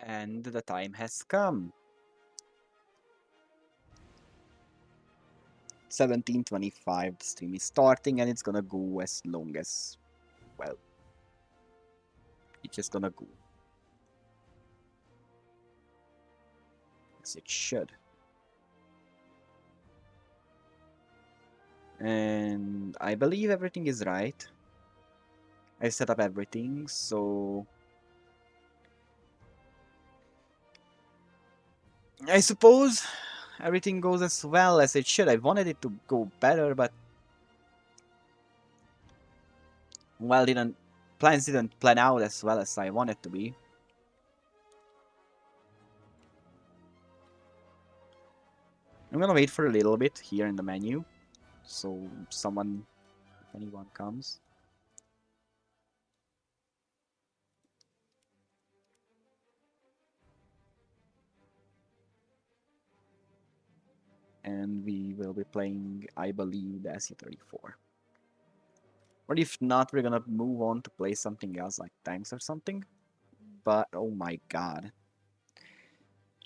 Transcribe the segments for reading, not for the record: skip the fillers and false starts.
And the time has come. 17:25, the stream is starting and it's gonna go as long as, well, it's just gonna go. As it should. And I believe everything is right. I set up everything, so I suppose everything goes as well as it should. I wanted it to go better, but well, plans didn't plan out as well as I wanted to be. I'm gonna wait for a little bit here in the menu, so if anyone comes. And we will be playing, I believe, the SE34. Or if not, we're gonna move on to play something else like tanks or something. But oh my god.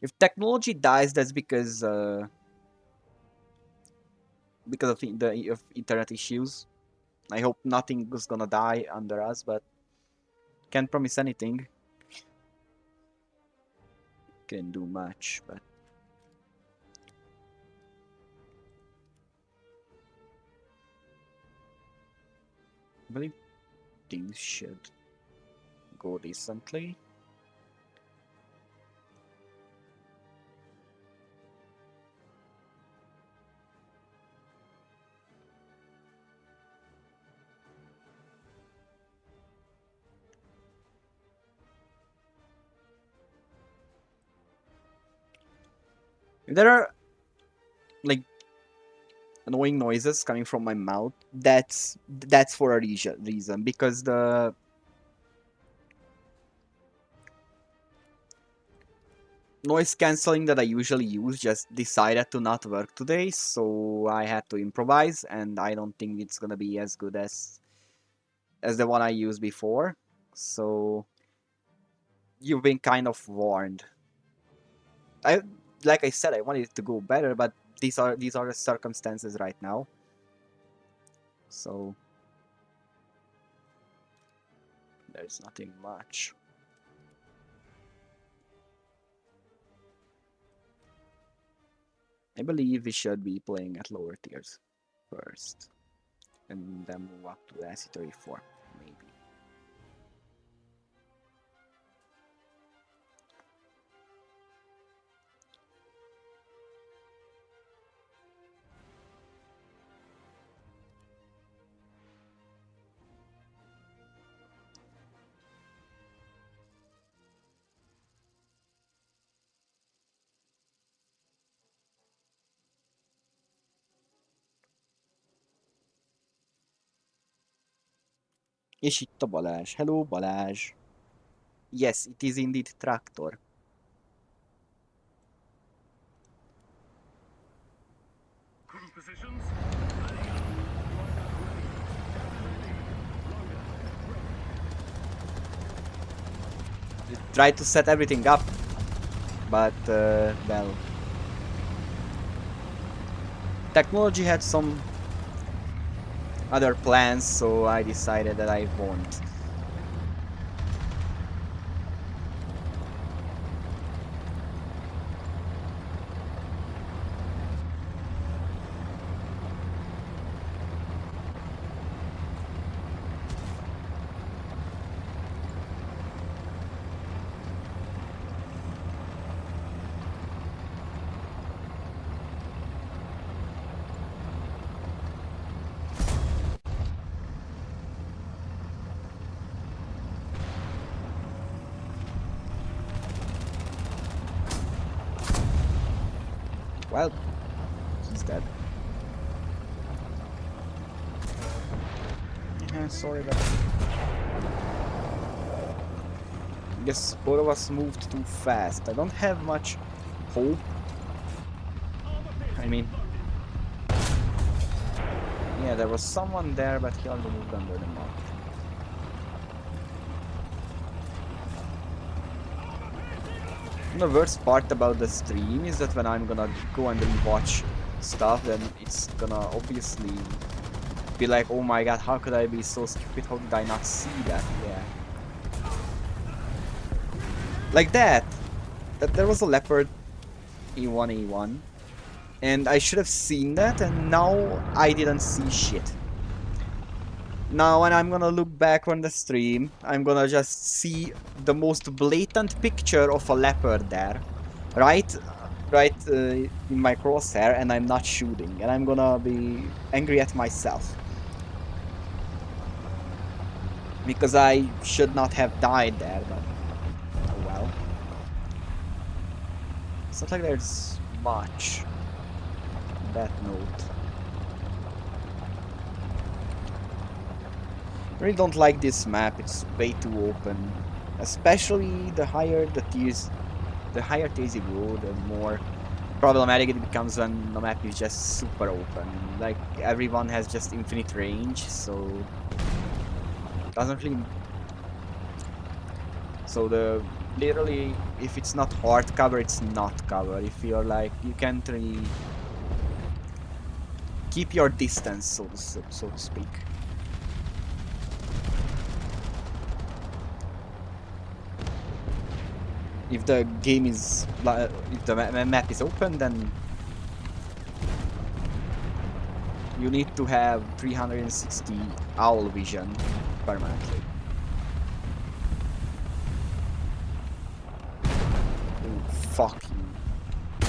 If technology dies, that's because of of internet issues. I hope nothing is gonna die under us, but can't promise anything. Can't do much, but I believe things should go decently. If there are like annoying noises coming from my mouth, that's for a reason because the noise cancelling that I usually use just decided to not work today, so I had to improvise, and I don't think it's gonna be as good as the one I used before. So you've been kind of warned. I like I said, I wanted it to go better, but these are the circumstances right now. So there's nothing much. I believe we should be playing at lower tiers first, and then move up to the SE34, maybe. És itt a Balázs. Hello, Balázs. Yes, it is indeed tractor. We tried to set everything up, but well, technology had some other plans, so I decided that I won't. Well, he's dead. Yeah, sorry about that. I guess both of us moved too fast. I don't have much hope. I mean, yeah, there was someone there, but he only moved under the map. The worst part about the stream is that when I'm gonna go and rewatch stuff, then it's gonna obviously be like, oh my god, how could I be so stupid? How did I not see that? Yeah. Like that! That there was a leopard E1A1. And I should have seen that, and now I didn't see shit. Now when I'm gonna look back on the stream, I'm gonna just see the most blatant picture of a leopard there. Right in my crosshair, and I'm not shooting. And I'm gonna be angry at myself. Because I should not have died there, but oh well. It's not like there's much on that note. I really don't like this map, it's way too open. Especially the higher tiers you go, the more problematic it becomes when the map is just super open. Like, everyone has just infinite range, so doesn't really. So literally, if it's not hard cover, it's not cover. If you're like, you can't really keep your distance, so to speak. If the game is, if the map is open, then you need to have 360 owl vision permanently. Oh, fuck you.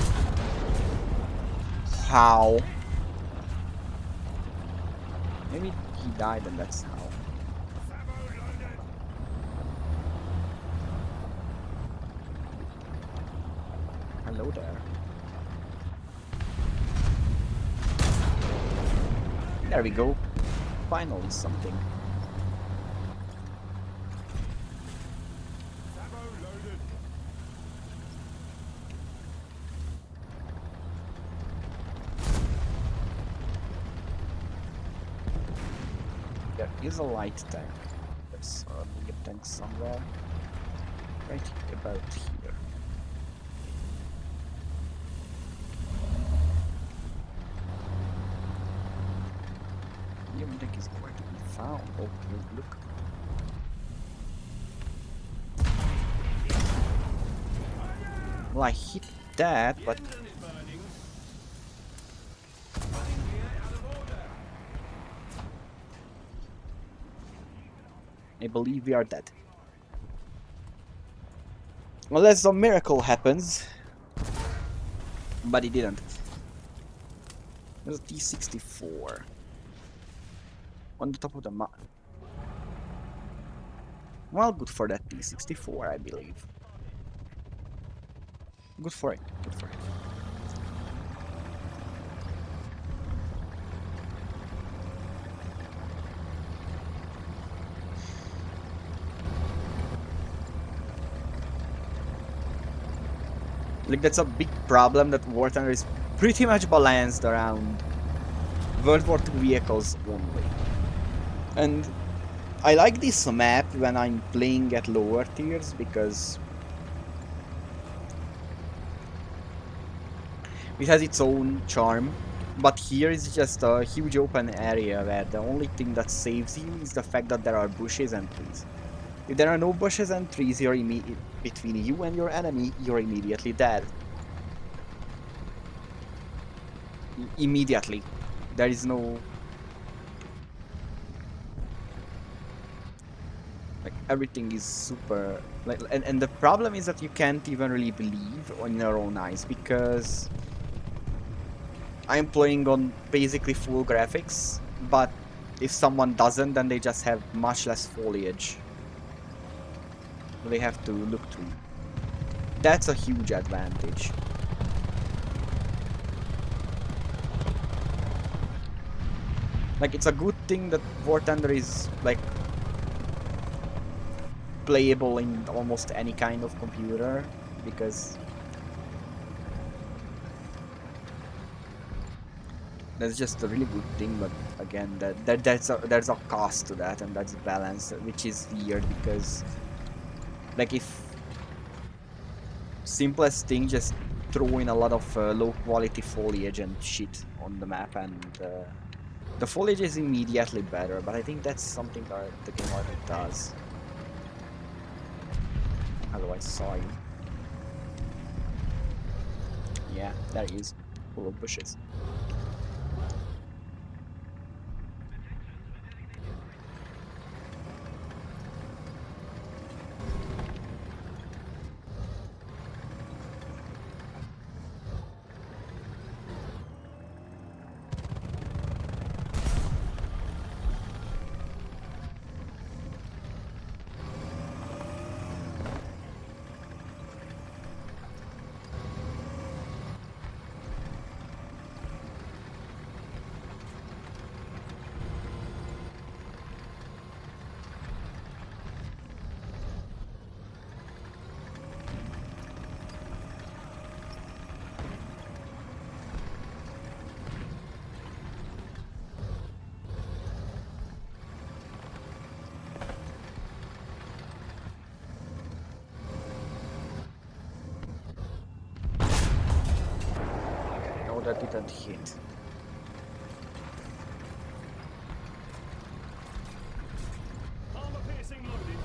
How? Maybe he died and that's how. Hello there. There we go. Finally something. There is a light tank. There's a bigger tank somewhere. Right about here. The tank is nowhere to be found. Oh, look. Well, I hit that, but I believe we are dead. Unless a miracle happens. But it didn't. There's a T-64. On the top of the map. Well, good for that T-64, I believe. Good for it, good for it. Like, that's a big problem, that War Thunder is pretty much balanced around World War II vehicles only. And I like this map when I'm playing at lower tiers, because it has its own charm. But here is just a huge open area where the only thing that saves you is the fact that there are bushes and trees. If there are no bushes and trees between you and your enemy, you're immediately dead. Immediately. There is no... Like, everything is super... Like, and the problem is that you can't even really believe on your own eyes, because I'm playing on basically full graphics, but if someone doesn't, then they just have much less foliage they have to look through. That's a huge advantage. Like, it's a good thing that War Thunder is, like, playable in almost any kind of computer, because that's just a really good thing. But again, there's a cost to that, and that's balance, which is weird, because like, if simplest thing, just throw in a lot of low quality foliage and shit on the map, and the foliage is immediately better, but I think that's something that the game already does. Hello, I saw you. Yeah, there he is. Full of bushes. No, that didn't hit. Armor piercing loaded.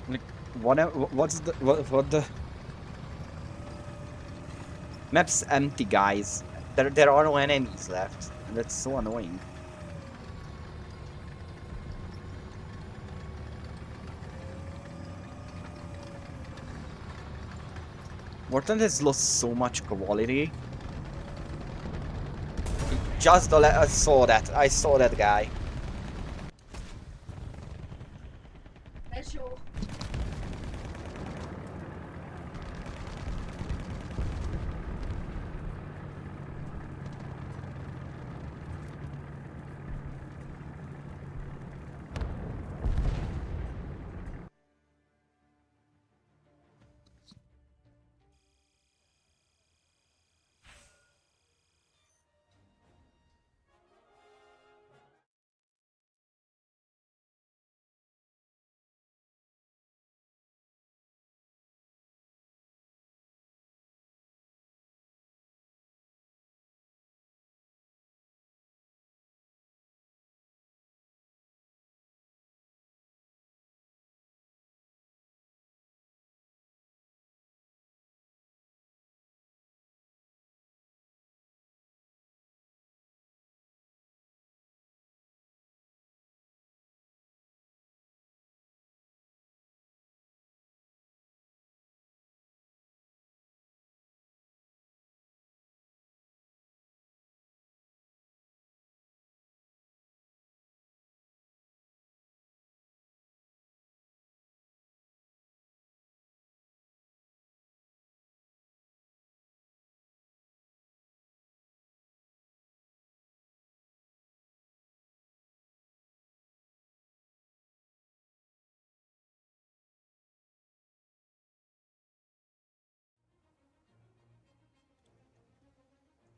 Like, what's what the map's empty, guys. There are no enemies left. And that's so annoying. Morton has lost so much quality. Just I saw that. I saw that guy.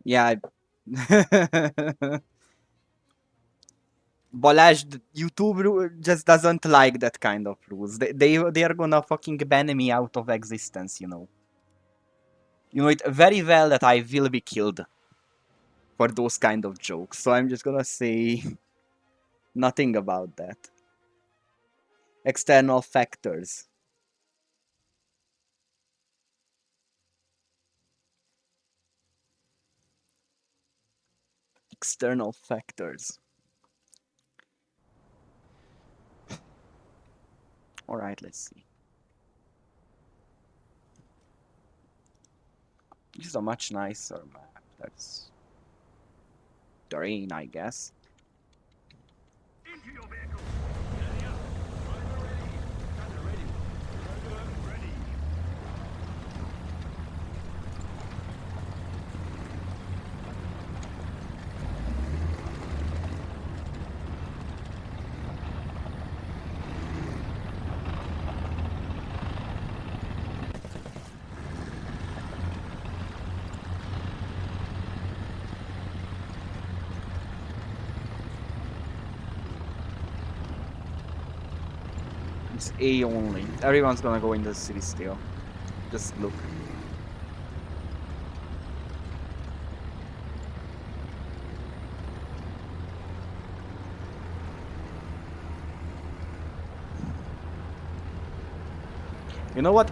Yeah. Balazs, YouTube just doesn't like that kind of rules. They are gonna fucking ban me out of existence, you know. You know it very well that I will be killed for those kind of jokes, so I'm just gonna say nothing about that. External factors. External factors. Alright, let's see. This is a much nicer map. That's terrain, I guess. Into your vehicle. Ready up. Driver ready. Gunner ready. Driver ready. It's A only. Everyone's gonna go into the city still. Just look. You know what?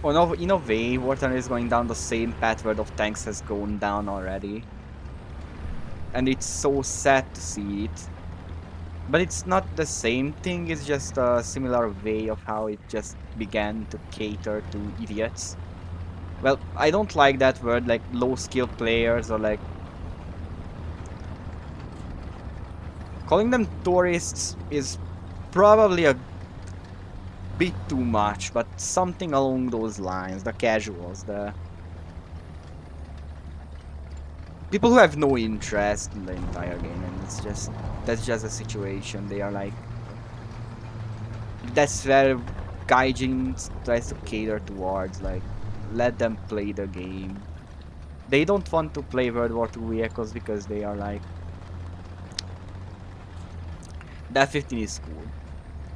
Oh no, in a way, Water is going down the same path where the tanks has gone down already. And it's so sad to see it. But it's not the same thing, it's just a similar way of how it just began to cater to idiots. Well, I don't like that word, like low skill players or like calling them tourists is probably a bit too much, but something along those lines, the casuals, the people who have no interest in the entire game, and that's just a situation. They are like that's where Gaijin tries to cater towards, like let them play the game. They don't want to play World War II vehicles because they are like that 15 is cool.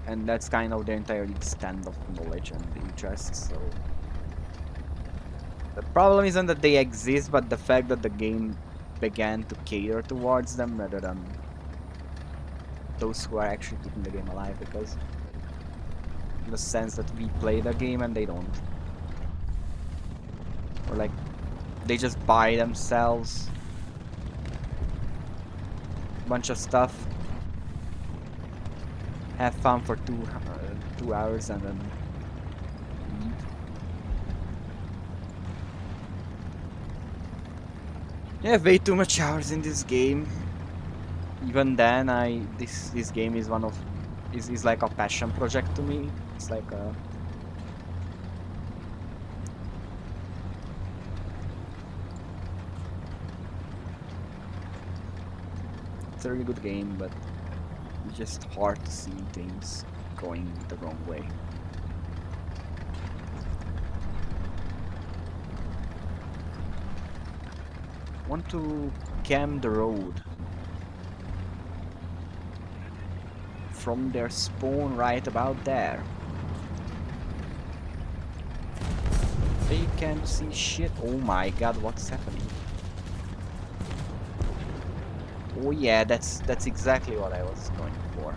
And that's kind of the entire extent of knowledge and interest, so the problem isn't that they exist, but the fact that the game began to cater towards them rather than those who are actually keeping the game alive, because in the sense that we play the game and they don't. Or like they just buy themselves a bunch of stuff, have fun for 2 hours and then leave. Yeah, way too much hours in this game. Even then, this game is one of is like a passion project to me. It's like a it's a really good game, but it's just hard to see things going the wrong way. Want to cam the road from their spawn right about there. They can't see shit. Oh my god, what's happening? Oh yeah, that's exactly what I was going for.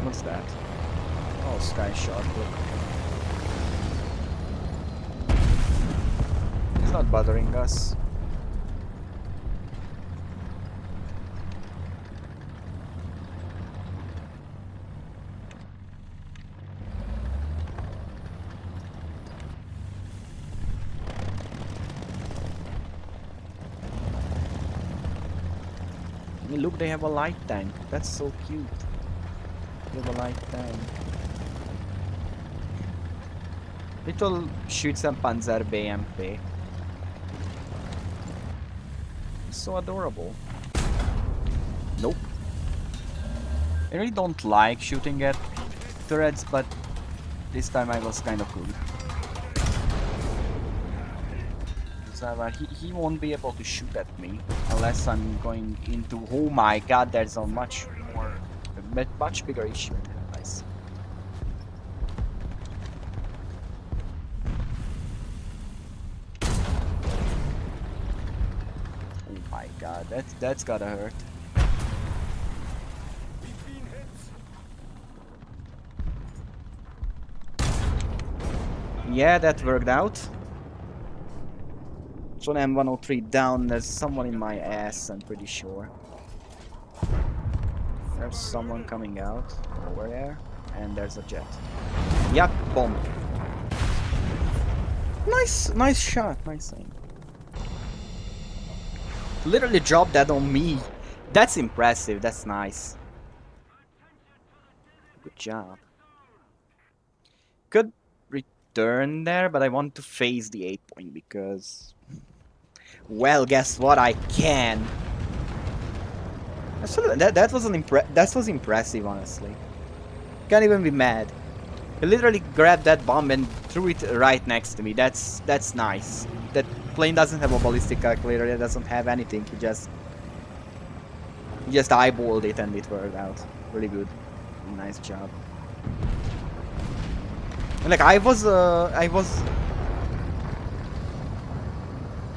What's that? Oh, sky shot. Look. It's not bothering us. I mean, look, they have a light tank. That's so cute. They have a light tank. Little Schützenpanzer BMP. So adorable. Nope. I really don't like shooting at turrets, but this time I was kind of good. He won't be able to shoot at me unless I'm going into. Oh my god, there's a much bigger issue. I Nice. Oh my god, that's gotta hurt. 15 hits. Yeah, that worked out. So I'm 103 down. There's someone in my ass, I'm pretty sure. There's someone coming out over there, and there's a jet. Yup, bomb. Nice shot, nice aim. Literally dropped that on me. That's impressive, that's nice. Good job. Could return there, but I want to face the 8 point because... Well, guess what? I can. That was impressive, honestly. Can't even be mad. He literally grabbed that bomb and threw it right next to me. That's nice. That plane doesn't have a ballistic calculator. It doesn't have anything. He just eyeballed it and it worked out. Really good. Nice job. Like I was.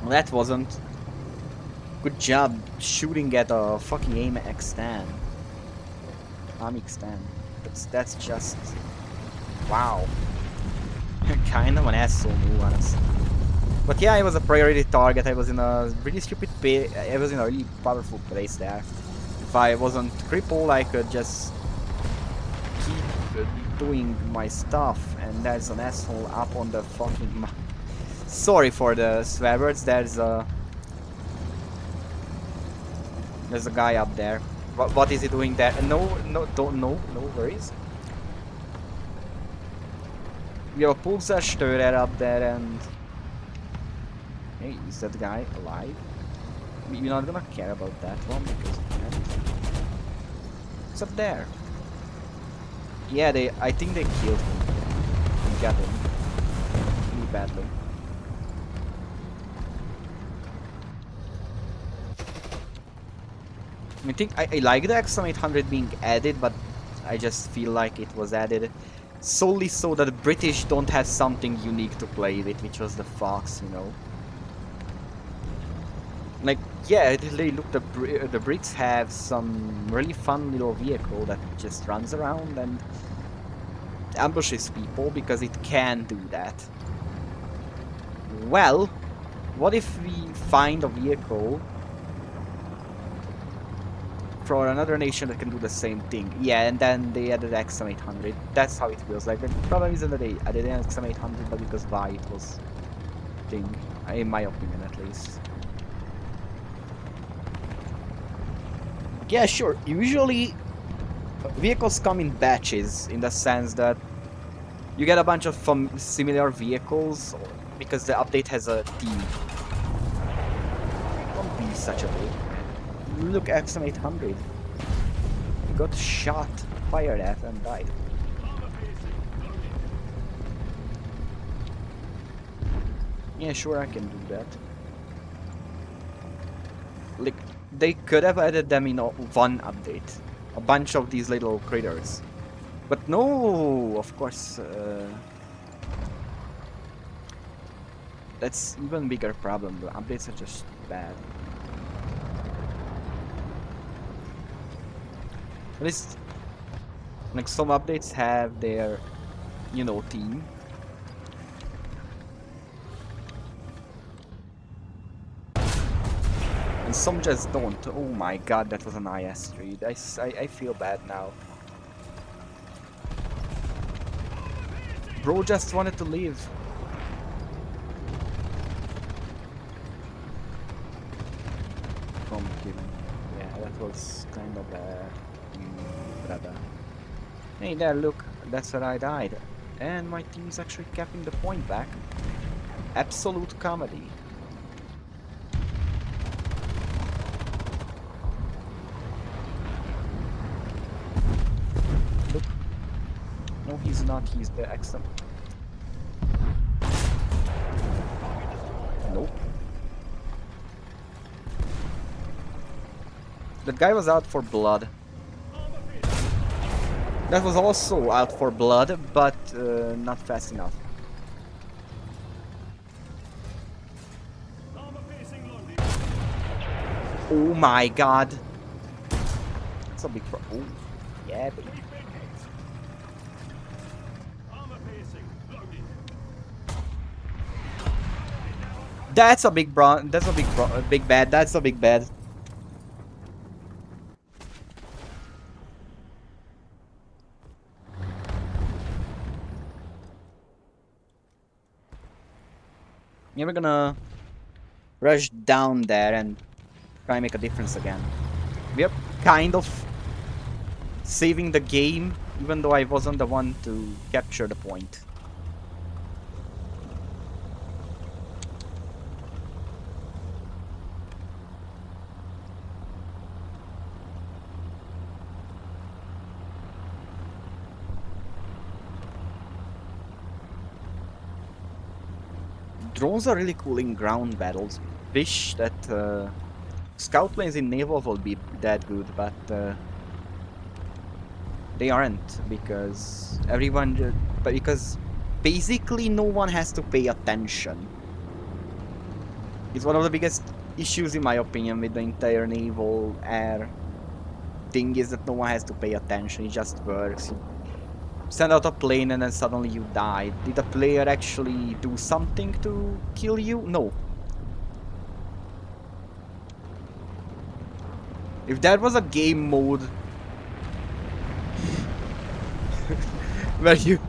That wasn't. Good job shooting at a fucking aim extend. Extend. That's just. Wow. Kind of an asshole move, honestly. But yeah, I was a priority target. I was in a really stupid I was in a really powerful place there. If I wasn't crippled, I could just keep doing my stuff. And there's an asshole up on the fucking. Sorry for the swear words. There's a guy up there. What is he doing there? No, no worries. We have a pulsar up there and... Hey, is that guy alive? We're not gonna care about that one because... What's up there? Yeah, I think they killed him. And got him. Really badly. I think I like the XM800 being added, but I just feel like it was added solely so that the British don't have something unique to play with, which was the Fox, you know. Like, yeah, look, the Brits have some really fun little vehicle that just runs around and ambushes people because it can do that. Well, what if we find a vehicle for another nation that can do the same thing? Yeah, and then they added XM800. That's how it feels like. The problem isn't that they added XM800, but because why it was thing, in my opinion at least. Yeah, sure. Usually, vehicles come in batches in the sense that you get a bunch of similar vehicles because the update has a theme. Don't be such a dick. Look, XM800. He got shot, fired at, and died. Yeah, sure, I can do that. Like, they could have added them in one update. A bunch of these little critters. But no, of course. That's even bigger problem. The updates are just bad. At least, like, some updates have their, you know, theme. And some just don't. Oh my god, that was an IS-3. I feel bad now. Bro just wanted to leave. From killing. Yeah, that was kind of bad. Brother. Hey there, look, that's where I died. And my team's actually capping the point back. Absolute comedy. Look. No, he's not, he's the XM. Nope. That guy was out for blood. That was also out for blood, but not fast enough. Armor piercing loading. Oh my god. That's a big pro. Oh, yeah, baby. We've been hit. Armor piercing loaded. That's a big bron. That's a big bad. That's a big bad. Yeah, we're gonna rush down there and try and make a difference again. We are kind of saving the game, even though I wasn't the one to capture the point. Drones are really cool in ground battles. Wish that scout planes in naval will be that good, but they aren't because because basically no one has to pay attention. It's one of the biggest issues, in my opinion, with the entire naval air thing is that no one has to pay attention. It just works. You send out a plane and then suddenly you die. Did the player actually do something to kill you? No. If that was a game mode where you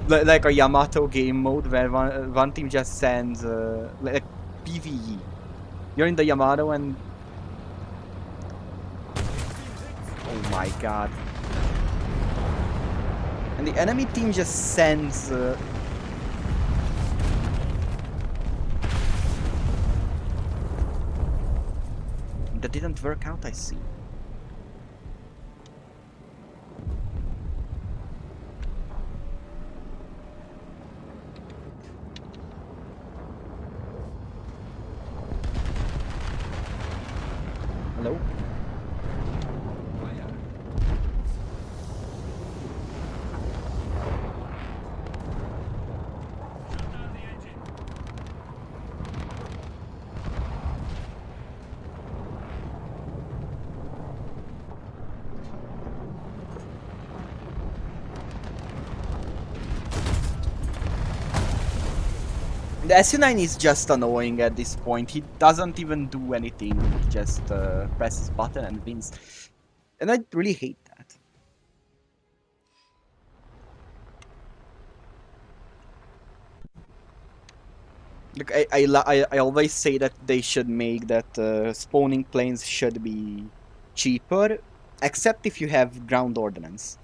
like a Yamato game mode where one team just sends like PvE. You're in the Yamato and oh my god. And the enemy team just sends that didn't work out, I see. Hello? Shut down the engine. The SU-9 is just annoying at this point. He doesn't even do anything. He just presses button and wins. And I really hate that. Look, I always say that they should make that spawning planes should be cheaper, except if you have ground ordnance.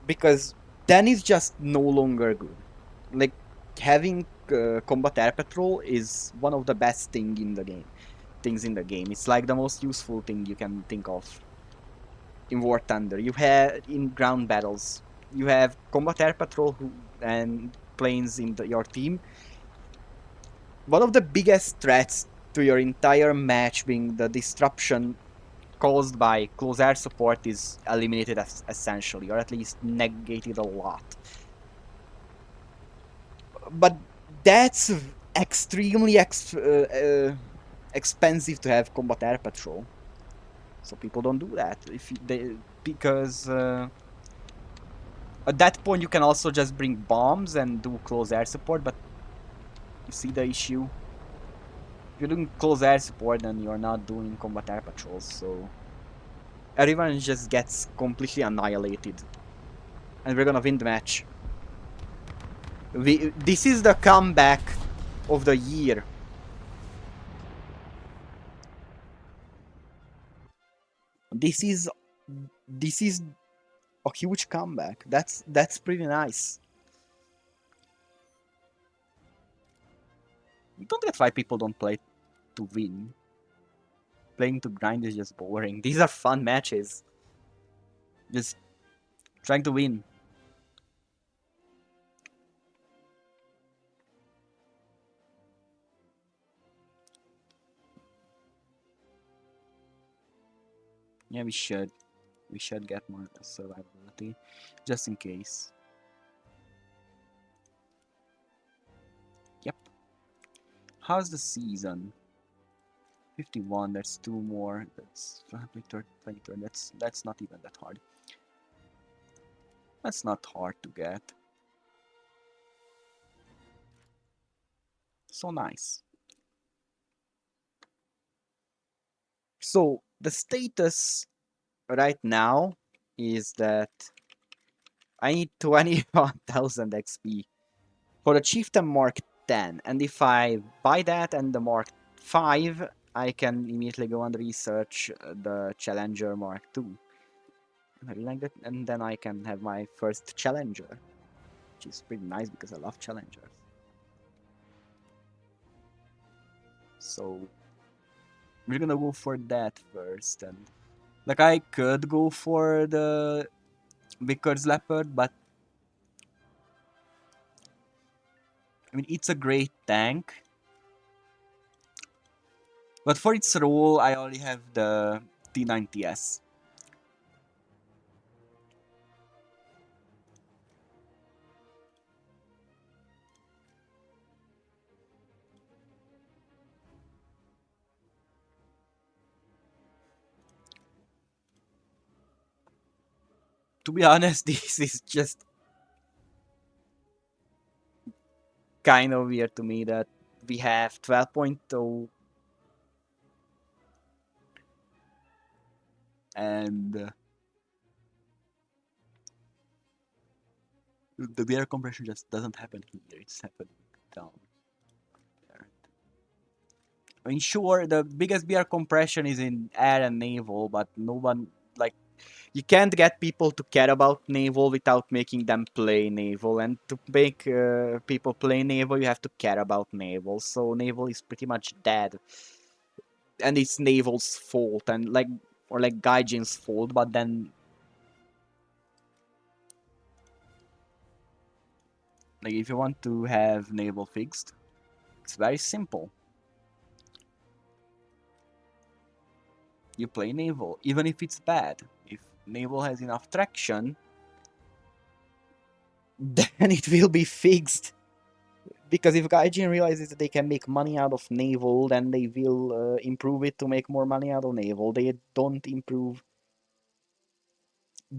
Because then it's just no longer good. Like, having combat air patrol is one of the best things in the game. It's like the most useful thing you can think of in War Thunder. You have in ground battles, you have combat air patrol and planes in your team. One of the biggest threats to your entire match being the disruption caused by close air support is eliminated essentially, or at least negated a lot. But that's extremely expensive to have combat air patrol, so people don't do that. Because at that point you can also just bring bombs and do close air support, but you see the issue. If you're doing close air support, then you're not doing combat air patrols, so everyone just gets completely annihilated. And we're gonna win the match. This is the comeback of the year. This is this is a huge comeback. That's pretty nice. I don't get why people don't play to win. Playing to grind is just boring. These are fun matches. Just trying to win. Yeah, we should. We should get more survivability, just in case. Yep. How's the season? 51, that's 2 more, that's 23, that's not even that hard. That's not hard to get. So nice. So the status right now is that I need 21,000 XP for the Chieftain Mark 10, and if I buy that and the Mark 5, I can immediately go and research the Challenger Mark 2. I really like that, and then I can have my first Challenger, which is pretty nice because I love Challengers. So we're gonna go for that first, and like I could go for the Vickers Leopard, but I mean it's a great tank. But for its role, I only have the T90S. To be honest, this is just kind of weird to me that we have 12.0 and the beer compression just doesn't happen here, it's happening down there. I mean, sure, the biggest beer compression is in air and naval, but no one, like, you can't get people to care about naval without making them play naval, and to make people play naval, you have to care about naval, so naval is pretty much dead. And it's naval's fault, and like, or like Gaijin's fault, but then like if you want to have naval fixed, it's very simple. You play naval, even if it's bad. If naval has enough traction, then it will be fixed. Because if Gaijin realizes that they can make money out of naval, then they will improve it to make more money out of naval. They don't improve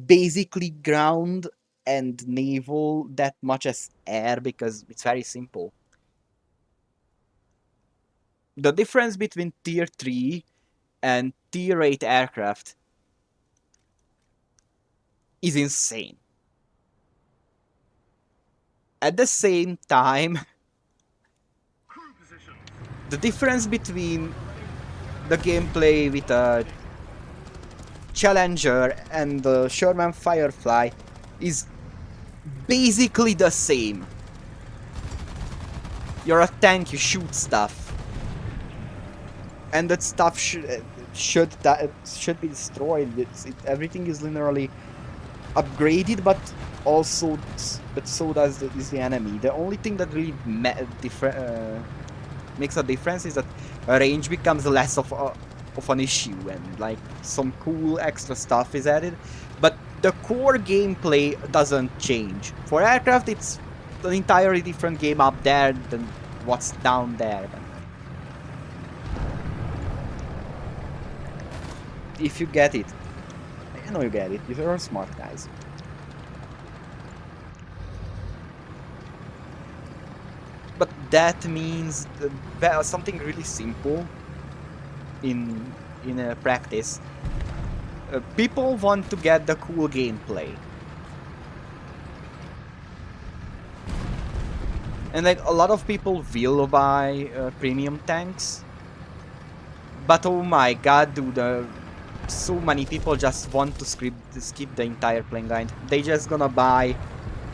basically ground and naval that much as air because it's very simple. The difference between tier 3 and tier 8 aircraft is insane. At the same time, the difference between the gameplay with a Challenger and the Sherman Firefly is basically the same. You're a tank, you shoot stuff. And that stuff should be destroyed. Everything is linearly upgraded, but also so does the enemy. The only thing that really makes a difference is that range becomes less of an issue, and like some cool extra stuff is added, but the core gameplay doesn't change. For aircraft, it's an entirely different game up there than what's down there. If you get it, I know you get it. You're smart guys. But that means something really simple in practice. People want to get the cool gameplay, and like a lot of people will buy premium tanks. But oh my god, dude, so many people just want to skip the entire playing guide. They just gonna buy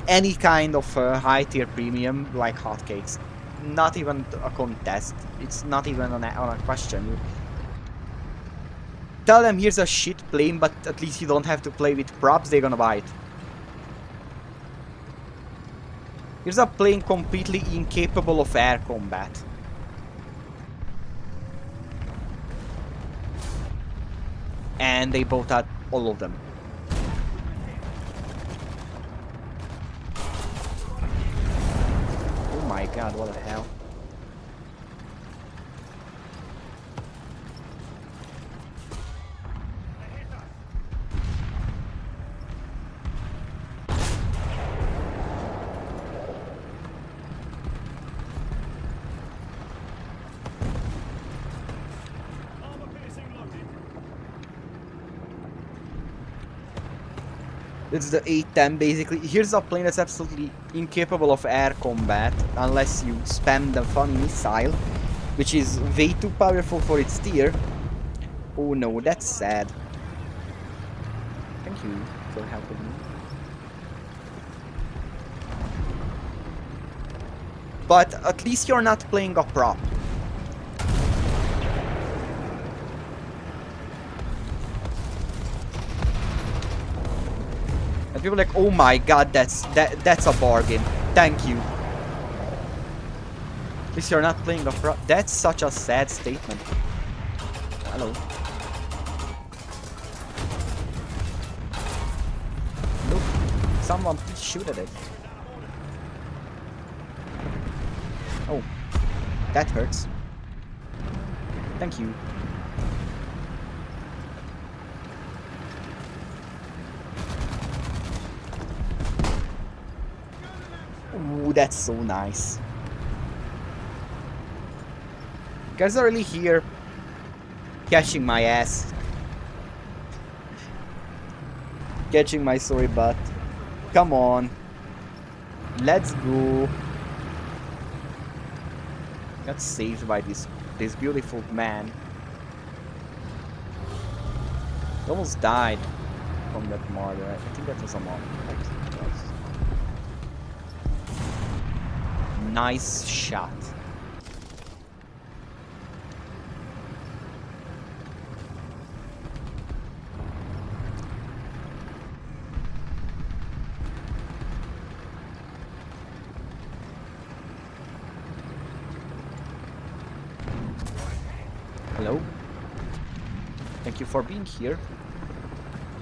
any kind of high tier premium like hotcakes. Not even a contest. It's not even on a question. Tell them here's a shit plane, but at least you don't have to play with props, they're gonna buy it. Here's a plane completely incapable of air combat. And they bought out all of them. god, what the hell? Armor piercing loaded. It's the A-10 basically. Here's a plane that's absolutely incapable of air combat unless you spam the funny missile, which is way too powerful for its tier. Oh no, that's sad. Thank you for helping me. But at least you're not playing a prop. And people are like, oh my god, that's a bargain. Thank you. At least you're not playing a prop. That's such a sad statement. Hello. Look, someone please shoot at it. Oh, that hurts. Thank you. Ooh, that's so nice. You guys are really here catching my ass. Catching my sorry butt. Come on. Let's go. Got saved by this beautiful man. He almost died from that murder. I think that was a murder. Nice shot. Hello. Thank you for being here.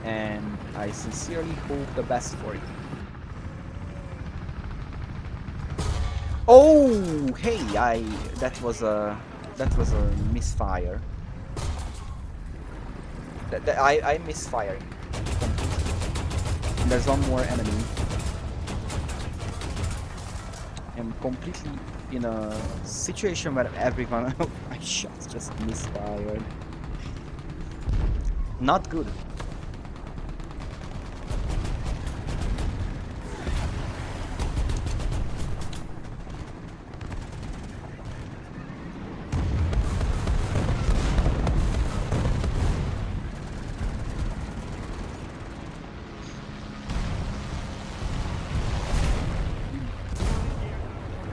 And I sincerely hope the best for you. Oh, hey, that was a misfire. I misfiring. There's one more enemy. I'm completely in a situation where everyone my shots just misfired. Not good.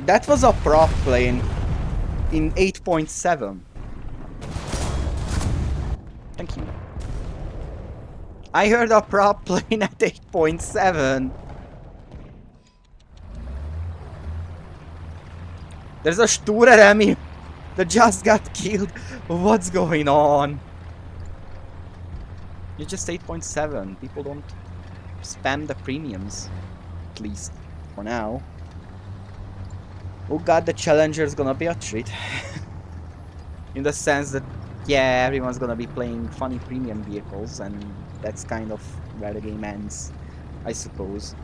That was a prop plane in 8.7. Thank you. I heard a prop plane at 8.7. There's a Sturer Emmy that just got killed. What's going on? You're just 8.7. People don't spam the premiums. At least for now. Oh god, the Challenger's gonna be a treat. In the sense that, yeah, everyone's gonna be playing funny premium vehicles, and that's kind of where the game ends, I suppose.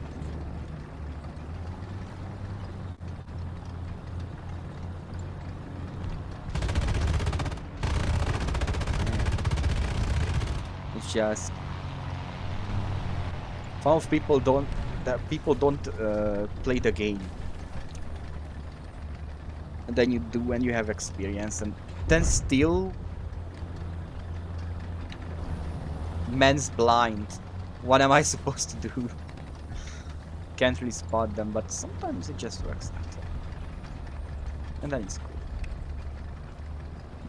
It's just some of people don't play the game. And then you do when you have experience, and then still man's blind. What am I supposed to do? Can't really spot them, but sometimes it just works that way. And then it's cool.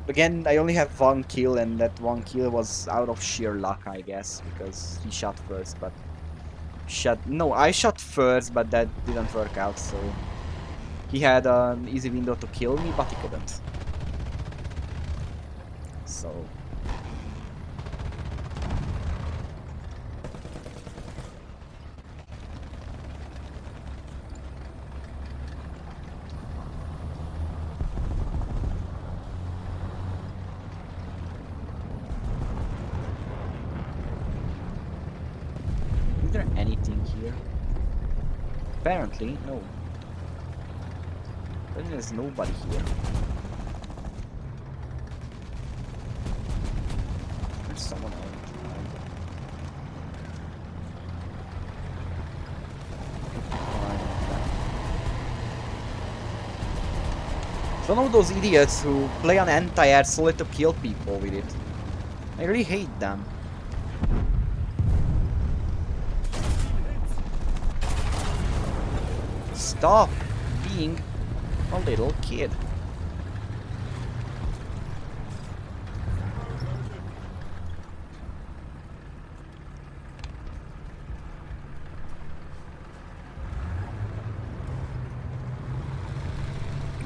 Again, I only have one kill, and that one kill was out of sheer luck, I guess, because he shot first, but I shot first, but that didn't work out, so he had an easy window to kill me, but he couldn't. So Is there anything here? Apparently, no. There's nobody here. There's someone else. It's one of those idiots who play an anti-air solely to kill people with it. I really hate them. Stop being a little kid.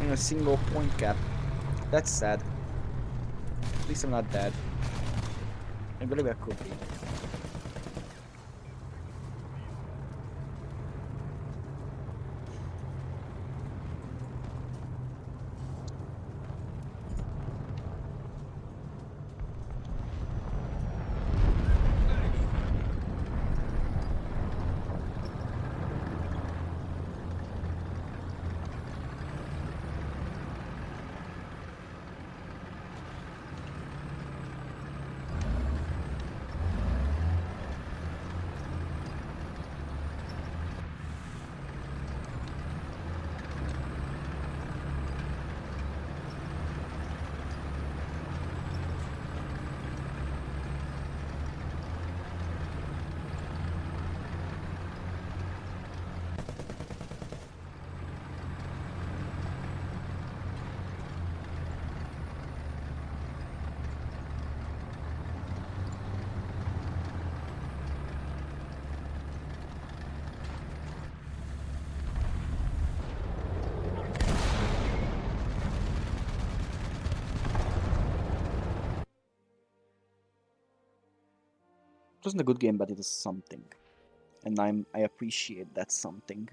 And a single point cap. That's sad. At least I'm not dead. I believe I could be. It wasn't a good game, but it was something. And I appreciate that something.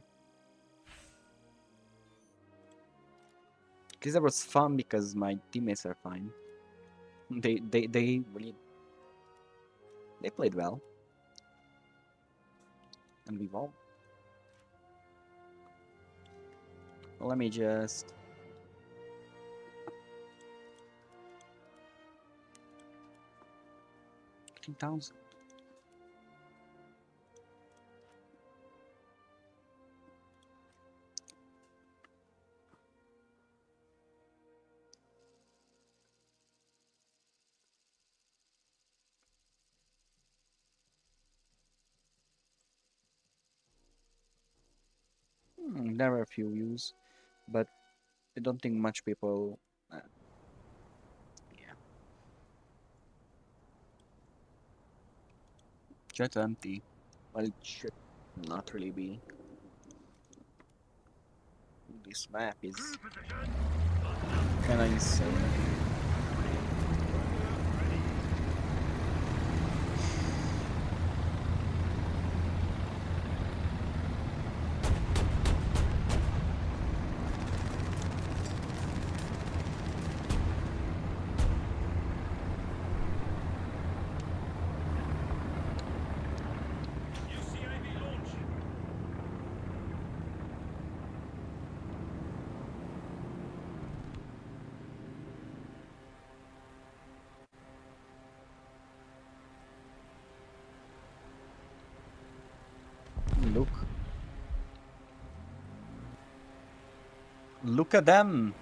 Because that was fun because my teammates are fine. They really they played well. And we won. Let me just 15,000. There were a few views, but I don't think much people. Yeah, chat empty. Well, it should not really be. This map is kinda insane. UCAV launch. Look. Look at them!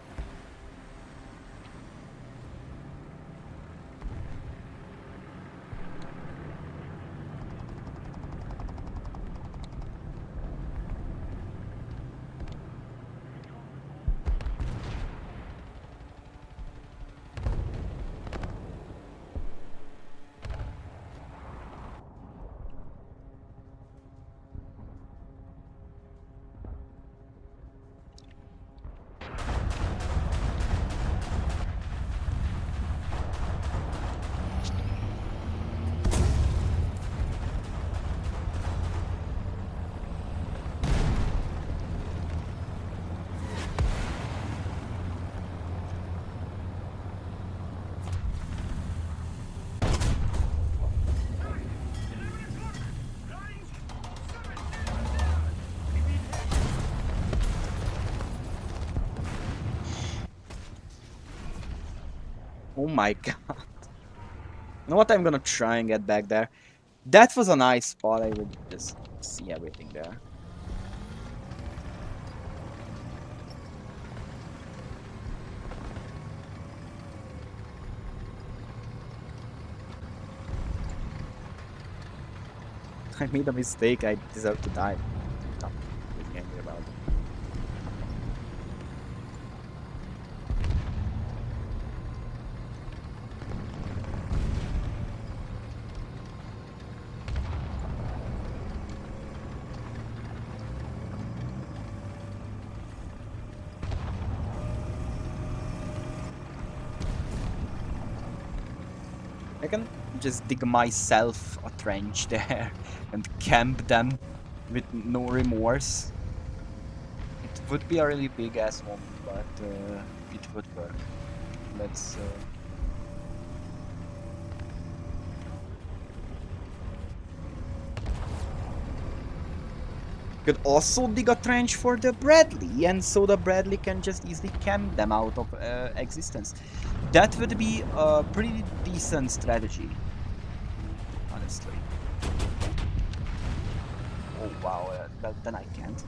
Oh my god. You know what? I'm gonna try and get back there. That was a nice spot. I would just see everything there. I made a mistake. I deserve to die. Stop getting angry about it. I can just dig myself a trench there and camp them with no remorse. It would be a really big ass one, but it would work. Let's. Could also dig a trench for the Bradley, and so the Bradley can just easily camp them out of existence. That would be a pretty decent strategy, honestly. Oh wow, well, then I can't.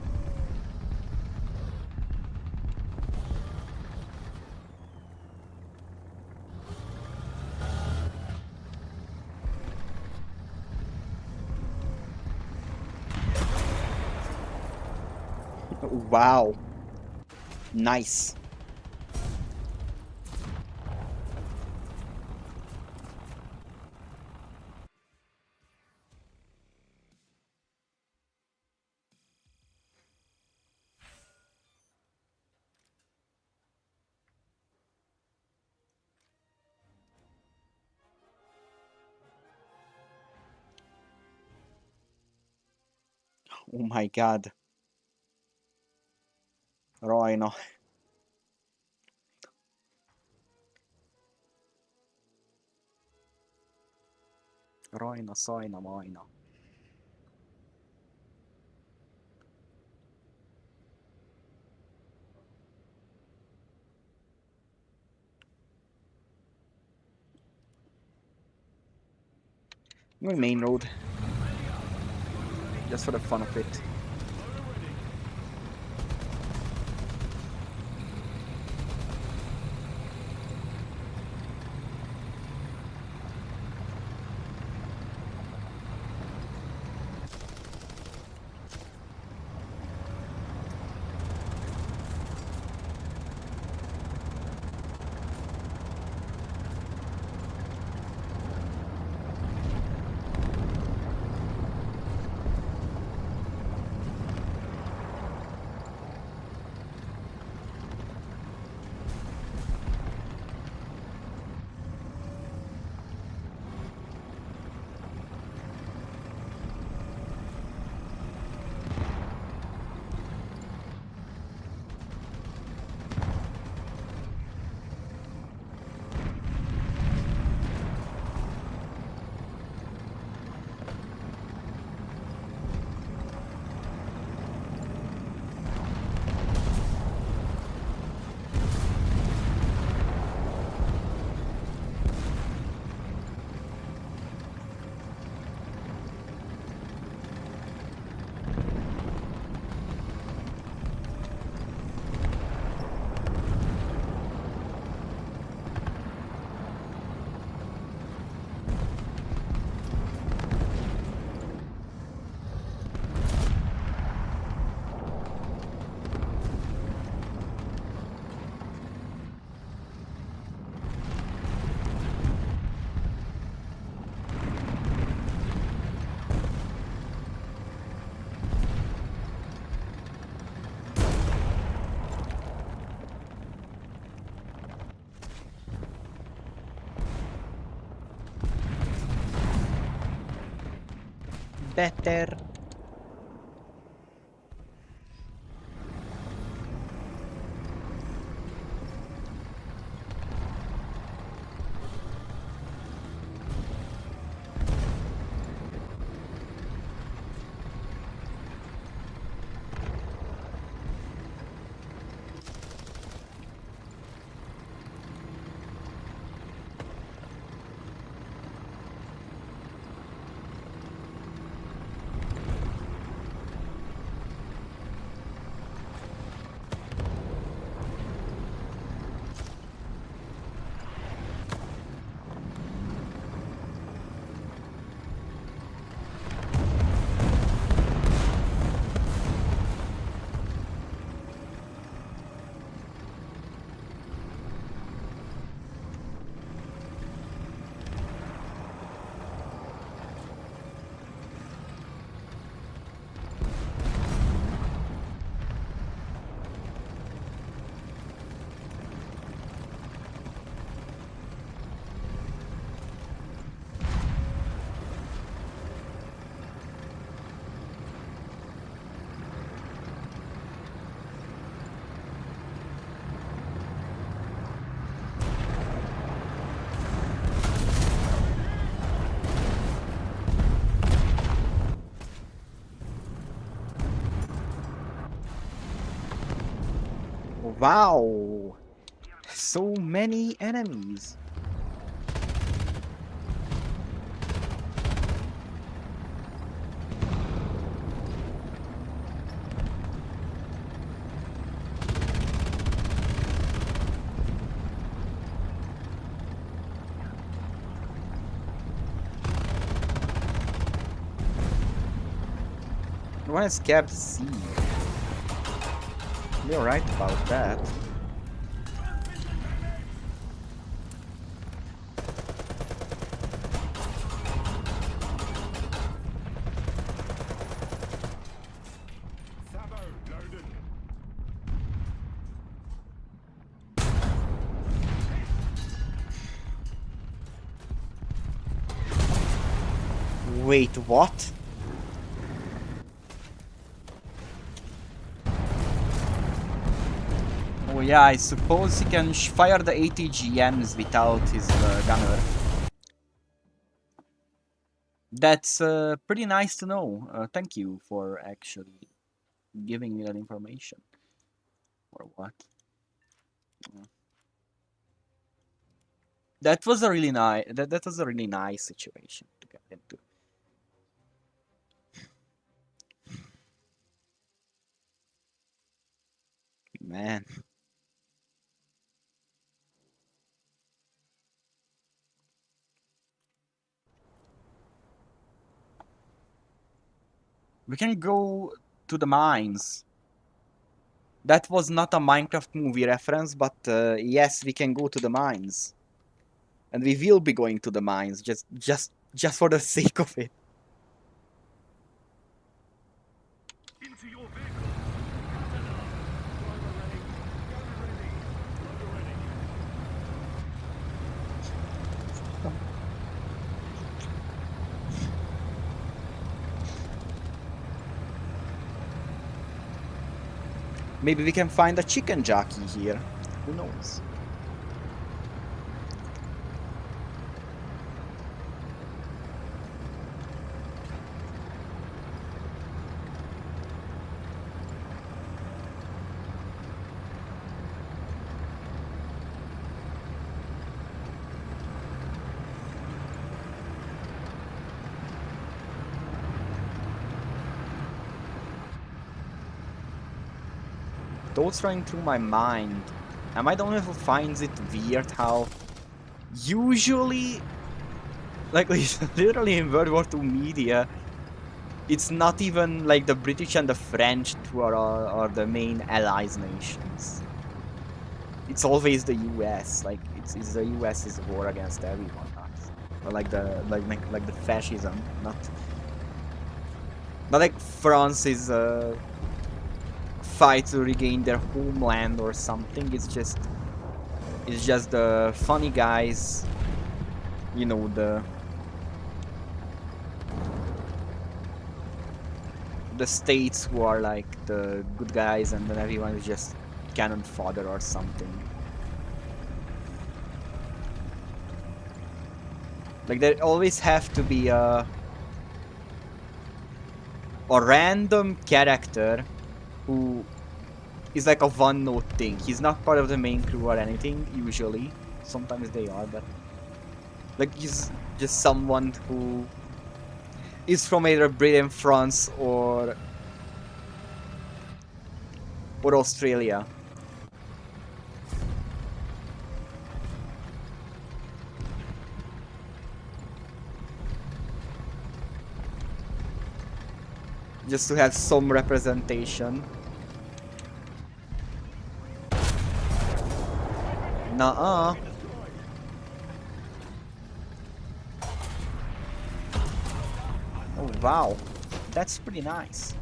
Wow, nice. Oh my god, Roino. Roino, soino, moino. I'm going main road, just for the fun of it. Better. Wow! So many enemies. One is kept C. You're right about that. Sabo loaded. Wait, what? Oh yeah, I suppose he can fire the ATGMs without his gunner. That's pretty nice to know. Thank you for actually giving me that information. Or what? That was a really nice. That was a really nice situation to get into. Man, we can go to the mines. That was not a Minecraft movie reference, but yes, we can go to the mines, and we will be going to the mines just for the sake of it. Into your vehicle. Driver ready. Gun ready. Loader ready. Maybe we can find a chicken jockey here. Who knows? Thoughts running through my mind. Am I the only who finds it weird how usually, like literally in World War II media, it's not even like the British and the French who are the main allies nations. It's always the US. Like it's the US's war against everyone, not or like the fascism, not like France's fight to regain their homeland or something. It's just the funny guys, you know, the states who are like the good guys, and then everyone is just cannon fodder or something. Like there always have to be a random character who is like a one-note thing. He's not part of the main crew or anything usually. Sometimes they are, but like he's just someone who is from either Britain, France, or Australia. Just to have some representation. Nuh-uh. Oh wow, that's pretty nice.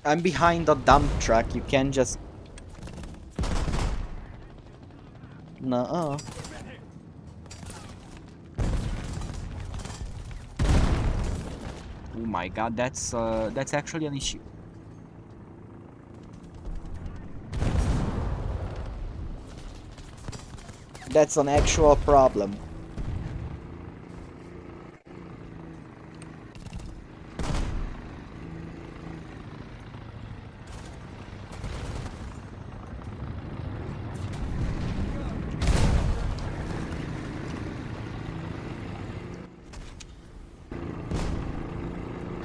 I'm behind a dump truck, you can just... Nuh-uh. Oh my god, that's actually an issue. That's an actual problem.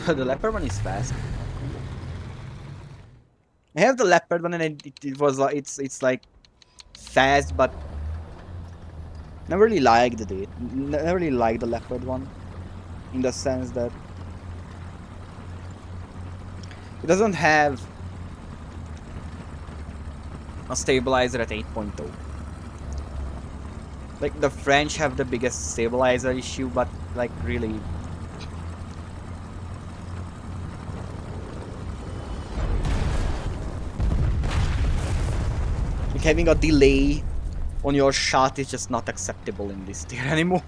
The leopard one is fast. I have the leopard one, and it was like it's like fast, but never really liked it. Never really liked the leopard one, in the sense that it doesn't have a stabilizer at 8.0. Like the French have the biggest stabilizer issue, but like really. Like having a delay on your shot is just not acceptable in this tier anymore.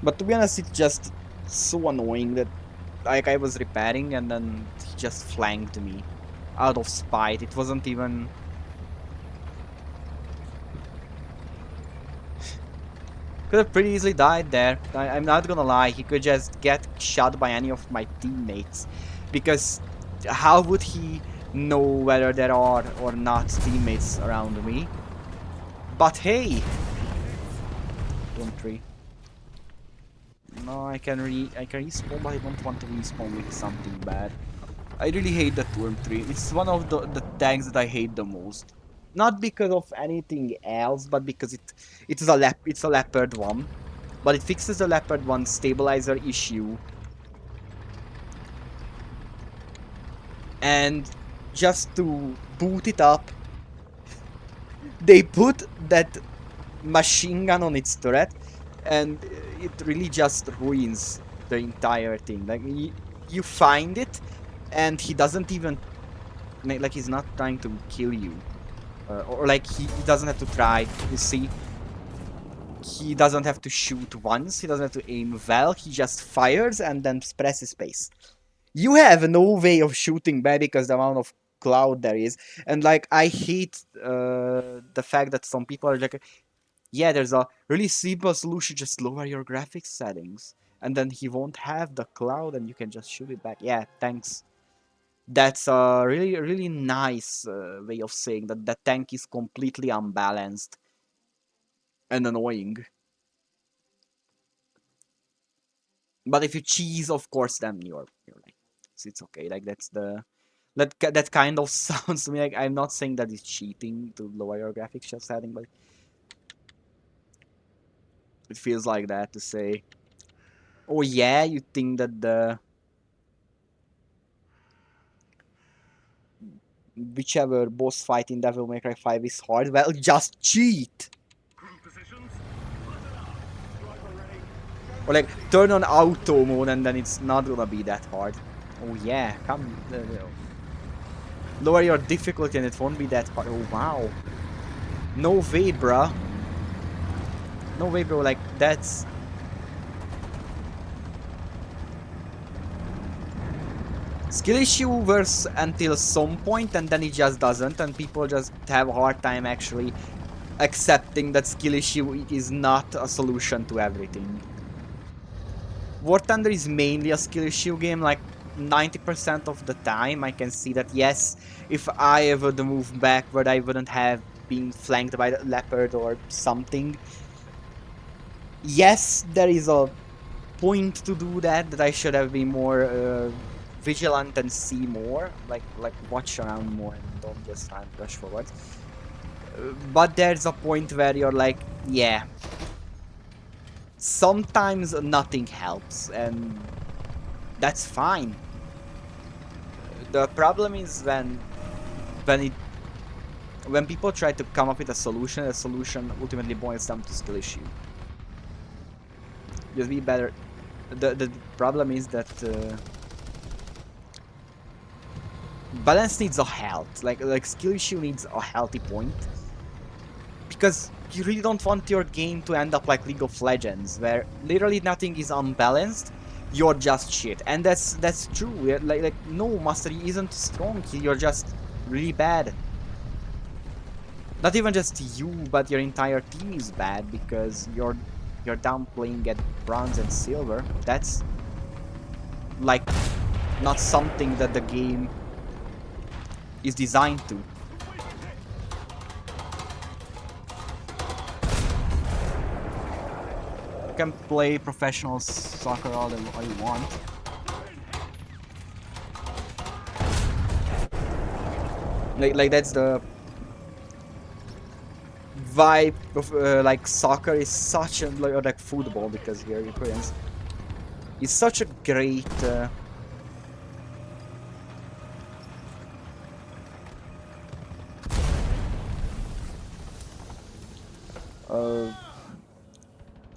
But to be honest, it's just so annoying that like I was repairing and then he just flanked me out of spite. It wasn't even. Could have pretty easily died there. I'm not gonna lie, he could just get shot by any of my teammates. Because how would he know whether there are or not teammates around me? But hey! Don't tree. No, I can respawn, but I don't want to respawn with something bad. I really hate the Turm tree. It's one of the tanks that I hate the most. Not because of anything else, but because it's a leopard one. But it fixes the leopard one stabilizer issue. And just to boot it up, they put that machine gun on its turret, and it really just ruins the entire thing. Like you find it, and he doesn't even like he's not trying to kill you, or like he doesn't have to try. You see, he doesn't have to shoot once. He doesn't have to aim well. He just fires and then presses space. You have no way of shooting back because the amount of cloud there is, and like I hate the fact that some people are like, yeah, there's a really simple solution, just lower your graphics settings. And then he won't have the cloud and you can just shoot it back. Yeah, thanks. That's a really, really nice way of saying that the tank is completely unbalanced and annoying. But if you cheese, of course, then you're like, it's okay. Like that's the that kind of sounds to me like I'm not saying that it's cheating to lower your graphics setting, but it feels like that to say. Oh yeah, you think that the whichever boss fight in Devil May Cry 5 is hard, well, just cheat! Crew positions. Listen up. Driver ready. Or like, turn on auto mode and then it's not gonna be that hard. Oh yeah, come... lower your difficulty and it won't be that hard. Oh wow. No way, bruh. No way, bro, like, that's... Skill issue works until some point and then it just doesn't, and people just have a hard time actually accepting that skill issue is not a solution to everything. War Thunder is mainly a skill issue game, like 90% of the time I can see that yes, if I would move backward I wouldn't have been flanked by the leopard or something. Yes, there is a point to do that I should have been more vigilant and see more, like watch around more and don't just try and rush forward. But there's a point where you're like, yeah, sometimes nothing helps, and that's fine. The problem is when people try to come up with a solution, the solution ultimately boils down to skill issue. Just be better. The problem is that balance needs a health. Like skill issue needs a healthy point. Because you really don't want your game to end up like League of Legends, where literally nothing is unbalanced. You're just shit, and that's true. Like no, Mastery isn't strong. You're just really bad. Not even just you, but your entire team is bad because you're down playing at bronze and silver. That's like not something that the game is designed to. You can play professional soccer all you want. Like that's the vibe of like soccer is such a like football, because here Ukrainians is such a great uh,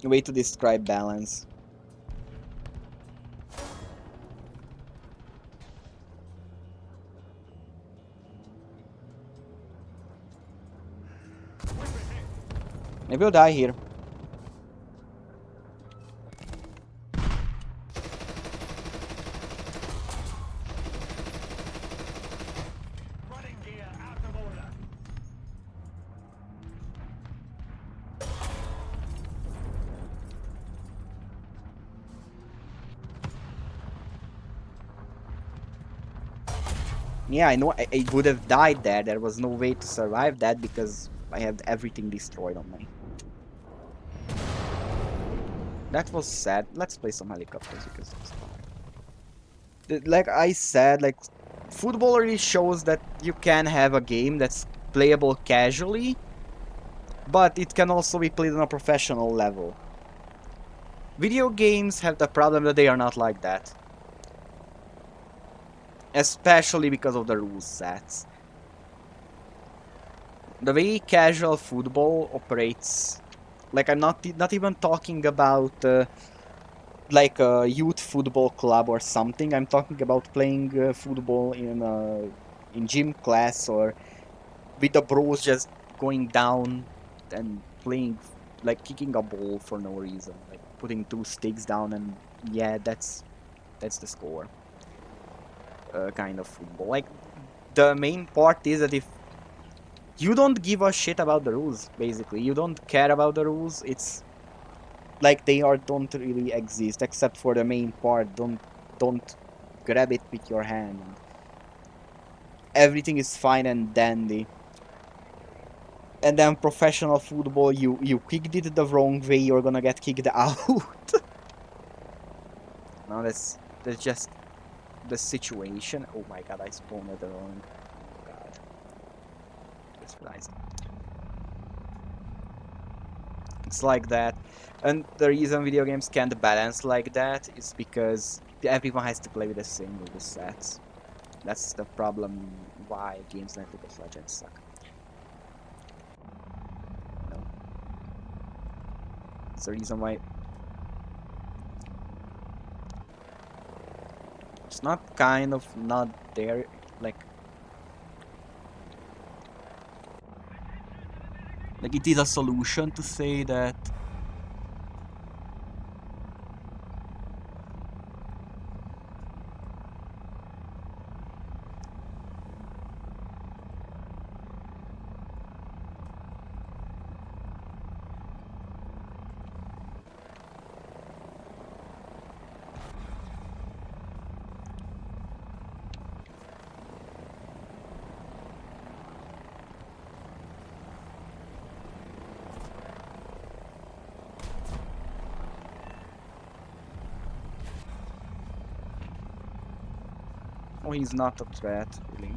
way to describe balance. Maybe I'll die here. Running gear out of order. Yeah, I know I would have died there. There was no way to survive that because I had everything destroyed on me. That was sad. Let's play some helicopters because it's fun. Like I said, like football really shows that you can have a game that's playable casually, but it can also be played on a professional level. Video games have the problem that they are not like that. Especially because of the rule sets. The way casual football operates, like I'm not even talking about like a youth football club or something. I'm talking about playing football in gym class or with the bros just going down and playing, like kicking a ball for no reason, like putting two sticks down and yeah, that's the score. Kind of football. Like the main part is that if you don't give a shit about the rules, basically, you don't care about the rules. It's like they don't really exist except for the main part. Don't grab it with your hand. Everything is fine and dandy. And then professional football, you kicked it the wrong way, you're gonna get kicked out. No, that's just the situation. Oh my god, I spawned at the wrong. Oh god, just realized. It's like that, and the reason video games can't balance like that is because everyone has to play with the same rule sets. That's the problem. Why games like League of Legends suck. No, it's the reason why. It's not kind of not there, like it is a solution to say that oh, he's not a threat, really.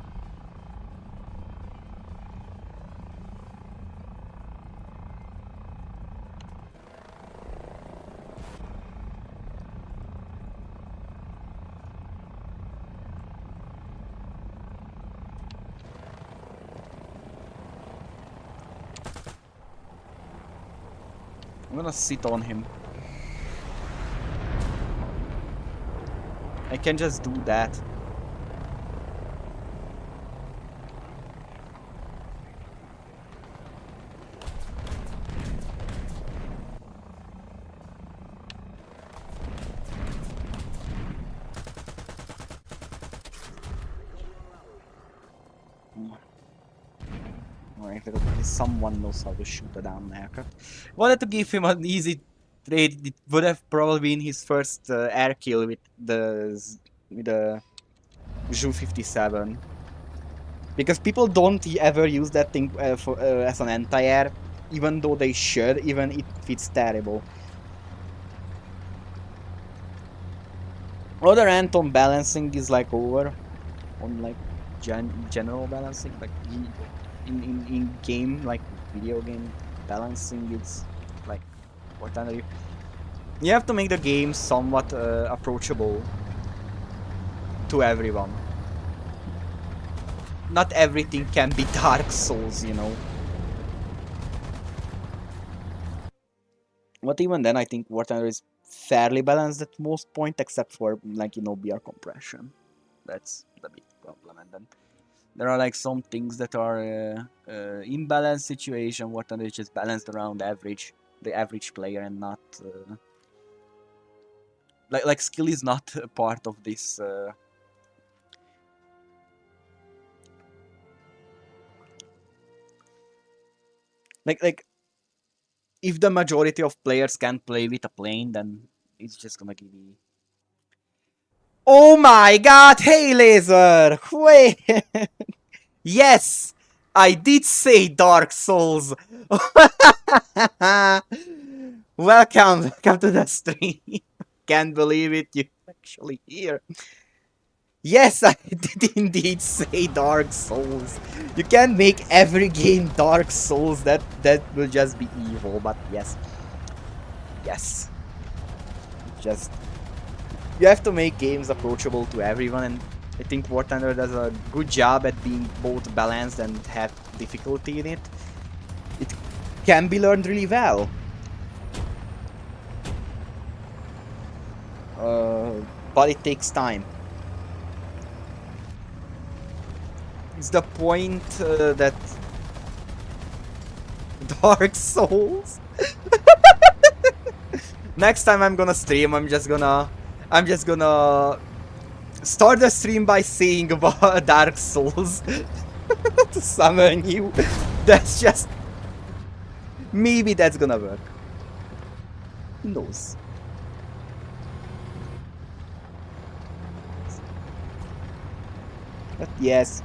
I'm gonna sit on him. I can just do that. someone knows how to shoot a down aircraft. Wanted to give him an easy trade. It would have probably been his first air kill with the Ju-57. Because people don't ever use that thing as an anti-air, even though they should, even if it's terrible. Other Anton balancing is like over on like general balancing, like in game, like video game balancing, it's like what kind of you have to make the game somewhat approachable to everyone. Not everything can be Dark Souls, you know. But even then, I think War Thunder is fairly balanced at most point, except for, like, you know, BR compression. That's the big problem. And then there are, like, some things that are imbalanced situation. War Thunder is just balanced around average, the average player, and not... like, skill is not a part of this... Like, if the majority of players can play with a plane, then it's just gonna give you... Oh my god, hey Laser! Wait! Yes! I did say Dark Souls! Welcome to the stream. Can't believe it, you actually here. Yes, I did indeed say Dark Souls. You can't make every game Dark Souls. That will just be evil. But yes, yes. Just you have to make games approachable to everyone, and I think War Thunder does a good job at being both balanced and have difficulty in it. It can be learned really well. But it takes time. It's the point that Dark Souls. Next time I'm gonna stream, I'm just gonna start the stream by saying about Dark Souls to summon you. That's just maybe that's gonna work. Who knows? But yes.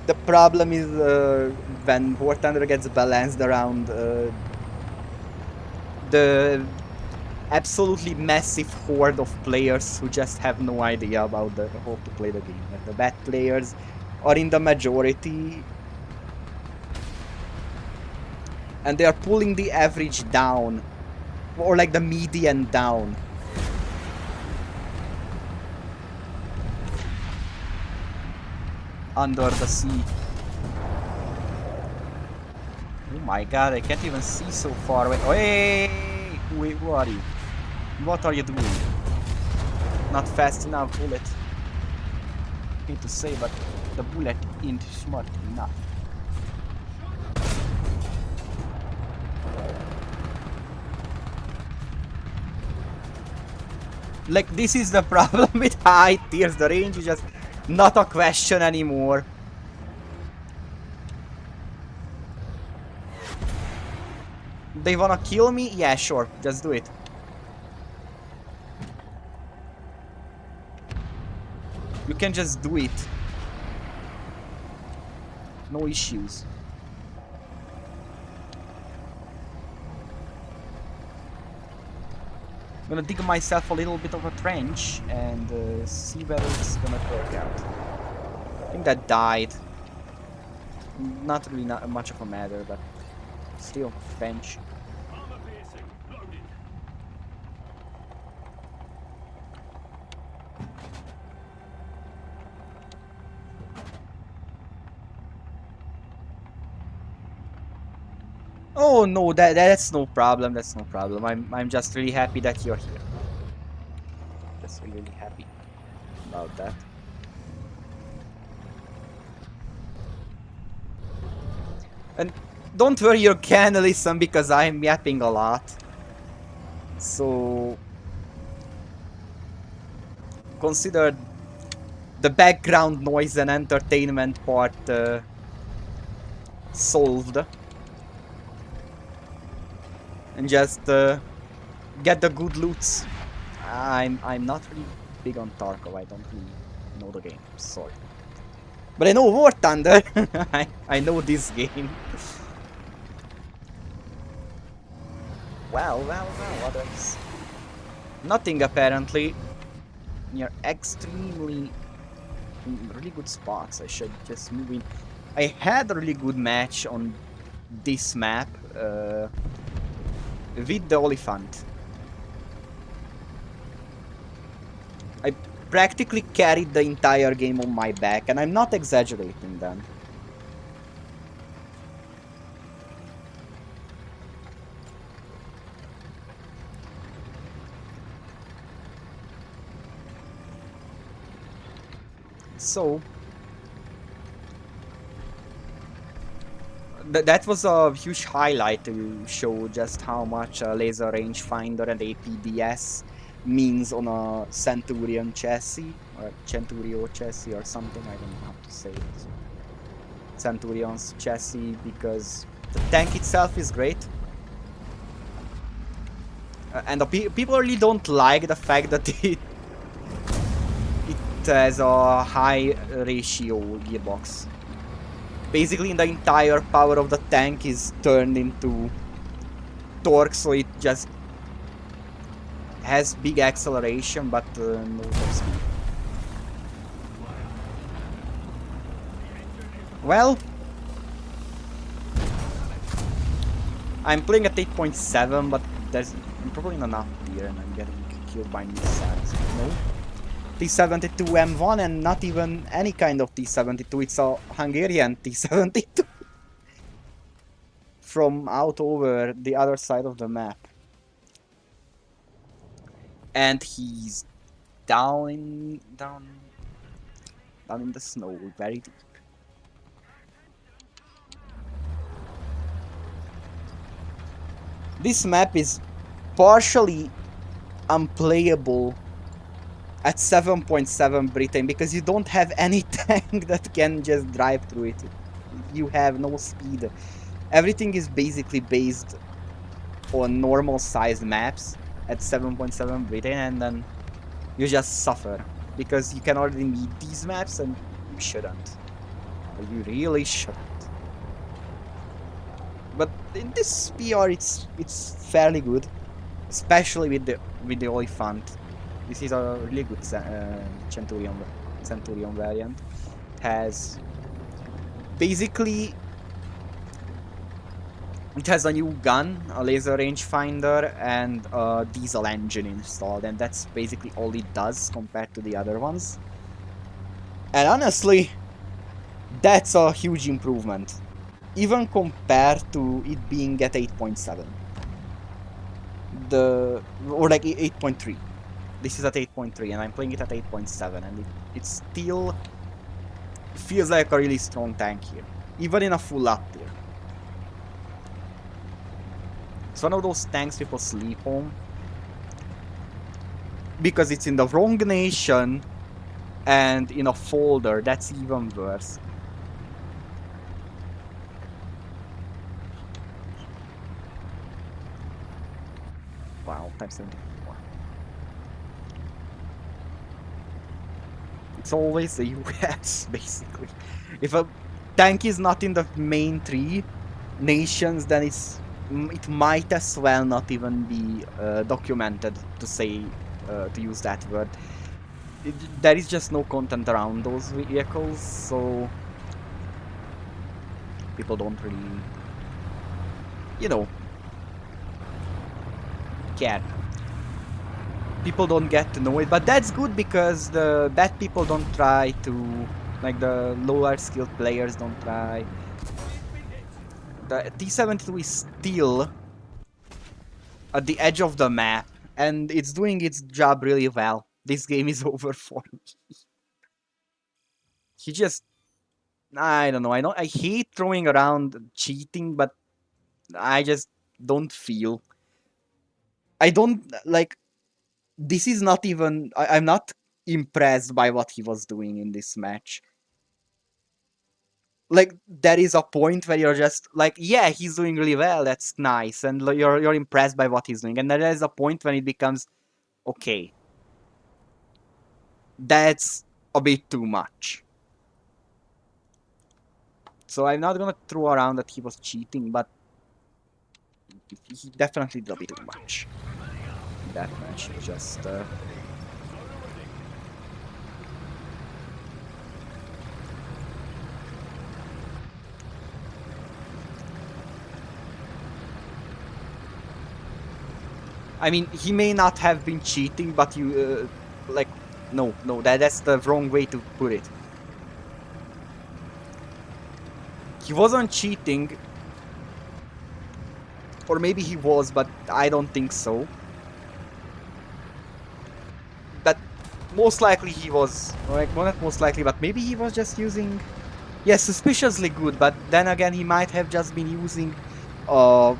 The problem is when War Thunder gets balanced around the absolutely massive horde of players who just have no idea about how to play the game. Like the bad players are in the majority, and they are pulling the average down, or like the median down. Under the sea. Oh my god, I can't even see so far away. Hey! Wait, who are you? What are you doing? Not fast enough, bullet. I hate to say, but the bullet ain't smart enough. Like, this is the problem with high tiers. The range is just not a question anymore. They wanna kill me? Yeah, sure. Just do it. You can just do it. No issues. I'm gonna dig myself a little bit of a trench and see whether it's gonna work out. I think that died. Not really not much of a matter, but still, trench. Armor piercing. Loaded. Oh no, that's no problem. That's no problem. I'm just really happy that you're here. Just really happy about that. And don't worry, you can listen because I'm yapping a lot. So consider the background noise and entertainment part solved and just get the good loots. I'm not really big on Tarkov. I don't really know the game. Sorry, but I know War Thunder. I know this game. Well. Others. Nothing apparently. You're extremely in really good spots. I should just move in. I had a really good match on this map with the Oliphant. I practically carried the entire game on my back, and I'm not exaggerating then. So, that was a huge highlight to show just how much a laser rangefinder and APDS means on a Centurion chassis, or Centurio chassis or something, I don't know how to say it. Centurion's chassis, because the tank itself is great. And the people really don't like the fact that it has a high ratio gearbox. Basically, the entire power of the tank is turned into torque, so it just has big acceleration, but no top speed. Well, I'm playing at 8.7, but I'm probably not up here, and I'm getting killed by missiles. No. T-72 M1, and not even any kind of T-72, it's a Hungarian T-72 from out over the other side of the map. And he's down in the snow, very deep. This map is partially unplayable at 7.7 Britain because you don't have any tank that can just drive through it. You have no speed. Everything is basically based on normal sized maps at 7.7 Britain, and then you just suffer because you can already meet these maps and you shouldn't. You really shouldn't. But in this PR it's fairly good, especially with the Oliphant. This is a really good Centurion variant. It has basically it has a new gun, a laser rangefinder, and a diesel engine installed, and that's basically all it does compared to the other ones. And honestly, that's a huge improvement, even compared to it being at 8.7. Or like 8.3. This is at 8.3 and I'm playing it at 8.7, and it still feels like a really strong tank here, even in a full up tier. It's one of those tanks people sleep on because it's in the wrong nation and in a folder. That's even worse. Wow, times 74. It's always the US, basically. If a tank is not in the main 3 nations, then it might as well not even be documented, to say, to use that word. There is just no content around those vehicles, so people don't really, you know, care. People don't get to know it, but that's good because the bad people don't try to, like the lower skilled players don't try. The T-72 is still at the edge of the map, and it's doing its job really well. This game is over for me. He just, I don't know. I hate throwing around cheating, but I just don't feel. I don't like. This is not even. I'm not impressed by what he was doing in this match. like there is a point where you're just like, yeah, he's doing really well, that's nice, and you're impressed by what he's doing, and there is a point when it becomes okay, that's a bit too much. So I'm not gonna throw around that he was cheating, but he definitely did a bit too much in that match. It was just I mean, he may not have been cheating, but you like, no, that's the wrong way to put it. He wasn't cheating, or maybe he was, but I don't think so. But most likely he was, like, well, not most likely, but maybe he was just using, yeah, suspiciously good. But then again, he might have just been using uh,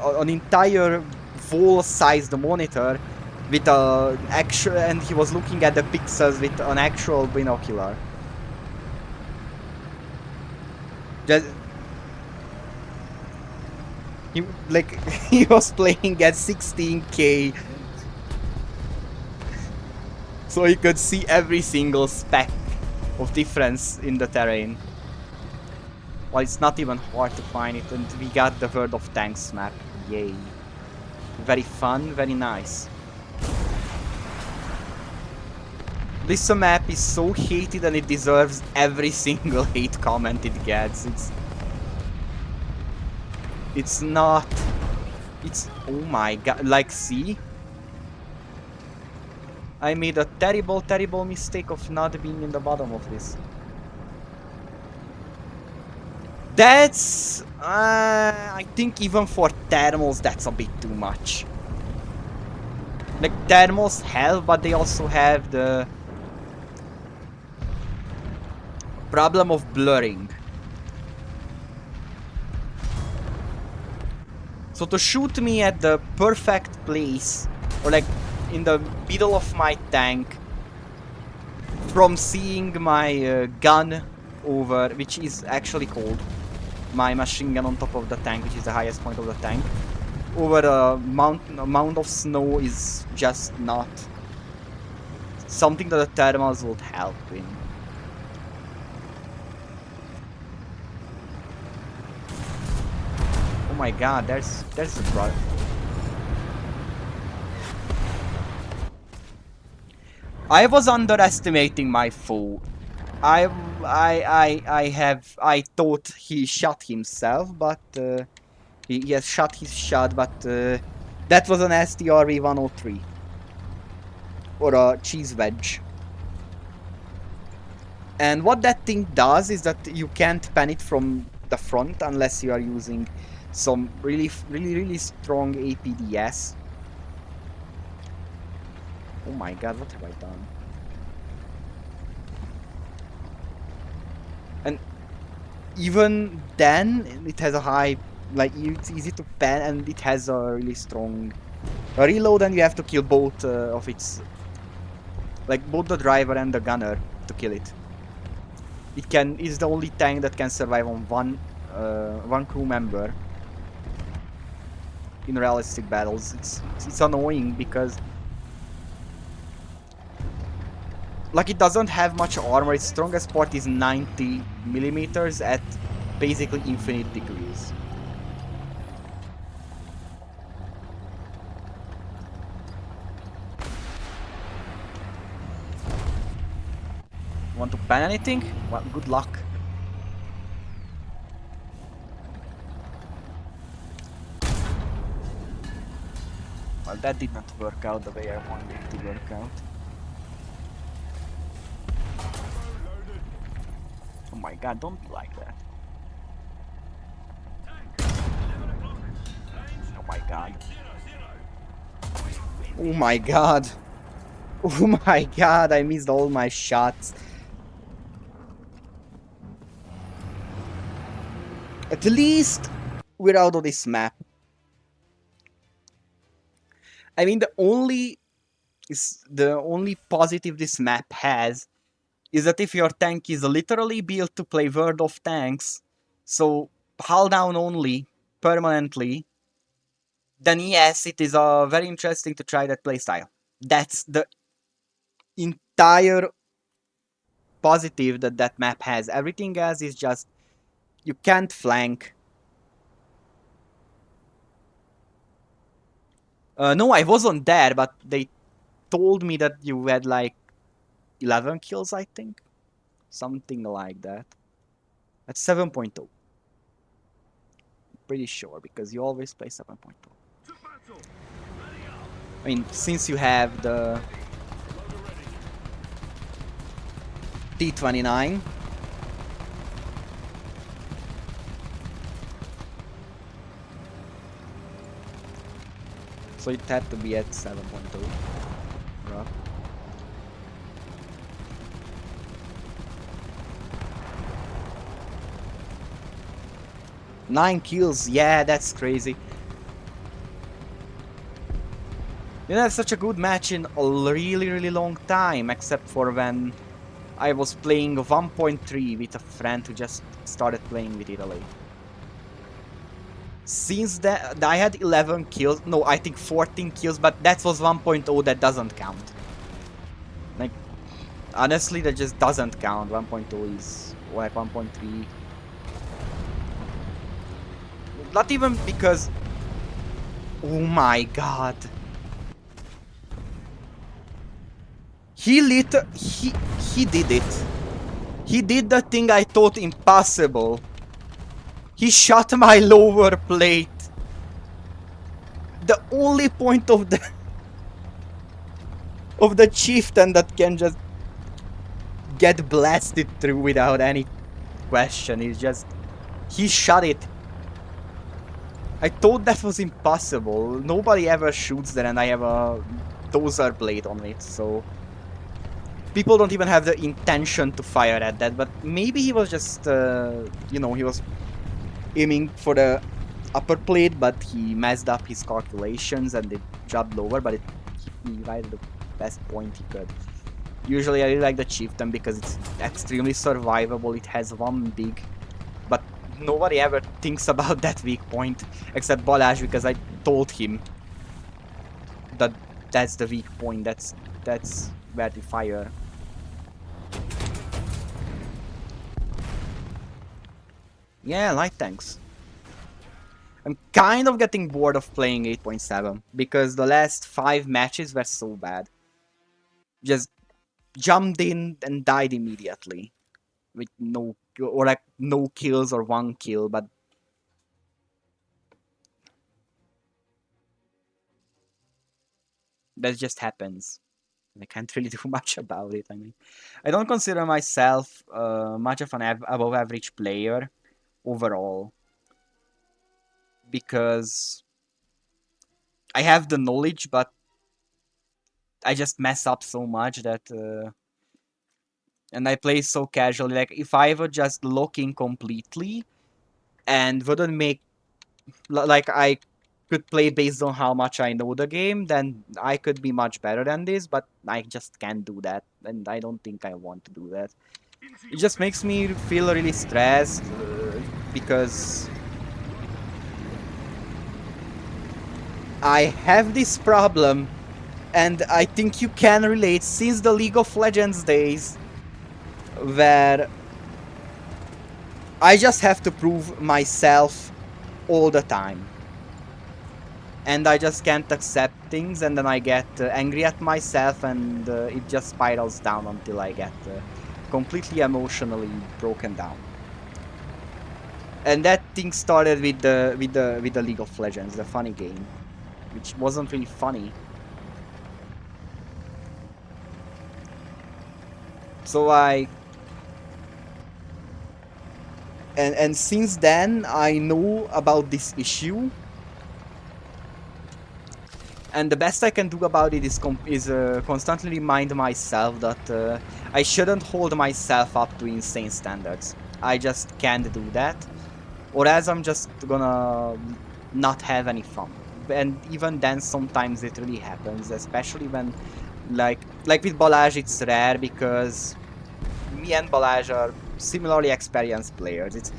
an entire wall-sized monitor with a actual, and he was looking at the pixels with an actual binocular. Just, he like he was playing at 16K, so he could see every single speck of difference in the terrain. Well, it's not even hard to find it, and we got the World of Tanks map. Yay. Very fun, very nice. This map is so hated and it deserves every single hate comment it gets. It's not... It's... Oh my god, like, see? I made a terrible, terrible mistake of not being in the bottom of this. That's... I think even for thermals that's a bit too much. Like, thermals help, but they also have the problem of blurring. So to shoot me at the perfect place, or like in the middle of my tank, from seeing my gun over, which is actually called my machine gun on top of the tank, which is the highest point of the tank, over a mound of snow is just not something that the thermals would help in. Oh my god, there's the brother. I was underestimating my foe. I thought he shot himself, but he has shot his shot, but that was an STRV 103 or a cheese wedge. And what that thing does is that you can't pan it from the front unless you are using some really strong APDS. Oh my god, what have I done? And even then, it has a high, like, it's easy to pan, and it has a really strong reload, and you have to kill both of its, like, both the driver and the gunner to kill it. It's the only tank that can survive on one crew member in realistic battles. It's annoying because, like, it doesn't have much armor. Its strongest part is 90 millimeters at basically infinite degrees. Want to pan anything? Well, good luck. Well, that did not work out the way I wanted it to work out. Oh my god, don't be like that. Oh my god. Oh my god. Oh my god, I missed all my shots. At least we're out of this map. I mean, the only positive this map has is that if your tank is literally built to play World of Tanks, so hull down only, permanently, then yes, it is very interesting to try that playstyle. That's the entire positive that that map has. Everything else is just, you can't flank. No, I wasn't there, but they told me that you had like 11 kills, I think. Something like that. At 7.0. Pretty sure, because you always play 7.0. To battle. Ready up. I mean, since you have the Loader ready. T29, so it had to be at 7.0. Rough. Nine kills, yeah, that's crazy. You know, it's such a good match in a really long time, except for when I was playing 1.3 with a friend who just started playing with Italy. Since that, I had 11 kills, no, I think 14 kills, but that was 1.0, that doesn't count. Like, honestly, that just doesn't count. 1.0 is like 1.3. Not even because... Oh my god. He did it. He did the thing I thought impossible. He shot my lower plate. The only point of the chieftain that can just get blasted through without any question is just, he shot it. I thought that was impossible. Nobody ever shoots that, and I have a dozer blade on it, so people don't even have the intention to fire at that. But maybe he was just, you know, he was aiming for the upper plate, but he messed up his calculations and it dropped lower, but it hit me right at the best point he could. Usually I really like the chieftain because it's extremely survivable. It has one dig, but nobody ever thinks about that weak point except Balázs, because I told him that that's the weak point. That's where to fire. Yeah, light tanks. I'm kind of getting bored of playing 8.7 because the last 5 matches were so bad. Just jumped in and died immediately with no, or like no kills or 1 kill, but that just happens. I can't really do much about it. I mean, I don't consider myself much of an above average player overall because I have the knowledge, but I just mess up so much that and I play so casually. Like if I were just looking completely and wouldn't make like I could play based on how much I know the game, then I could be much better than this, but I just can't do that, and I don't think I want to do that. Into It your just makes me feel really stressed because I have this problem, and I think you can relate since the League of Legends days, where I just have to prove myself all the time. And I just can't accept things, and then I get angry at myself, and it just spirals down until I get completely emotionally broken down. And that thing started with the League of Legends, the funny game, which wasn't really funny. So and since then I know about this issue. And the best I can do about it is constantly remind myself that I shouldn't hold myself up to insane standards. I just can't do that, or else I'm just gonna not have any fun. And even then, sometimes it really happens, especially when, like with Balázs, it's rare because me and Balazs are similarly experienced players.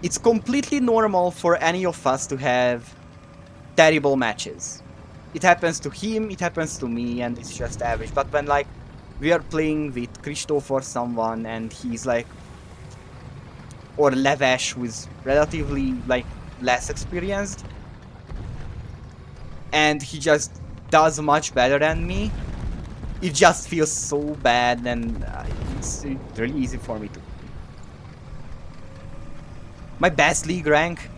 It's completely normal for any of us to have terrible matches. It happens to him, it happens to me, and it's just average. But when like we are playing with Christoph or someone and he's like, or Levesh, who is relatively like less experienced, and he just does much better than me, it just feels so bad, and it's really easy for me to. My best league rank,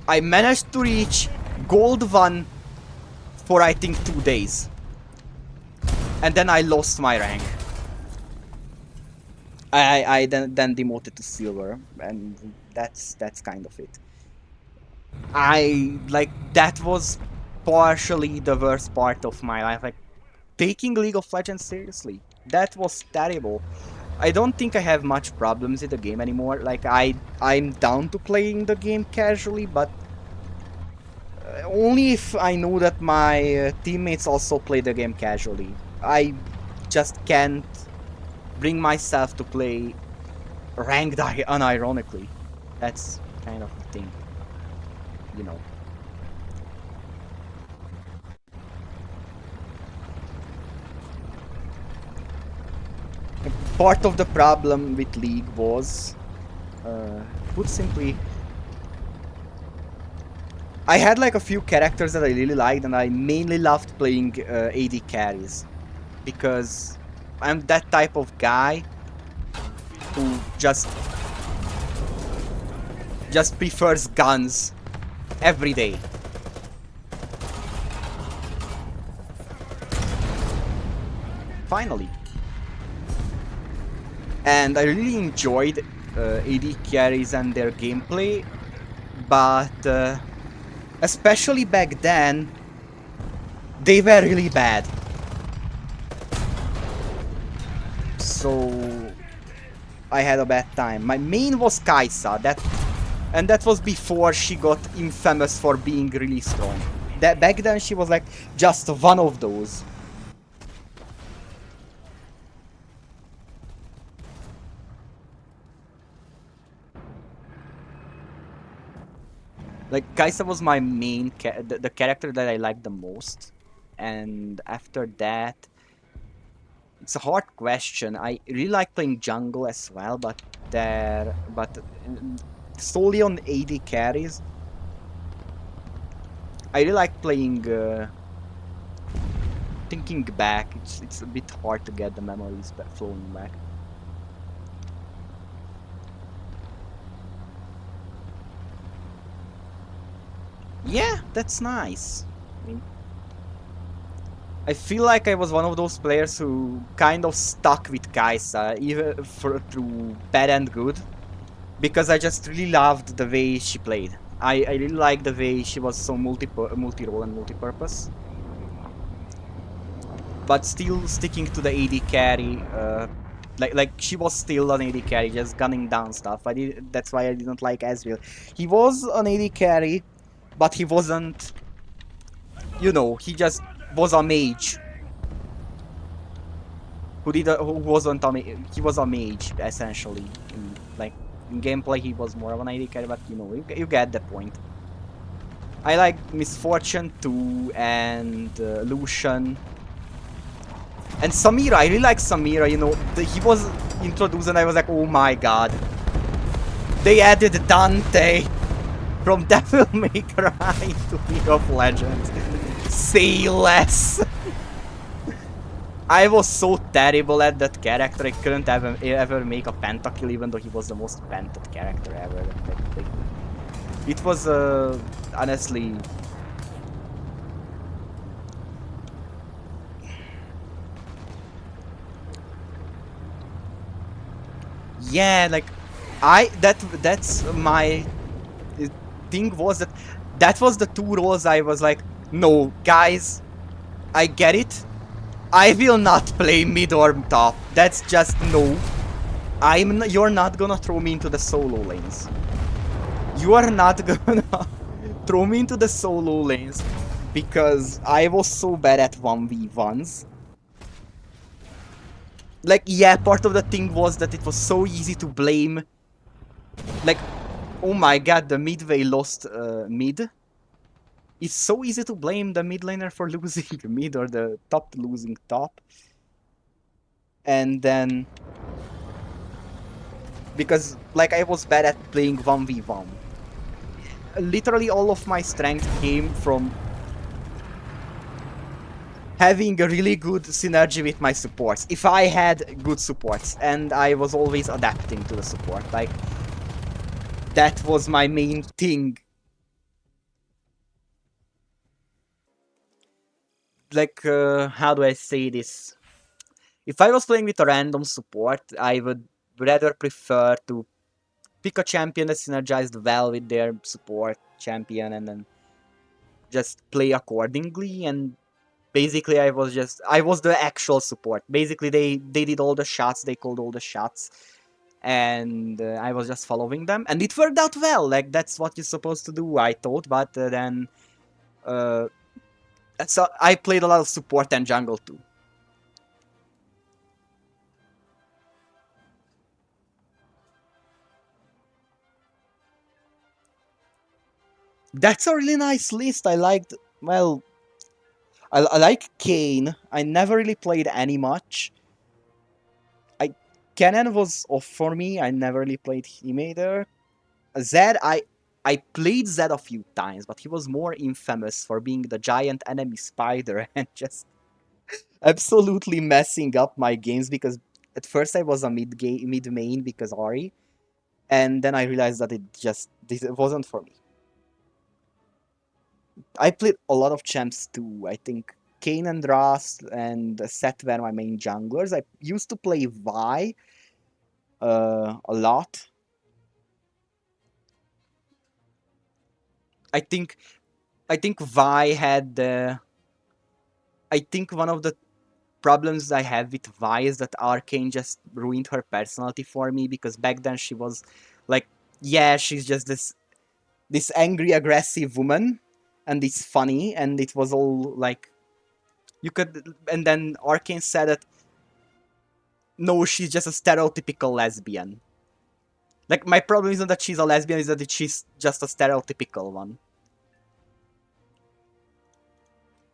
I managed to reach gold 1 for I think 2 days. And then I lost my rank. I then demoted to silver, and that's kind of it. That was partially the worst part of my life. Like taking League of Legends seriously. That was terrible. I don't think I have much problems with the game anymore. Like I'm down to playing the game casually, but only if I know that my teammates also play the game casually. I just can't bring myself to play ranked unironically. That's kind of the thing, you know. Part of the problem with League was, put simply, I had like a few characters that I really liked, and I mainly loved playing AD carries because I'm that type of guy who just prefers guns every day. Finally. And I really enjoyed AD carries and their gameplay, but especially back then, they were really bad. So I had a bad time. My main was Kaisa, and that was before she got infamous for being really strong. Back then she was like just one of those. Like Kaisa was my main the character that I liked the most, and after that, it's a hard question. I really like playing jungle as well, but solely on AD carries, I really like playing. Thinking back, it's a bit hard to get the memories flowing back. Yeah, that's nice. I mean, I feel like I was one of those players who kind of stuck with Kaisa, even through bad and good, because I just really loved the way she played. I really liked the way she was so multi-role and multi-purpose. But still sticking to the AD carry, like she was still an AD carry, just gunning down stuff. That's why I didn't like Ezreal. He was an AD carry, but he wasn't, you know, he just was a mage. Who wasn't a he was a mage, essentially. In gameplay he was more of an AD carry, but you know, you get the point. I like Misfortune too, and Lucian. And Samira, I really like Samira, you know, he was introduced and I was like, oh my god. They added Dante from Devil May Cry to League of Legends. Say less. I was so terrible at that character, I couldn't ever make a pentakill even though he was the most pented character ever. It was, honestly... Yeah, like, that's my thing was that was the two roles I was like, no, guys, I get it. I will not play mid or top. That's just no. You're not gonna throw me into the solo lanes. You are not gonna throw me into the solo lanes because I was so bad at 1v1s. Like, yeah, part of the thing was that it was so easy to blame. Like, oh my god, the midway lost mid. It's so easy to blame the mid laner for losing mid or the top losing top. And then, because, like, I was bad at playing 1v1. Literally all of my strength came from having a really good synergy with my supports. If I had good supports, and I was always adapting to the support, like, that was my main thing. Like, how do I say this? If I was playing with a random support, I would rather prefer to pick a champion that synergized well with their support champion and then just play accordingly. And basically, I was the actual support. Basically, they did all the shots, they called all the shots, and I was just following them, and it worked out well. Like, that's what you're supposed to do, I thought. But then, uh, so I played a lot of support and jungle too. That's a really nice list. I liked. Well, I like Kane. I never really played any much. I Kennen was off for me. I never really played him either. Zed, I played Zed a few times, but he was more infamous for being the giant enemy spider and just absolutely messing up my games because at first I was a mid main because Ari, and then I realized that it wasn't for me. I played a lot of champs too. I think Kane and Rast and Seth were my main junglers. I used to play Vi a lot. I think I think Vi had I think one of the problems I have with Vi is that Arcane just ruined her personality for me because back then she was like, yeah, she's just this angry, aggressive woman, and it's funny, and it was all like you could. And then Arcane said that no, she's just a stereotypical lesbian. Like, my problem isn't that she's a lesbian, is that she's just a stereotypical one.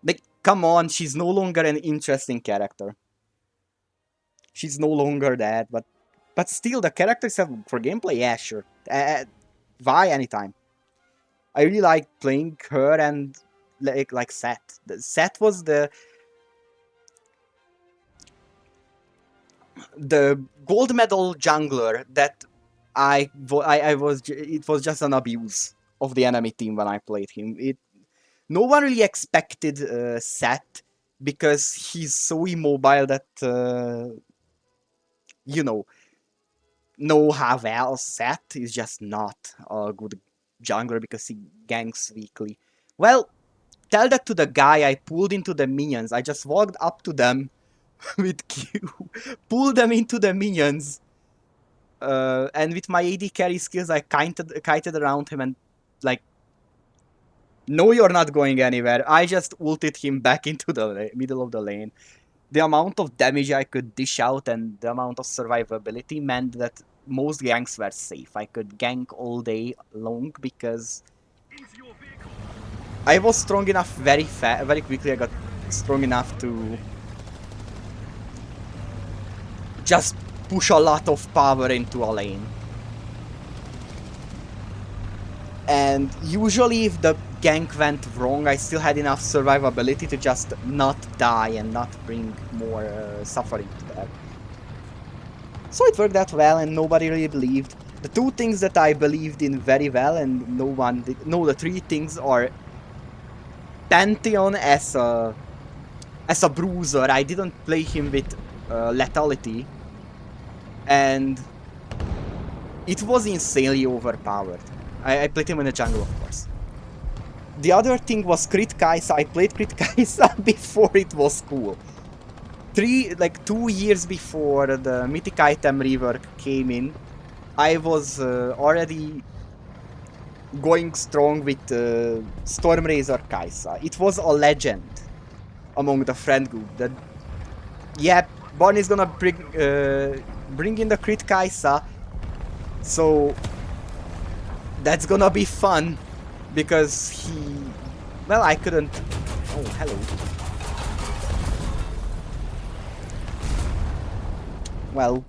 Like, come on, she's no longer an interesting character. She's no longer that, but still, the characters have for gameplay, yeah, sure. Vi anytime. I really like playing her and like Seth. Seth was the gold medal jungler that I was. It was just an abuse of the enemy team when I played him. No one really expected Seth because he's so immobile that you know, no how well Seth is just not a good jungler because he ganks weakly. Well, tell that to the guy I pulled into the minions. I just walked up to them with Q, pulled them into the minions, and with my AD carry skills, I kited around him and like, no, you're not going anywhere. I just ulted him back into the middle of the lane. The amount of damage I could dish out and the amount of survivability meant that most ganks were safe. I could gank all day long because Into your vehicle. I was strong enough very quickly. I got strong enough to just push a lot of power into a lane. And usually if the gank went wrong, I still had enough survivability to just not die and not bring more suffering to that. So it worked out well and nobody really believed. The two things that I believed in very well and no one did, no, the three things are Pantheon as a bruiser. I didn't play him with lethality, and it was insanely overpowered. I played him in the jungle, of course. The other thing was Crit Kaisa. I played Crit Kaisa before it was cool. 2 years before the Mythic Item rework came in, I was already going strong with Stormrazor Kaisa. It was a legend among the friend group that, yeah, Barney's gonna bring in the crit Kaisa, so that's gonna be fun because he. Well, I couldn't. Oh, hello. Well,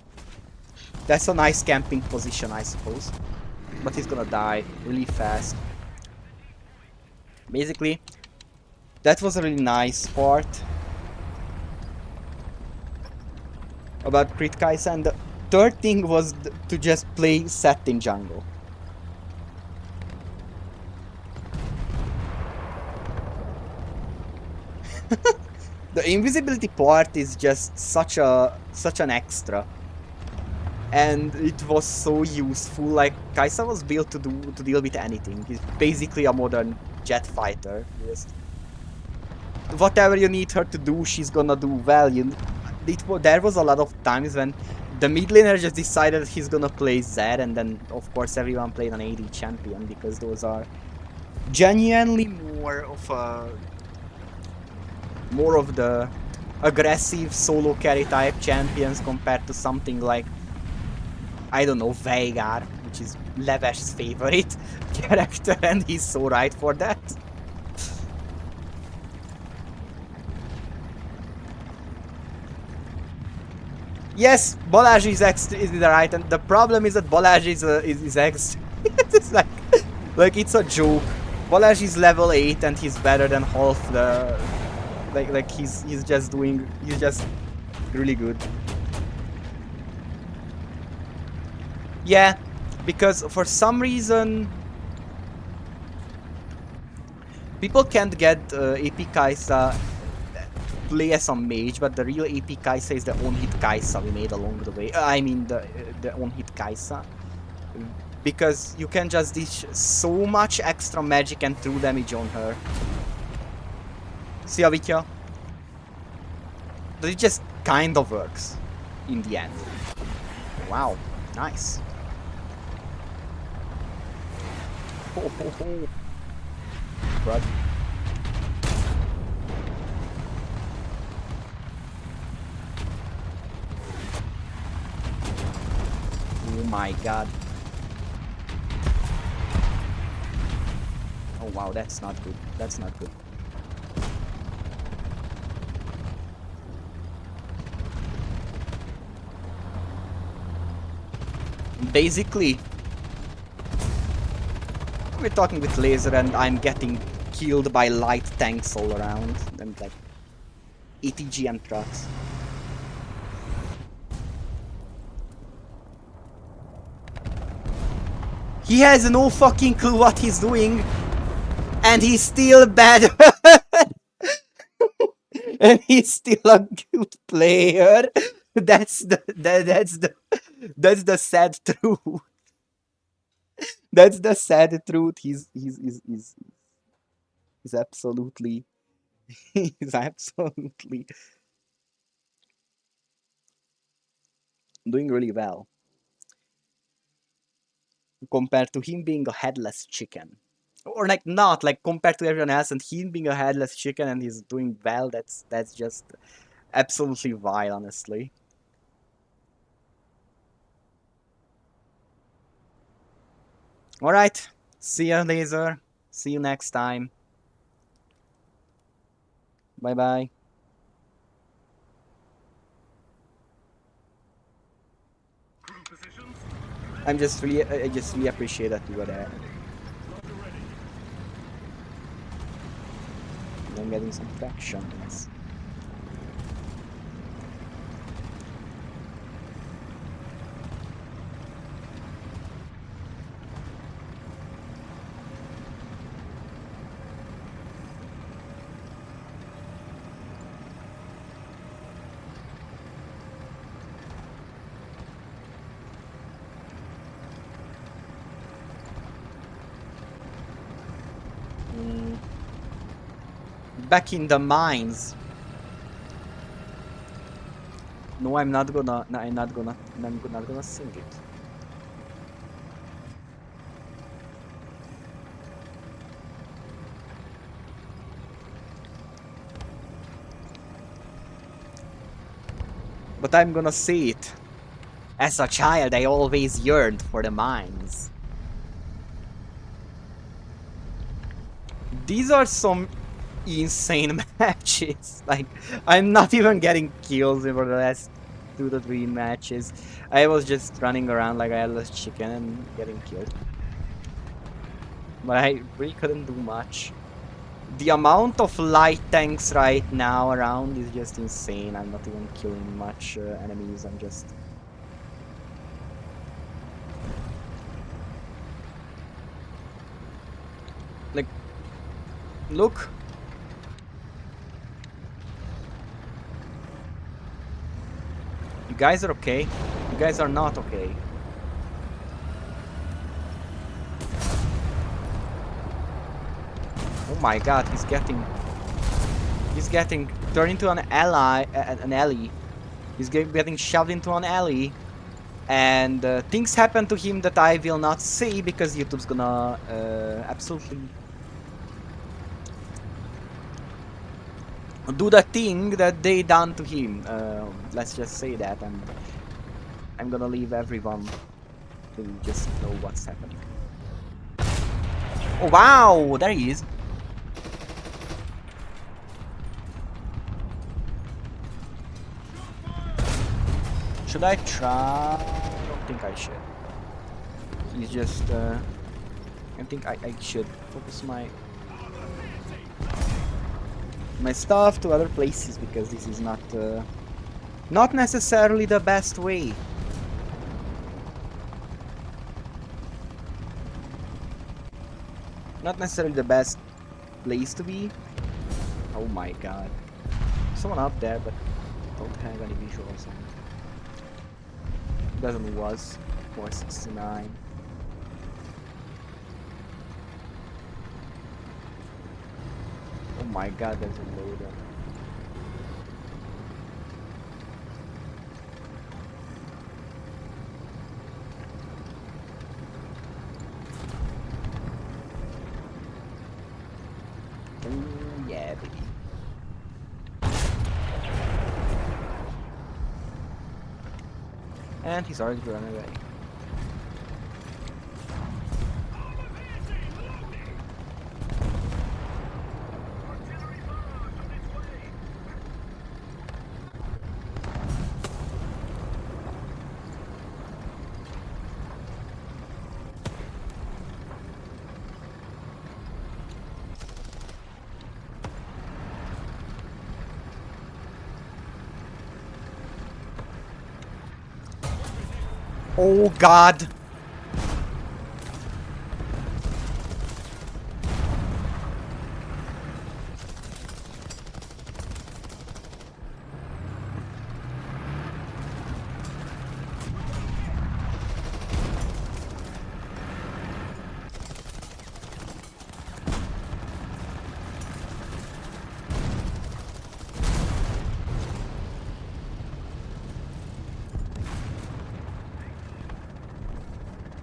that's a nice camping position, I suppose. But he's gonna die really fast. Basically, that was a really nice part about Crit Kaisa, and the third thing was to just play Set in jungle. The invisibility part is just such an extra, and it was so useful. Like Kaisa was built to deal with anything. He's basically a modern jet fighter. Just whatever you need her to do, she's gonna do well. There was a lot of times when the mid laner just decided he's gonna play Zed, and then of course everyone played an AD champion because those are genuinely more of the aggressive solo carry type champions compared to something like, I don't know, Veigar, which is Levesh's favorite character, and he's so right for that. Yes, Balázs is the right, and the problem is that Balázs is extra. It's like it's a joke. Balázs is level 8 and he's better than half the he's just really good. Yeah, because for some reason people can't get AP Kaisa play as a mage, but the real AP Kaisa is the on-hit Kaisa we made along the way. I mean the on-hit Kaisa. Because you can just dish so much extra magic and true damage on her. See, Avitya? That it just kind of works in the end. Wow, nice. Ho ho ho. Brad. Oh my god. Oh wow, that's not good. That's not good. Basically, we're talking with laser and I'm getting killed by light tanks all around. And like ATG and trucks. He has no fucking clue what he's doing. And he's still bad. And he's still a good player. That's the sad truth. That's the sad truth. He's absolutely he's absolutely doing really well compared to him being a headless chicken. Or like not like compared to everyone else and him being a headless chicken and he's doing well, that's just absolutely vile, honestly. Alright, see ya, laser. See you next time. Bye bye. Crew positions. I just really appreciate that you were there. Roger ready. I'm getting some traction. Yes. Back in the mines. No, I'm not gonna. No, I'm not gonna sing it. but I'm gonna say it. As a child, I always yearned for the mines. These are some insane matches. Like, I'm not even getting kills for the last 2 to 3 matches. I was just running around like a headless chicken and getting killed. But I really couldn't do much. The amount of light tanks right now around is just insane. I'm not even killing much enemies. I'm just... Like, look. You guys are okay. You guys are not okay. Oh my god, he's getting turned into an alley. He's getting shoved into an alley. And things happen to him that I will not say because YouTube's gonna absolutely do the thing that they done to him. Let's just say that, and I'm gonna leave everyone to just know what's happening. Oh wow, there he is. Should I try? I don't think I should. He's just I think I should focus my stuff to other places because this is not necessarily the best way. Not necessarily the best place to be. Oh my god. Someone up there, but don't have any visuals on it. Doesn't was 469. Oh my god, there's a loader. Oh yeah, baby. And he's already run away. Oh god!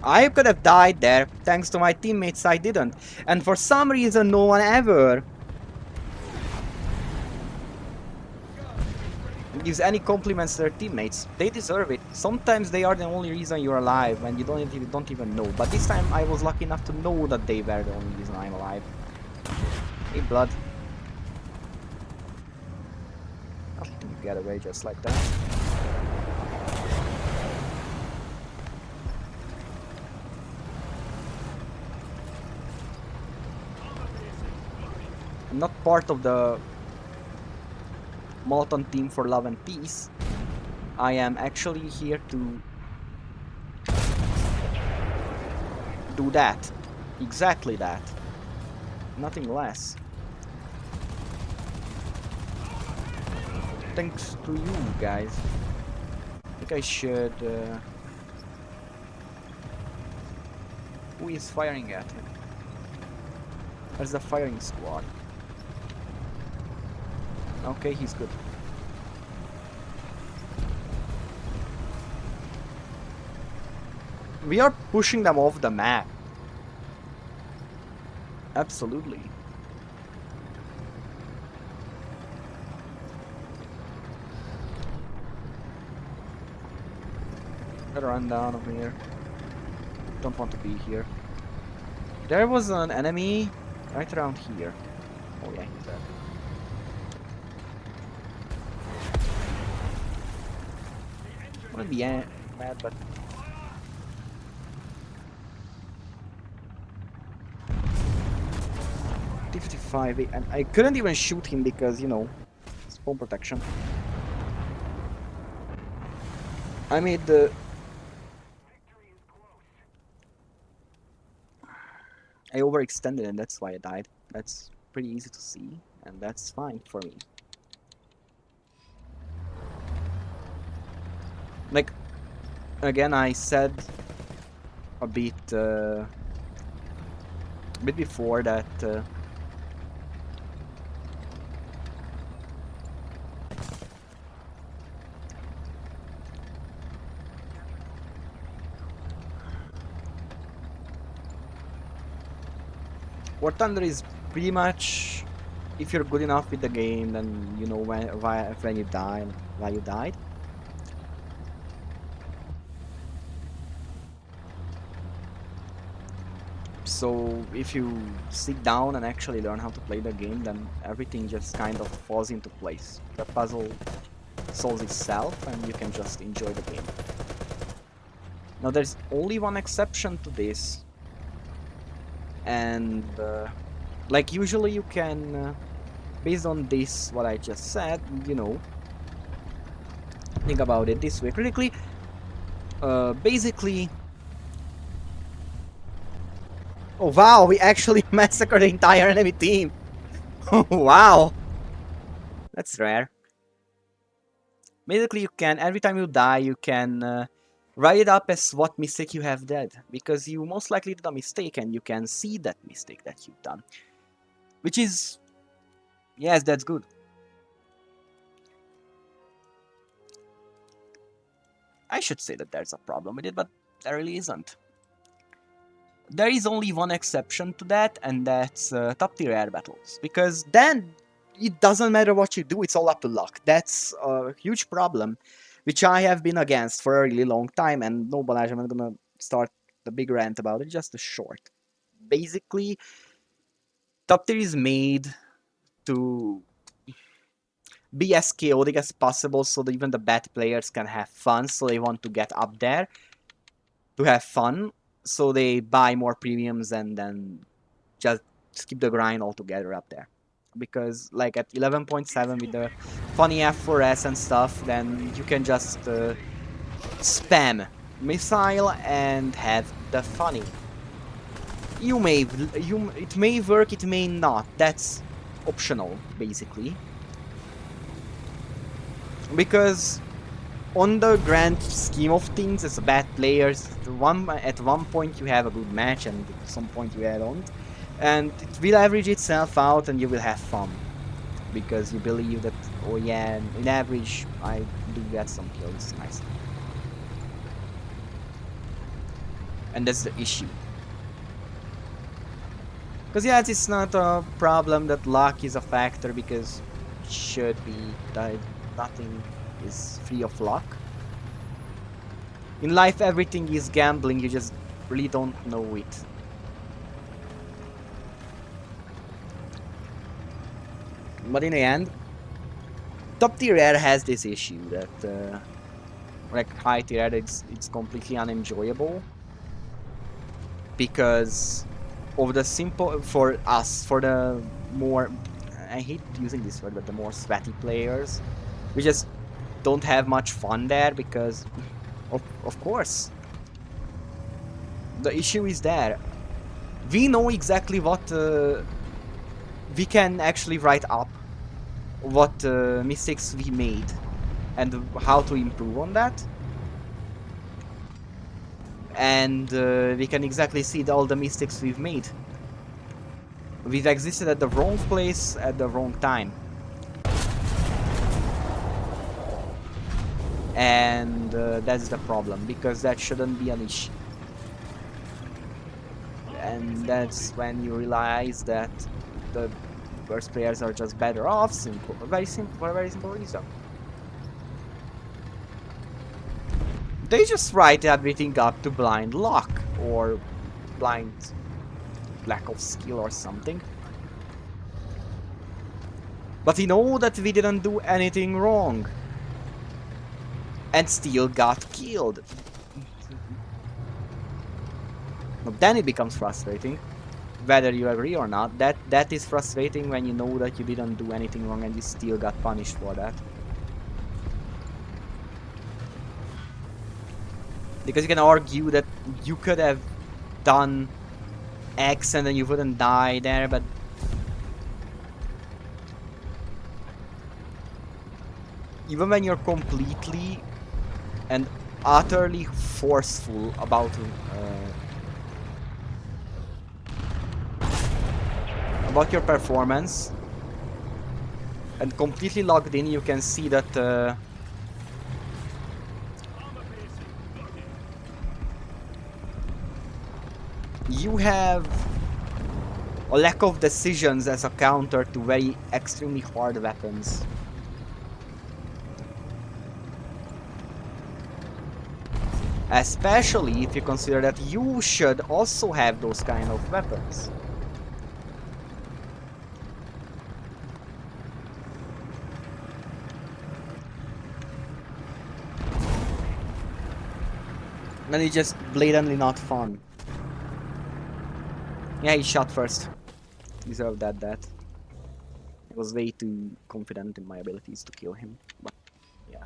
I could have died there, thanks to my teammates I didn't. And for some reason no one ever gives any compliments to their teammates. They deserve it. Sometimes they are the only reason you're alive and you don't even know. But this time I was lucky enough to know that they were the only reason I'm alive. Hey blood. I'll let them get away just like that. I'm not part of the Molten Team for Love and Peace. I am actually here to do that. Exactly that. Nothing less. Thanks to you guys. I think I should... Who is firing at him? Where's the firing squad? Okay, he's good. We are pushing them off the map. Absolutely. Better run down over here. Don't want to be here. There was an enemy right around here. Oh yeah, he's dead. I wouldn't be mad, but 55, and I couldn't even shoot him because, you know, spawn protection. I made the... I overextended and that's why I died. That's pretty easy to see, and that's fine for me. Like, again, I said a bit before that War Thunder is pretty much, if you're good enough with the game, then you know when you die and why you died. So if you sit down and actually learn how to play the game, then everything just kind of falls into place. The puzzle solves itself and you can just enjoy the game. Now there's only one exception to this, and like usually you can, based on this, what I just said, you know, think about it this way critically. Basically, oh wow, we actually massacred the entire enemy team. Wow, that's rare. Basically, you can, every time you die, you can write it up as what mistake you have did, because you most likely did a mistake and you can see that mistake that you've done. Which is, yes, that's good. I should say that there's a problem with it, but there really isn't. There is only one exception to that, and that's top tier air battles, because then it doesn't matter what you do, it's all up to luck. That's a huge problem, which I have been against for a really long time, and no, Balazs, I'm not gonna start the big rant about it, just a short. Basically, top tier is made to be as chaotic as possible so that even the bad players can have fun, so they want to get up there to have fun, so they buy more premiums and then just skip the grind altogether up there. Because like at 11.7 with the funny F4S and stuff, then you can just spam missile and have the funny. It may work, it may not. That's optional, basically. Because on the grand scheme of things, as bad players, at one point you have a good match and at some point you don't. And it will average itself out and you will have fun. Because you believe that, oh yeah, in average I do get some kills, nice. And that's the issue. Because yeah, it's not a problem that luck is a factor, because it should be that nothing is free of luck. In life everything is gambling, you just really don't know it. But in the end, top tier air has this issue that like high tier air, it's completely unenjoyable because of the simple, for us, for the more, I hate using this word, but the more sweaty players, we just don't have much fun there because of course the issue is there. We know exactly what we can actually write up, what mistakes we made and how to improve on that, and we can exactly see all the mistakes we've made. We've existed at the wrong place at the wrong time, and that's the problem, because that shouldn't be an issue. And that's when you realize that the worst players are just better off, simple, very simple, for a very simple reason. They just write everything up to blind luck or blind lack of skill or something. But we know that we didn't do anything wrong. And still got killed. But then it becomes frustrating. Whether you agree or not, that is frustrating when you know that you didn't do anything wrong and you still got punished for that. Because you can argue that you could have done X and then you wouldn't die there, but even when you're completely and utterly forceful about your performance and completely logged in, you can see that you have a lack of decisions as a counter to very extremely hard weapons. Especially if you consider that you should also have those kind of weapons. And it's just blatantly not fun. Yeah, he shot first. Deserved that. I was way too confident in my abilities to kill him, but yeah.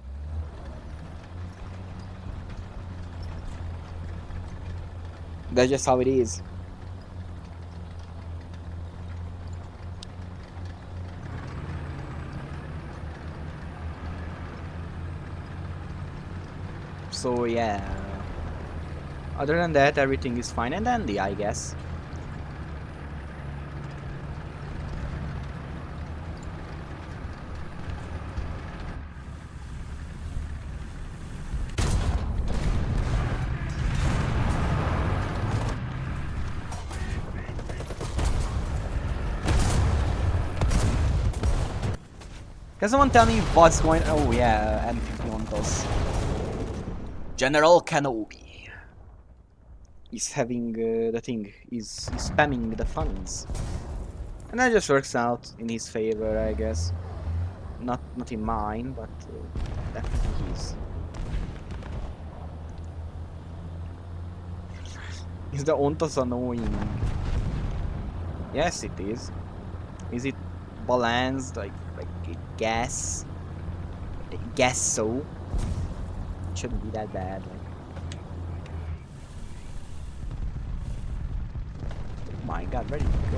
That's just how it is. So yeah. Other than that, everything is fine and dandy, I guess. Can someone tell me what's going on? Oh yeah, and Montos. General Kenobi is having the thing, is spamming the funds. And that just works out in his favor, I guess. Not in mine, but definitely his. Is the Ontos annoying? Yes, it is. Is it balanced like a gas? I guess so. It shouldn't be that bad. Like. Oh my god, where did it go?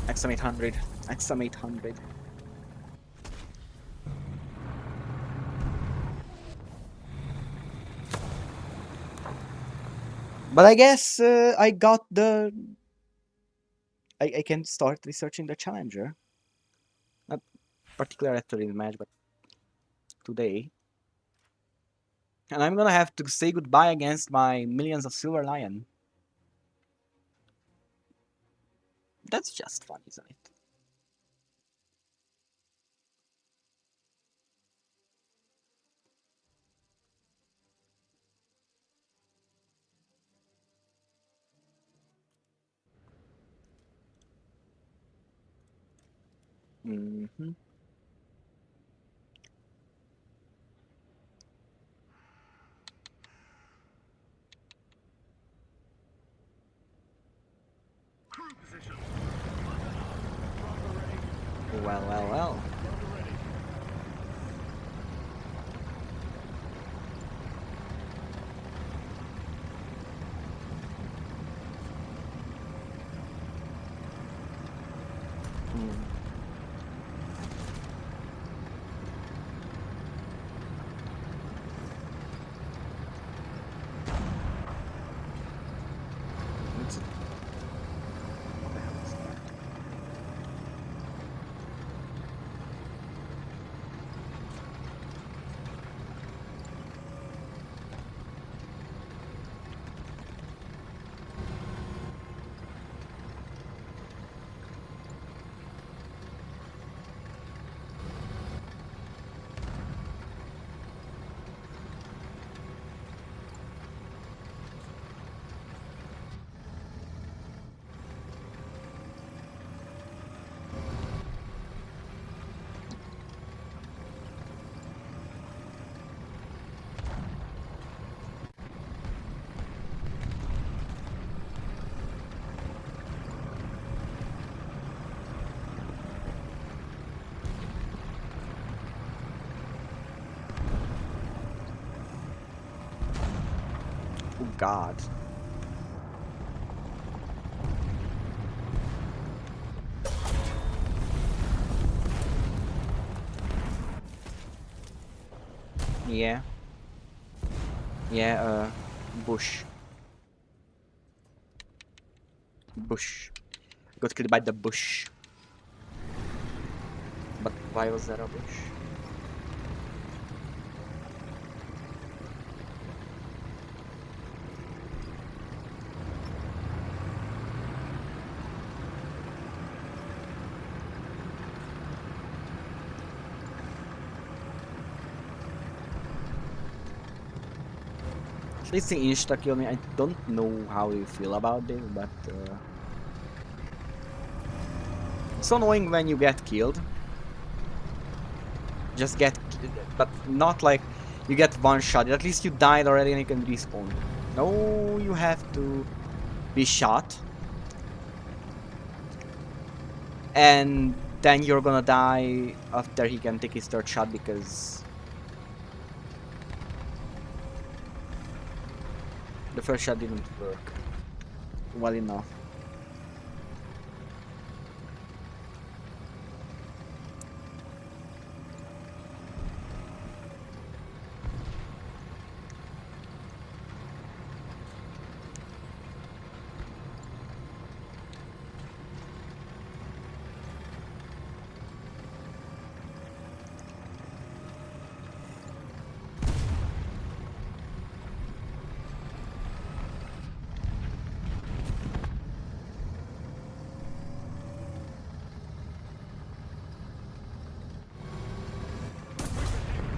XM 800. XM 800. But I guess I got the... I can start researching the Challenger. Not particularly after the match, but today. And I'm gonna have to say goodbye against my millions of Silver Lion. That's just fun, isn't it? Mm-hmm. Crew position. Well. Mm. It's a... What the hell is that? God. Yeah. Yeah, bush. Bush. Got killed by the bush. But why was there a bush? At least the insta kill me. I don't know how you feel about this, but it's annoying when you get killed. Just but not like you get one shot. At least you died already and you can respawn. No, you have to be shot, and then you're gonna die after he can take his third shot because the first shot didn't work well enough.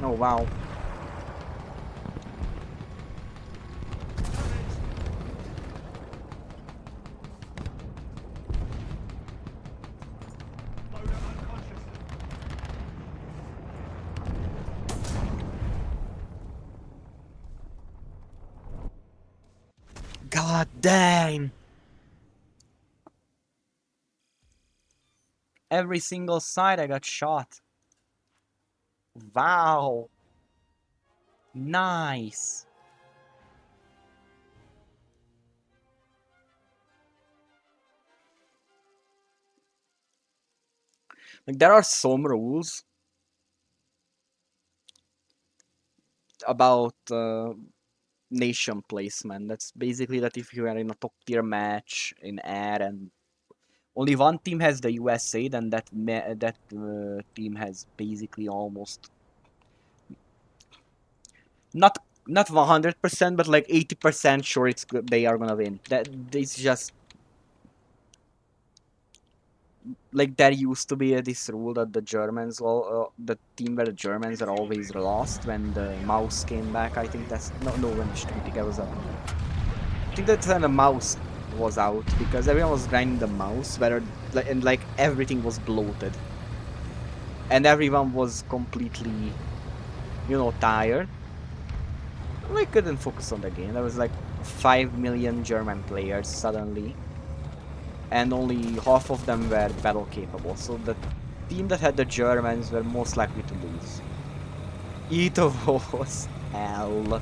Oh wow. Loader unconscious. God damn! Every single side I got shot. Wow. Nice. Like there are some rules about nation placement. That's basically that if you are in a top tier match in air and only one team has the USA, then that team has basically almost not 100%, but like 80% sure they are gonna win. That it's just like there used to be this rule that the Germans, the team where the Germans are always lost when the mouse came back. I think that's no when the Stuttgart was up. I think that's when the mouse was out because everyone was grinding the mouse, and like everything was bloated, and everyone was completely, tired. We couldn't focus on the game. There was like 5 million German players suddenly, and only half of them were battle capable. So the team that had the Germans were most likely to lose. It was hell.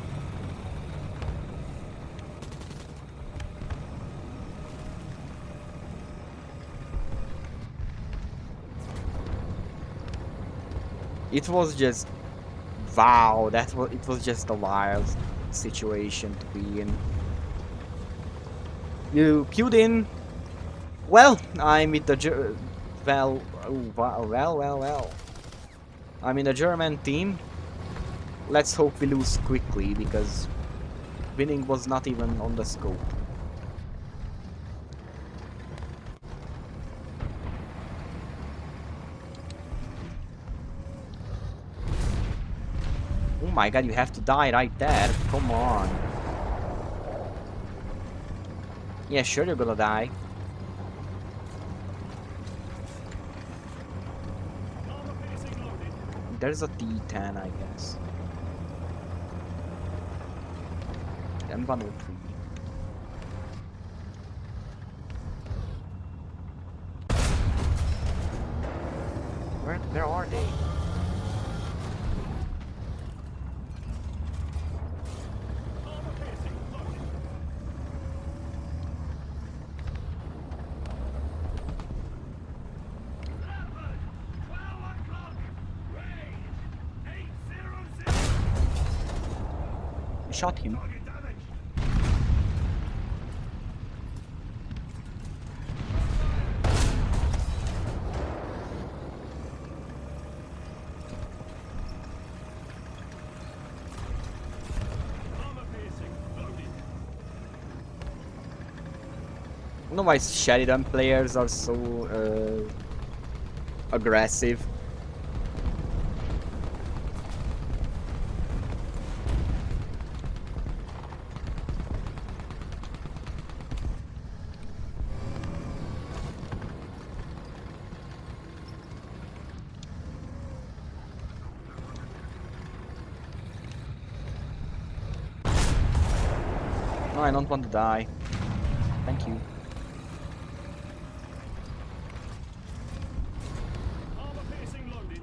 It was just wow. It was just a wild situation to be in. You queued in. Well, I'm with the well, well. I'm in the German team. Let's hope we lose quickly because winning was not even on the scope. Oh my god, you have to die right there. Come on. Yeah, sure you're gonna die. Armor piercing loaded. There's a T10, I guess. M103. Where are they? Armor piercing loaded. shot him. Target damaged. Armor piercing. Loaded. I don't know why Sheridan players are so aggressive. No, I don't want to die. Thank you. Armor piercing loaded.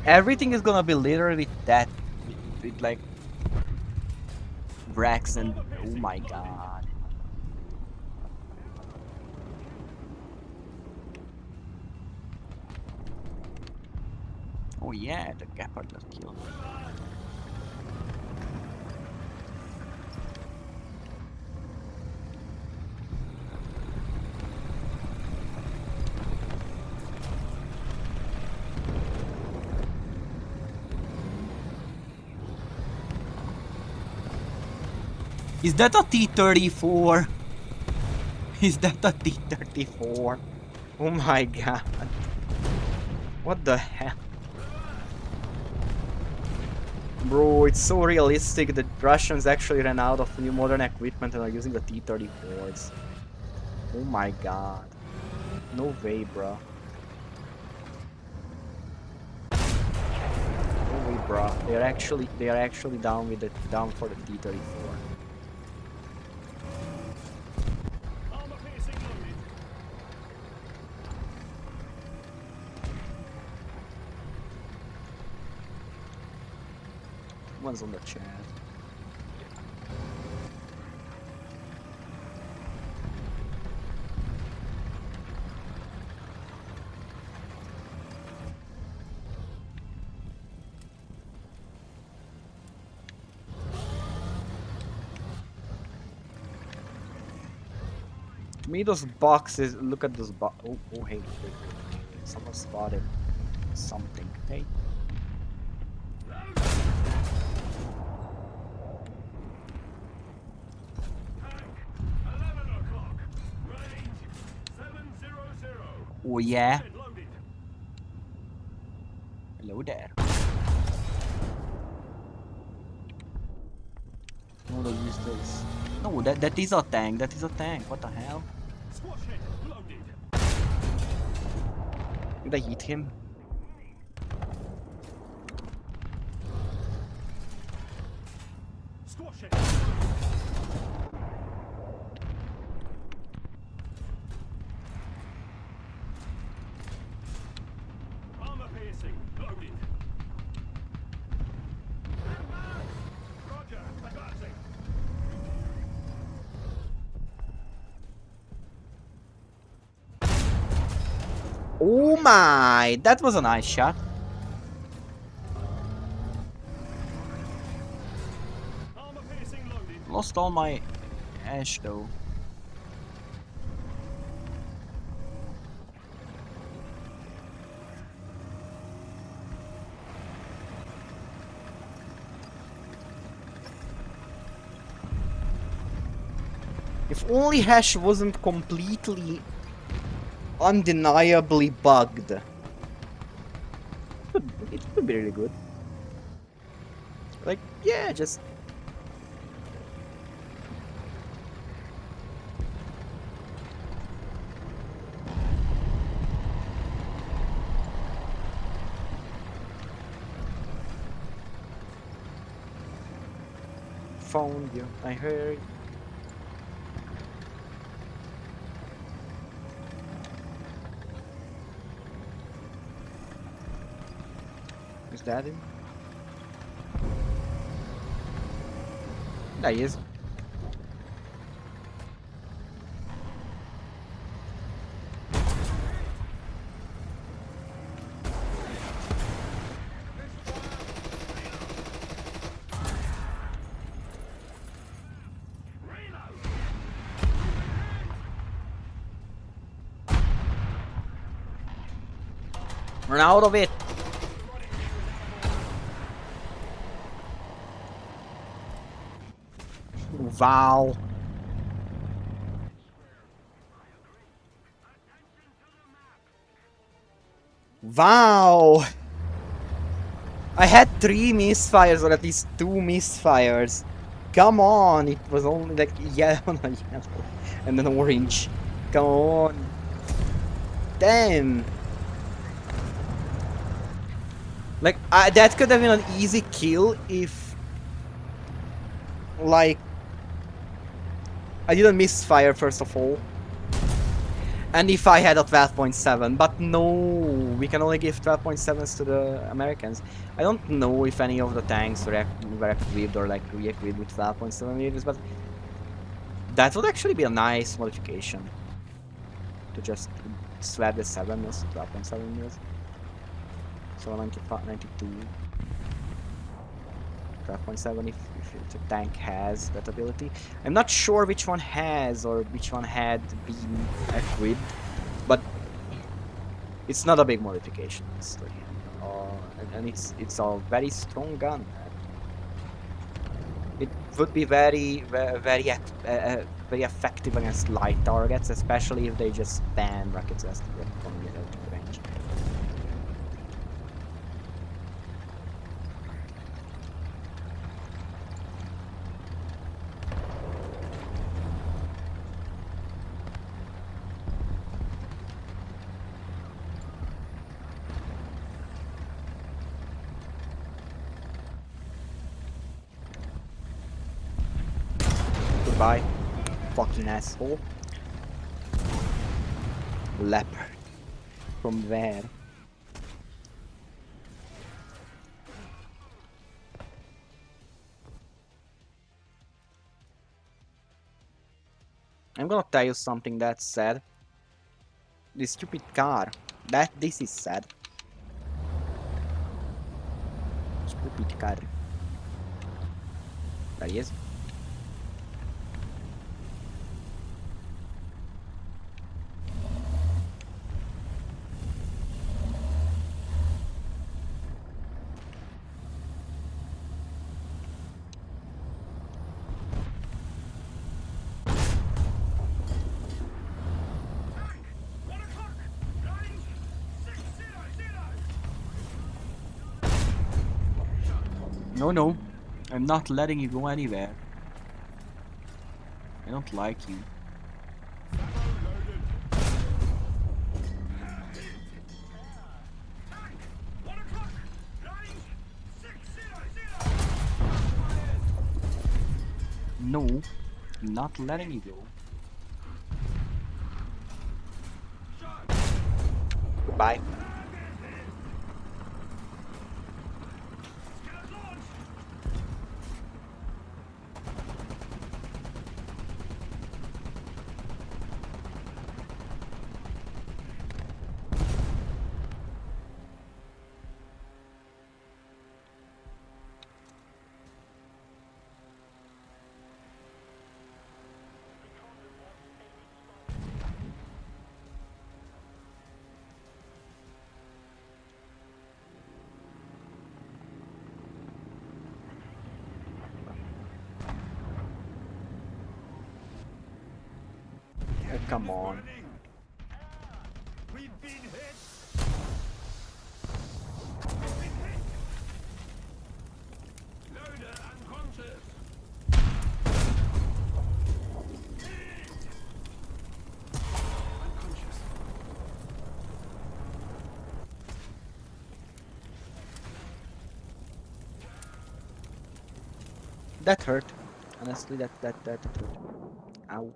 Everything is gonna be literally that with like wrecks and oh my god. Oh yeah, the Gepard got killed. Is that a T-34? Is that a T-34? Oh my god. What the hell? Bro, it's so realistic that Russians actually ran out of new modern equipment and are using the T-34s. Oh my god. No way, bro. No way, bro. They are actually down for the T-34. Armor piercing loaded. One's on the chat. To me, those boxes. Look at those oh, oh, hey, wait. Someone spotted something. Hey. Tank. 11 o'clock. Range 700. Oh yeah. Head loaded. Hello there. No, they use this. No, that is a tank. That is a tank. What the hell? Squash head loaded. Did I hit him? Squash head. Armor piercing loaded. Roger, advancing. Oh my! That was a nice shot. Armor piercing loaded. Lost all my ash though. If only hash wasn't completely undeniably bugged. It could be really good. Like, yeah, just found you. I heard. Is that him? There he is. Run out of it! Wow. Wow! I had 3 misfires, or at least 2 misfires. Come on! It was only like yellow, not yellow, and then orange. Come on! Damn! Like, that could have been an easy kill if, like, I didn't misfire first of all. And if I had a 12.7, but no, we can only give 12.7s to the Americans. I don't know if any of the tanks were equipped or like re-equipped with 12.7 meters, but that would actually be a nice modification. To just swap the 7 mils to 12.7 mils. So 95, 92. 12.7 if the tank has that ability. I'm not sure which one has or which one had been equipped, but it's not a big modification, honestly. And it's a very strong gun. It would be very effective against light targets, especially if they just spam rockets as to get from relative range. Goodbye, fucking asshole. Leopard. From where? I'm gonna tell you something that's sad. This stupid car. This is sad. Stupid car. There he is. No, no. I'm not letting you go anywhere. I don't like you. No, I'm not letting you go. Goodbye. Oh, come on. We've been hit. Loader unconscious. Unconscious. That hurt. Honestly, that hurt. Ouch.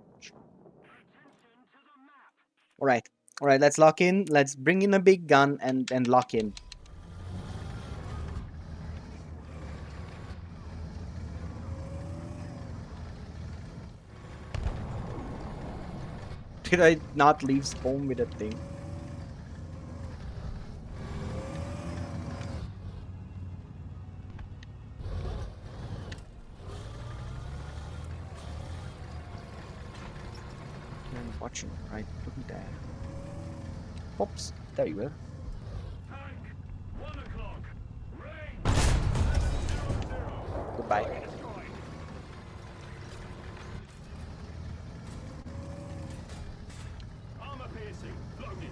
Alright. Alright, let's lock in. Let's bring in a big gun and lock in. did I not leave spawn with that thing? I'm watching right through there. Oops, there you were. Tank, 1 o'clock. Range, 700. Goodbye. Target destroyed. Armor piercing, loaded.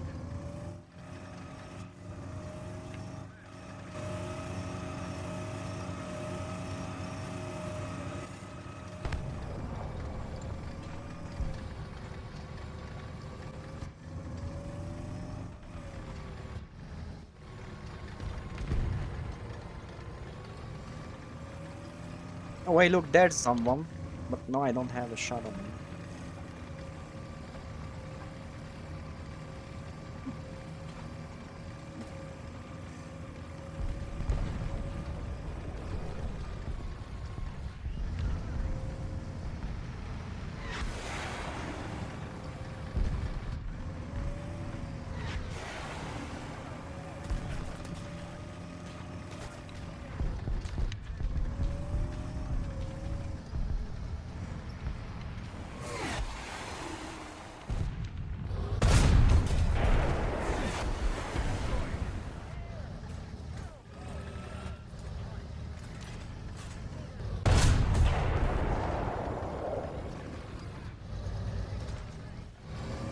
Oh wait, look, there's someone. But no, I don't have a shot on me.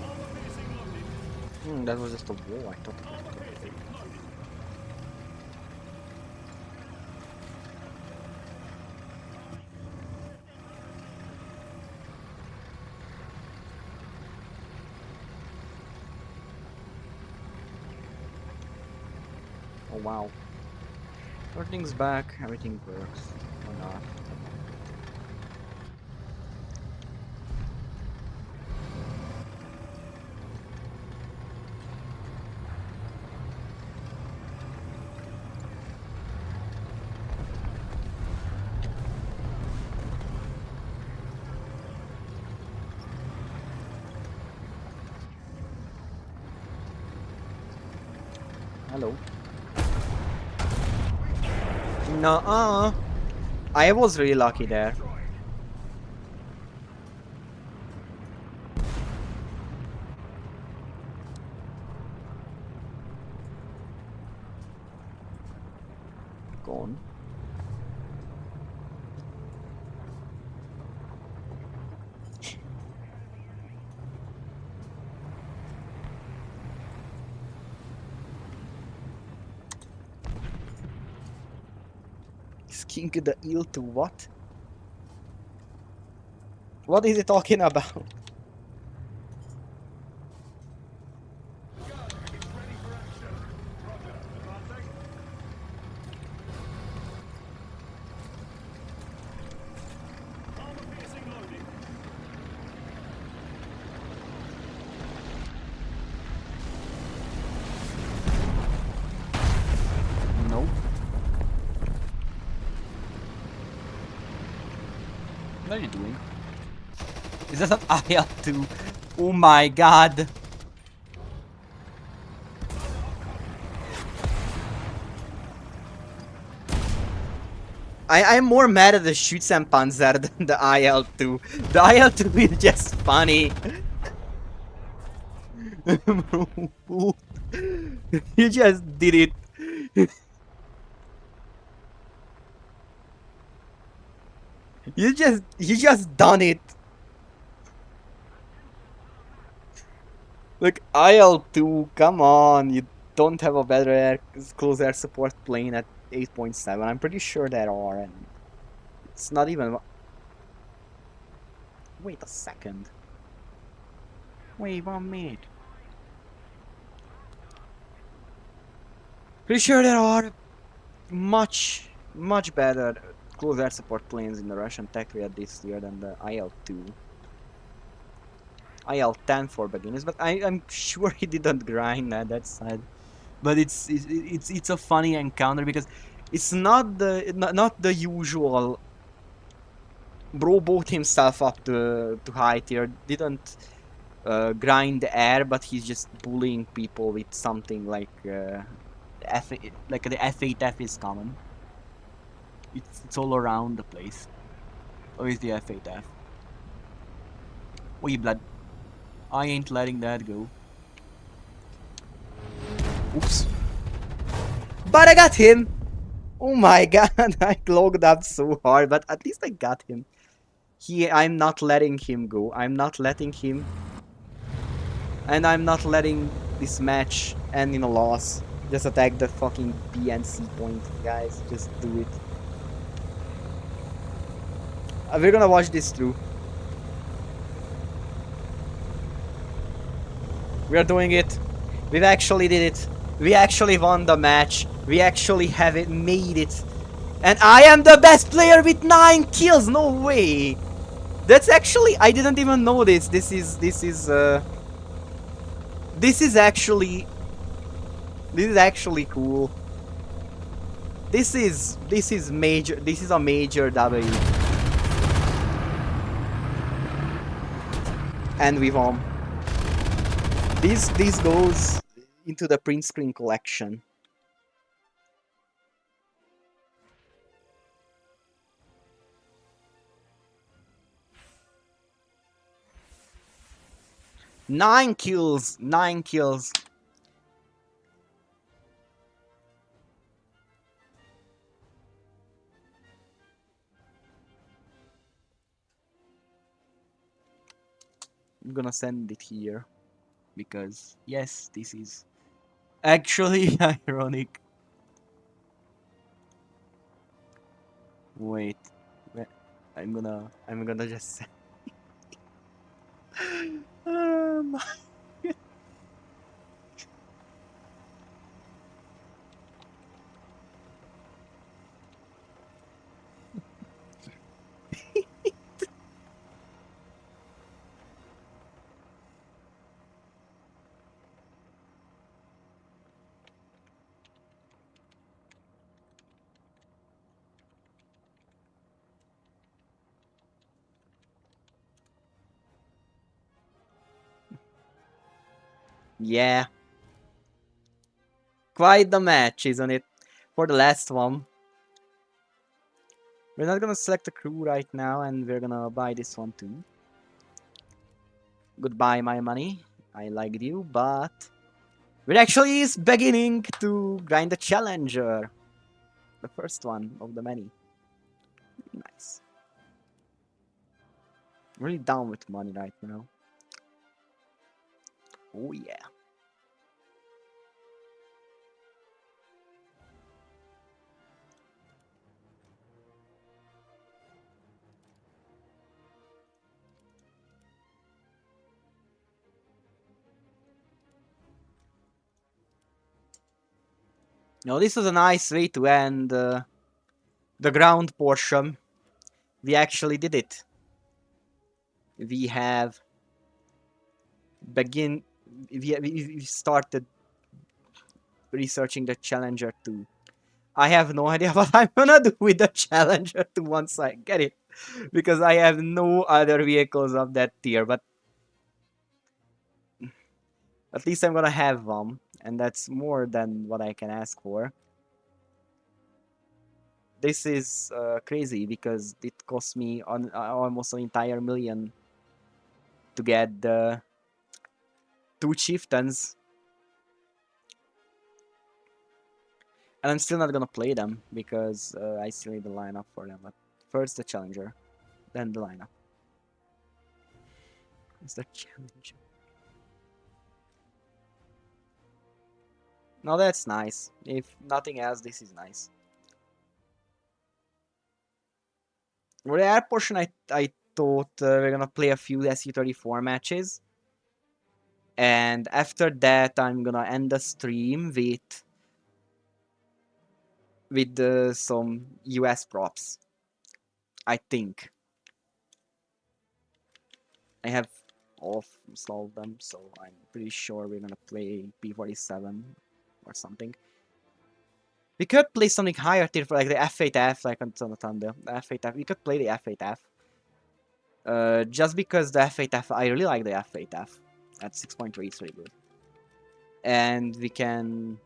Armor piercing loaded. That was just a wall. I thought it was Armor a piercing loaded. Oh wow. Everything's back, everything works. Or not. Hello. Nuh-uh. I was really lucky there. Destroyed. Gone. Skink the eel to what? What is he talking about? Gun is ready for action. Roger. Advancing. Armor piercing loaded. No. What are you doing? Is that an IL-2? Oh my god! I'm more mad at the Schützenpanzer than the IL-2. The IL-2 is just funny. Bro, you just did it. You just done it. Look, IL-2, come on, you don't have a better close air support plane at 8.7. I'm pretty sure there are, and it's not even. Wait a second. Wait 1 minute. Pretty sure there are much better close air support planes in the Russian tech at this year than the IL-2. IL-10 for beginners, but I'm sure he didn't grind at that side. But it's a funny encounter because it's not the usual. Bro bought himself up to high tier. Didn't grind air, but he's just bullying people with something like F like the F8F is common. It's all around the place. Or is the F8F? Oi, blood. I ain't letting that go. Oops. But I got him! Oh my god, I logged up so hard, but at least I got him. I'm not letting him go. I'm not letting him. And I'm not letting this match end in a loss. Just attack the fucking BNC point, guys. Just do it. We're gonna watch this through. We're doing it. We've actually did it. We actually won the match. We actually have it, made it. And I am the best player with 9 kills. No way. That's actually, I didn't even know this. This is actually cool. This is major. This is a major W. And we won. This goes into the print screen collection. Nine kills. 9 kills. I'm gonna send it here. Because, yes, this is actually ironic. Wait. I'm gonna just send. um, yeah. Quite the match, isn't it? For the last one. We're not gonna select a crew right now, and we're gonna buy this one too. Goodbye, my money. I liked you, but we're actually is beginning to grind the challenger. The first one of the many. Nice. Really down with money right now. Oh yeah. Now this was a nice way to end the ground portion. We actually did it. We have begin. We started researching the Challenger 2. I have no idea what I'm gonna do with the Challenger 2 once I get it. Because I have no other vehicles of that tier, but at least I'm gonna have one. And that's more than what I can ask for. This is crazy because it cost me almost an entire million to get the 2 chieftains. And I'm still not gonna play them because I still need the lineup for them. But first the challenger, then the lineup. It's the challenger. No, that's nice. If nothing else, this is nice. For the air portion, I thought we're gonna play a few SU-34 matches. And after that, I'm gonna end the stream with some US props. I think. I have all of them, so I'm pretty sure we're gonna play P-47 or something. We could play something higher tier for like the F8F, like on Thunder. The F8F. We could play the F8F. Just because the F8F, I really like the F8F. At 6.3, it's really good. And we can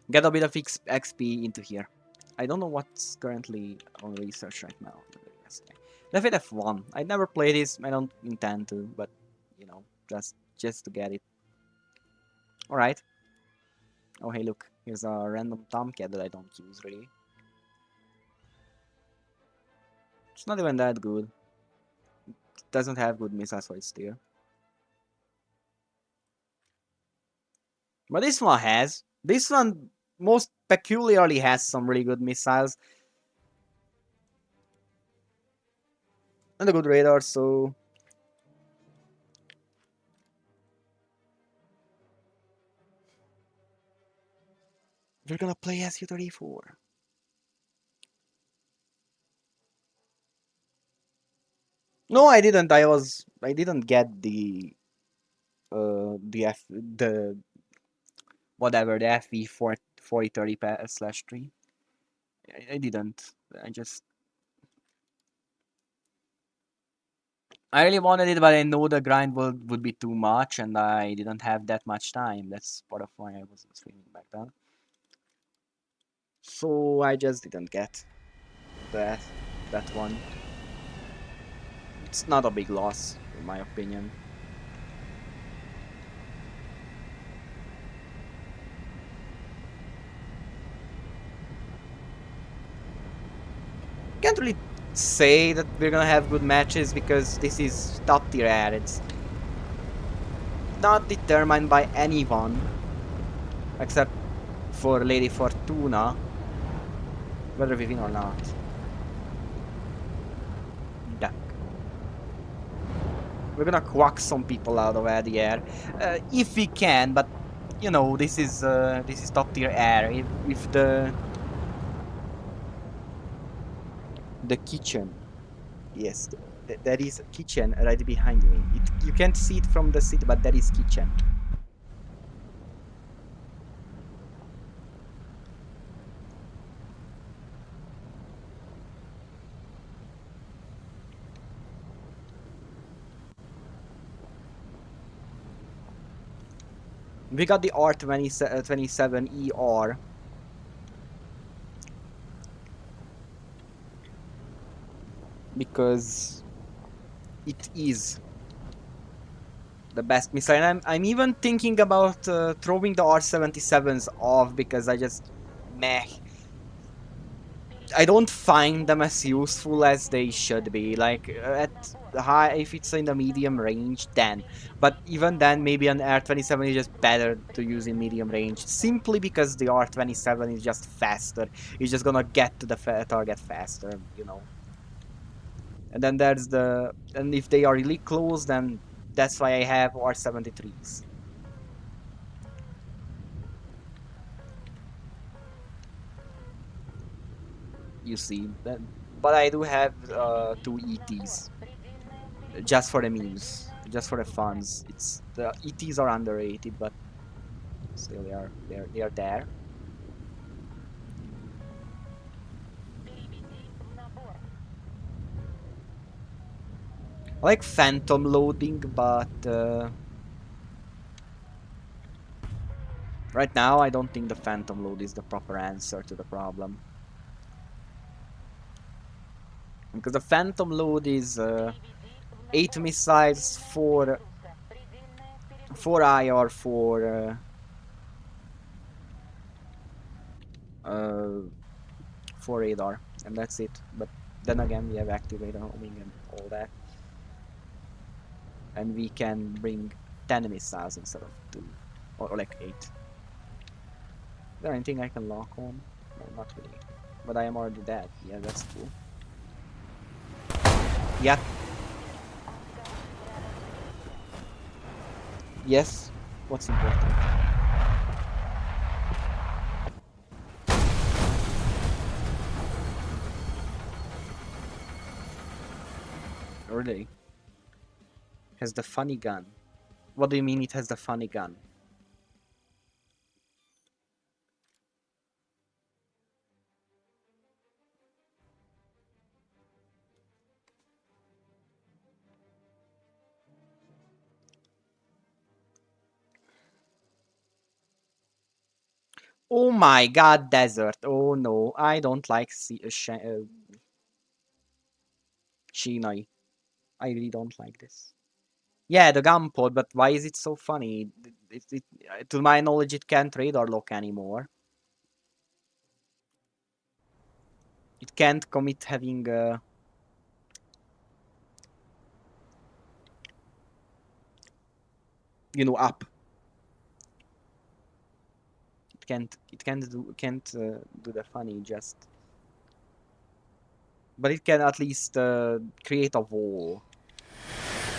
get a bit of XP into here. I don't know what's currently on research right now. Left with F1. I never play this. I don't intend to, but you know, just to get it. All right. Oh hey, look. Here's a random Tomcat that I don't use really. It's not even that good. It doesn't have good missiles for its tier. But this one has. This one most peculiarly has some really good missiles. And a good radar, so... we're gonna play SU-34. No, I didn't. I didn't get the whatever the FV 4030 slash 3. I didn't. I just I really wanted it, but I know the grind would be too much, and I didn't have that much time. That's part of why I was streaming back then. So I just didn't get that that one. It's not a big loss, in my opinion. Can't really say that we're gonna have good matches because this is top tier air. It's not determined by anyone except for Lady Fortuna whether we win or not. Duck. We're gonna quack some people out of the air if we can, but you know this is top tier air. If the kitchen, yes, there is a kitchen right behind me. You can't see it from the city, but there is kitchen. We got the R27 ER. Because it is the best missile. And I'm even thinking about throwing the R77s off because I just meh. I don't find them as useful as they should be. Like at the high, if it's in the medium range, then. But even then, maybe an R27 is just better to use in medium range, simply because the R27 is just faster. It's just gonna get to the target faster, you know. And then there's and if they are really close, then that's why I have R73s. You see, but I do have two ETs just for the memes, just for the funs. It's the ETs are underrated, but still they are there. I like phantom loading, but right now I don't think the phantom load is the proper answer to the problem. Because the phantom load is 8 missiles, 4 IR, 4 radar, and that's it. But then again, we have activator homing and all that, and we can bring 10 missiles instead of 2, or like 8. Is there anything I can lock on? No, not really. But I am already dead. Yeah, that's cool. Yeah. Yes. What's important? Really? Has the funny gun. What do you mean it has the funny gun? Oh my god, desert. Oh no, I don't like Shinai. I really don't like this. Yeah, the gun pod, but why is it so funny? To my knowledge, it can't radar lock anymore. It can't commit having, up. It can't do the funny just. But it can at least create a wall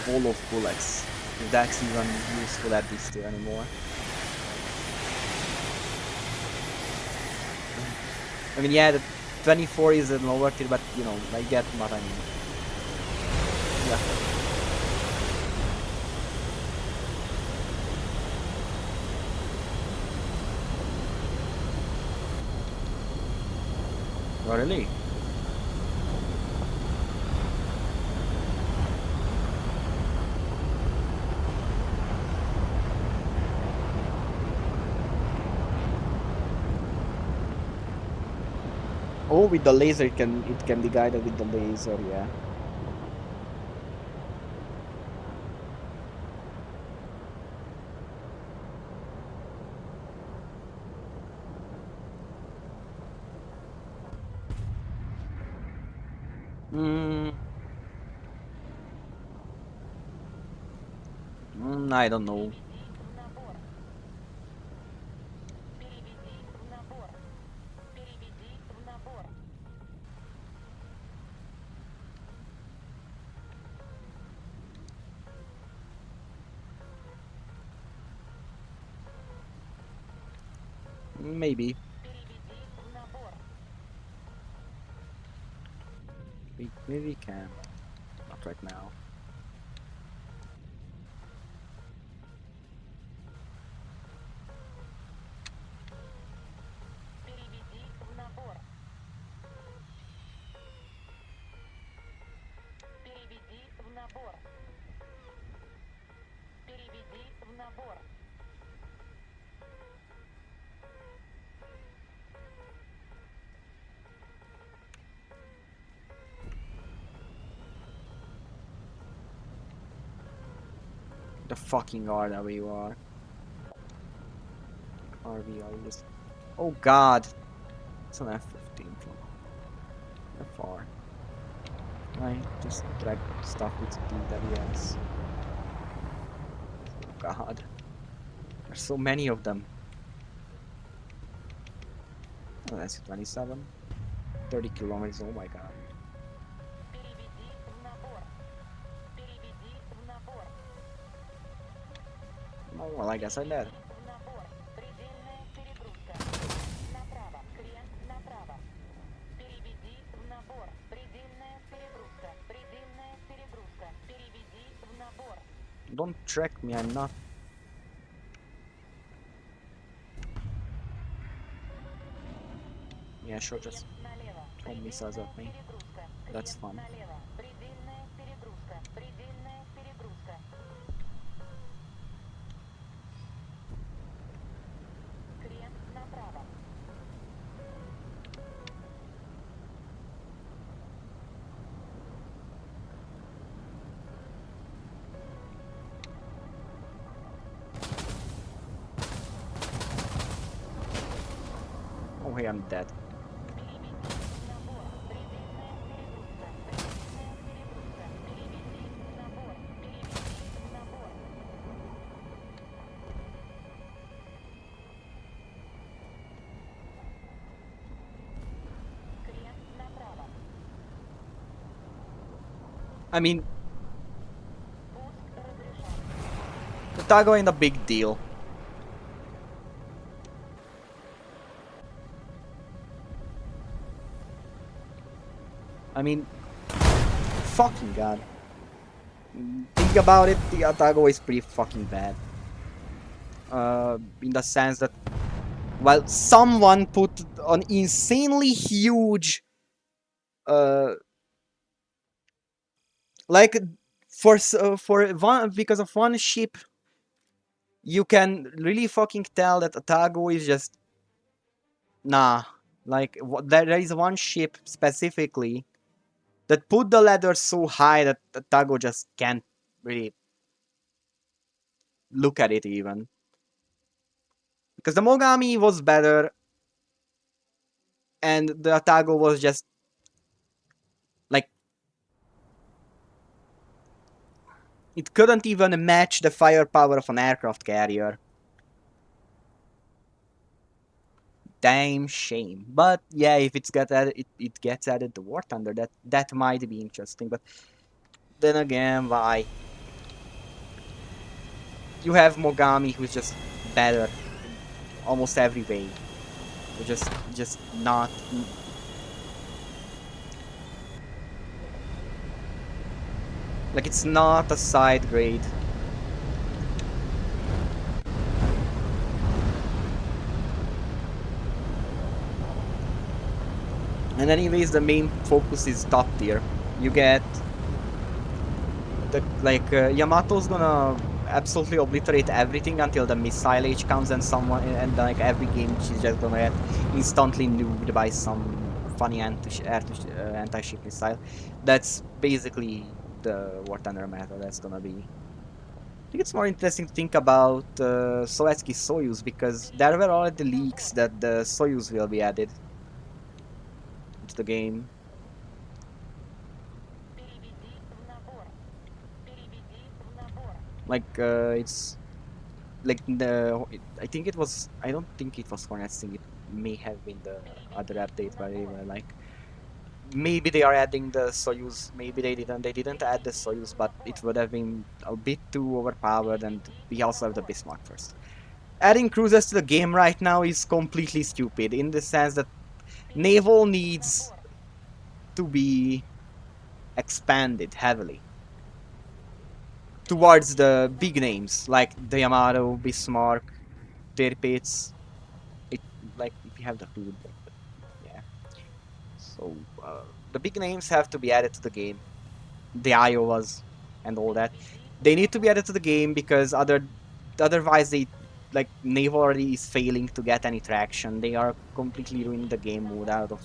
of bullets. If that's even useful at this tier anymore. I mean, yeah, the 24 is an lower tier, but I get what I mean. Yeah. Oh, really? Oh, with the laser, it can be guided with the laser, yeah. Mm, I don't know. Maybe. Maybe we can. Not right now. The fucking RW are. RV is. Oh god! It's an F-15 from how far. I just drag stuff with DWS. Oh god. There's so many of them. Oh, that's 27. 30 kilometers, oh my god. Oh, well, I guess I did. Don't track me, I'm not. Yeah, sure, just throw missiles at me. That's fun. Oh, hey, I'm dead. I mean, Otago ain't a big deal. I mean, fucking god. Think about it, the Otago is pretty fucking bad. In the sense that, well, someone put an insanely huge, uh, like, for one, because of one ship, you can really fucking tell that Otago is just Nah, like there is one ship specifically that put the ladder so high that the Tago just can't really look at it even. Because the Mogami was better and the Tago was just like it couldn't even match the firepower of an aircraft carrier. Damn shame. But yeah, if it gets added to War Thunder, that might be interesting. But then again, why? You have Mogami who's just better in almost every way. You're just not like it's not a side grade. And anyways, the main focus is top tier. You get the Yamato's gonna absolutely obliterate everything until the missile age comes and someone and like every game she's just gonna get instantly nuked by some funny anti-ship missile. That's basically the War Thunder meta that's gonna be. I think it's more interesting to think about Sovietsky Soyuz because there were already leaks that the Soyuz will be added into the game. Like it's like I think it was. I don't think it was Hornet's thing. It may have been the other update where they were like, maybe they are adding the Soyuz. Maybe they didn't. They didn't add the Soyuz, but it would have been a bit too overpowered. And we also have the Bismarck first. Adding cruisers to the game right now is completely stupid in the sense that naval needs to be expanded heavily towards the big names like the Yamato, Bismarck, Tirpitz. It like if you have the food, but yeah. So the big names have to be added to the game. The Iowas and all that. They need to be added to the game because otherwise they like naval already is failing to get any traction. They are completely ruining the game mode out of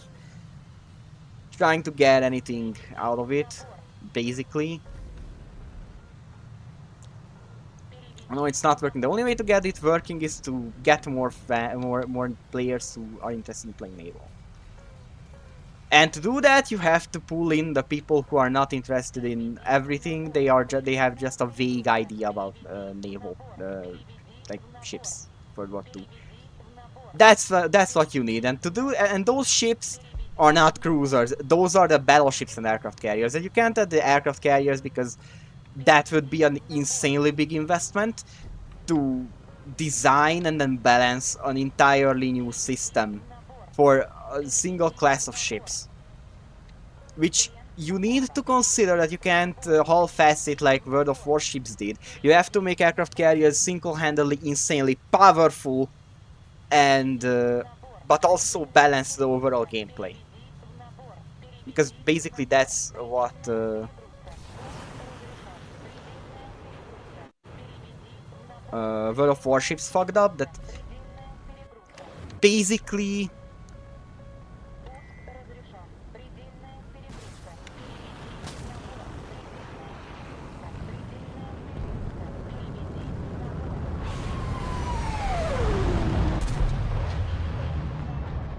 trying to get anything out of it, basically. No, it's not working. The only way to get it working is to get more players who are interested in playing naval. And to do that, you have to pull in the people who are not interested in everything. They have just a vague idea about naval like ships for World War II. That's what you need. And to do and those ships are not cruisers. Those are the battleships and aircraft carriers. And you can't add the aircraft carriers because that would be an insanely big investment to design and then balance an entirely new system for a single class of ships. Which you need to consider that you can't half-ass it like World of Warships did. You have to make aircraft carriers single-handedly insanely powerful and but also balance the overall gameplay. Because basically that's what World of Warships fucked up. That basically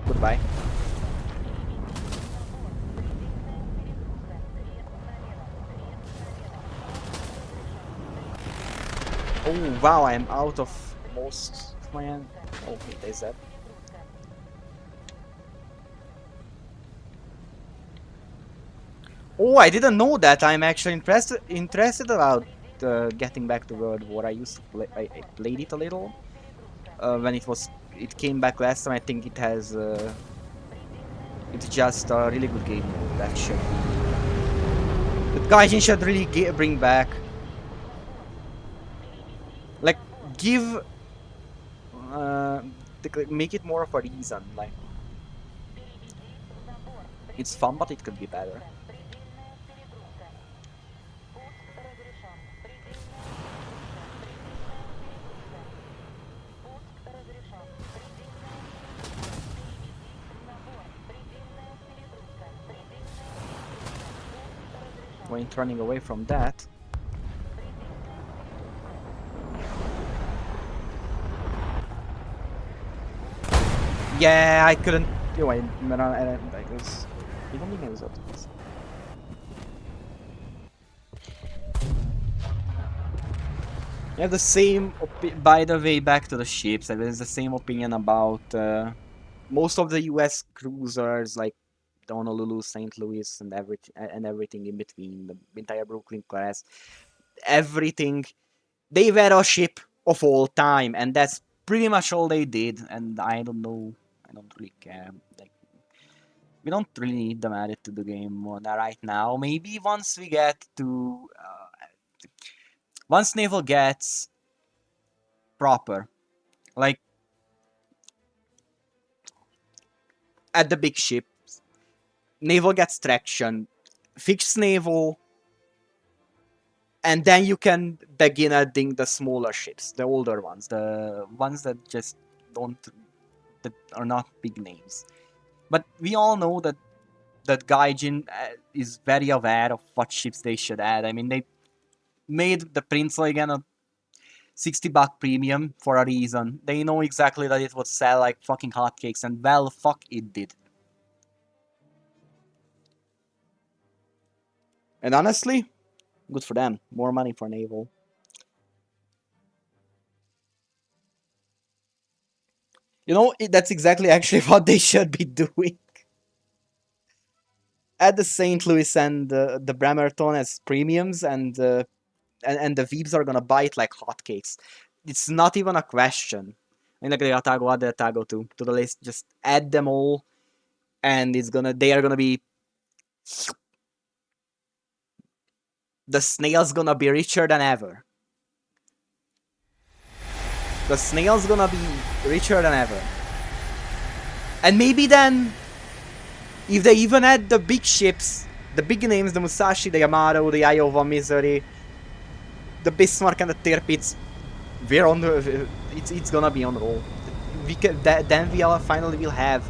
goodbye. Oh wow, I'm out of most of my end. Oh, okay, there's that. Oh, I didn't know that. I'm actually interested about getting back to World War. I used to play. I played it a little when it came back last time. I think it has. It's just a really good game mode, actually. The Gaijin should really bring back. Like, give. Make it more of a reason. Like, it's fun, but it could be better. ain't running away from that. Yeah, I couldn't. Jó, mert ez... Még mindig nézett. I have the same by the way, back to the ships, and there's the same opinion about most of the US cruisers, like the Honolulu, St. Louis, and everything in between, the entire Brooklyn class, everything. They were a ship of all time, and that's pretty much all they did. And I don't know, I don't really care. Like, we don't really need them added to the game more right now. Maybe once we get to once naval gets proper, like at the big ships, naval gets traction, fix naval, and then you can begin adding the smaller ships, the older ones, the ones that just don't, that are not big names. But we all know that Gaijin is very aware of what ships they should add. I mean, they made the Prince again a $60 premium for a reason. They know exactly that it would sell like fucking hotcakes, and well, fuck, it did. And honestly, good for them. More money for naval. You know, that's exactly actually what they should be doing. Add the St. Louis and the Bremerton as premiums, and the Veebs are gonna buy it like hotcakes. It's not even a question. I'm not gonna add the Tago to the list. Just add them all, and they are gonna be, the snail's gonna be richer than ever. The snail's gonna be richer than ever. And maybe then, if they even add the big ships, the big names, the Musashi, the Yamato, the Iowa, Missouri, the Bismarck and the Tirpitz, we're on the, it's gonna be on roll. Then we finally will have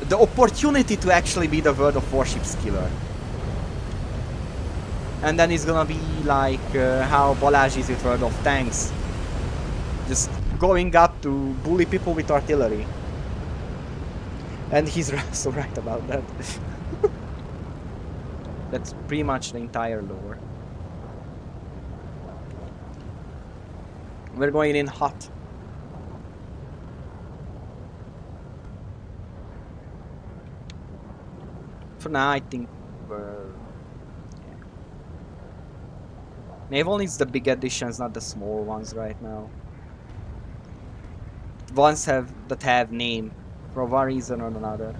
the opportunity to actually be the World of Warships killer. And then it's gonna be like how Balázs is with World of Tanks. Just going up to bully people with artillery. And he's so right about that. That's pretty much the entire lore. We're going in hot. For now, I think we're... yeah. Naval needs the big additions, not the small ones right now. Ones that have name, for one reason or another.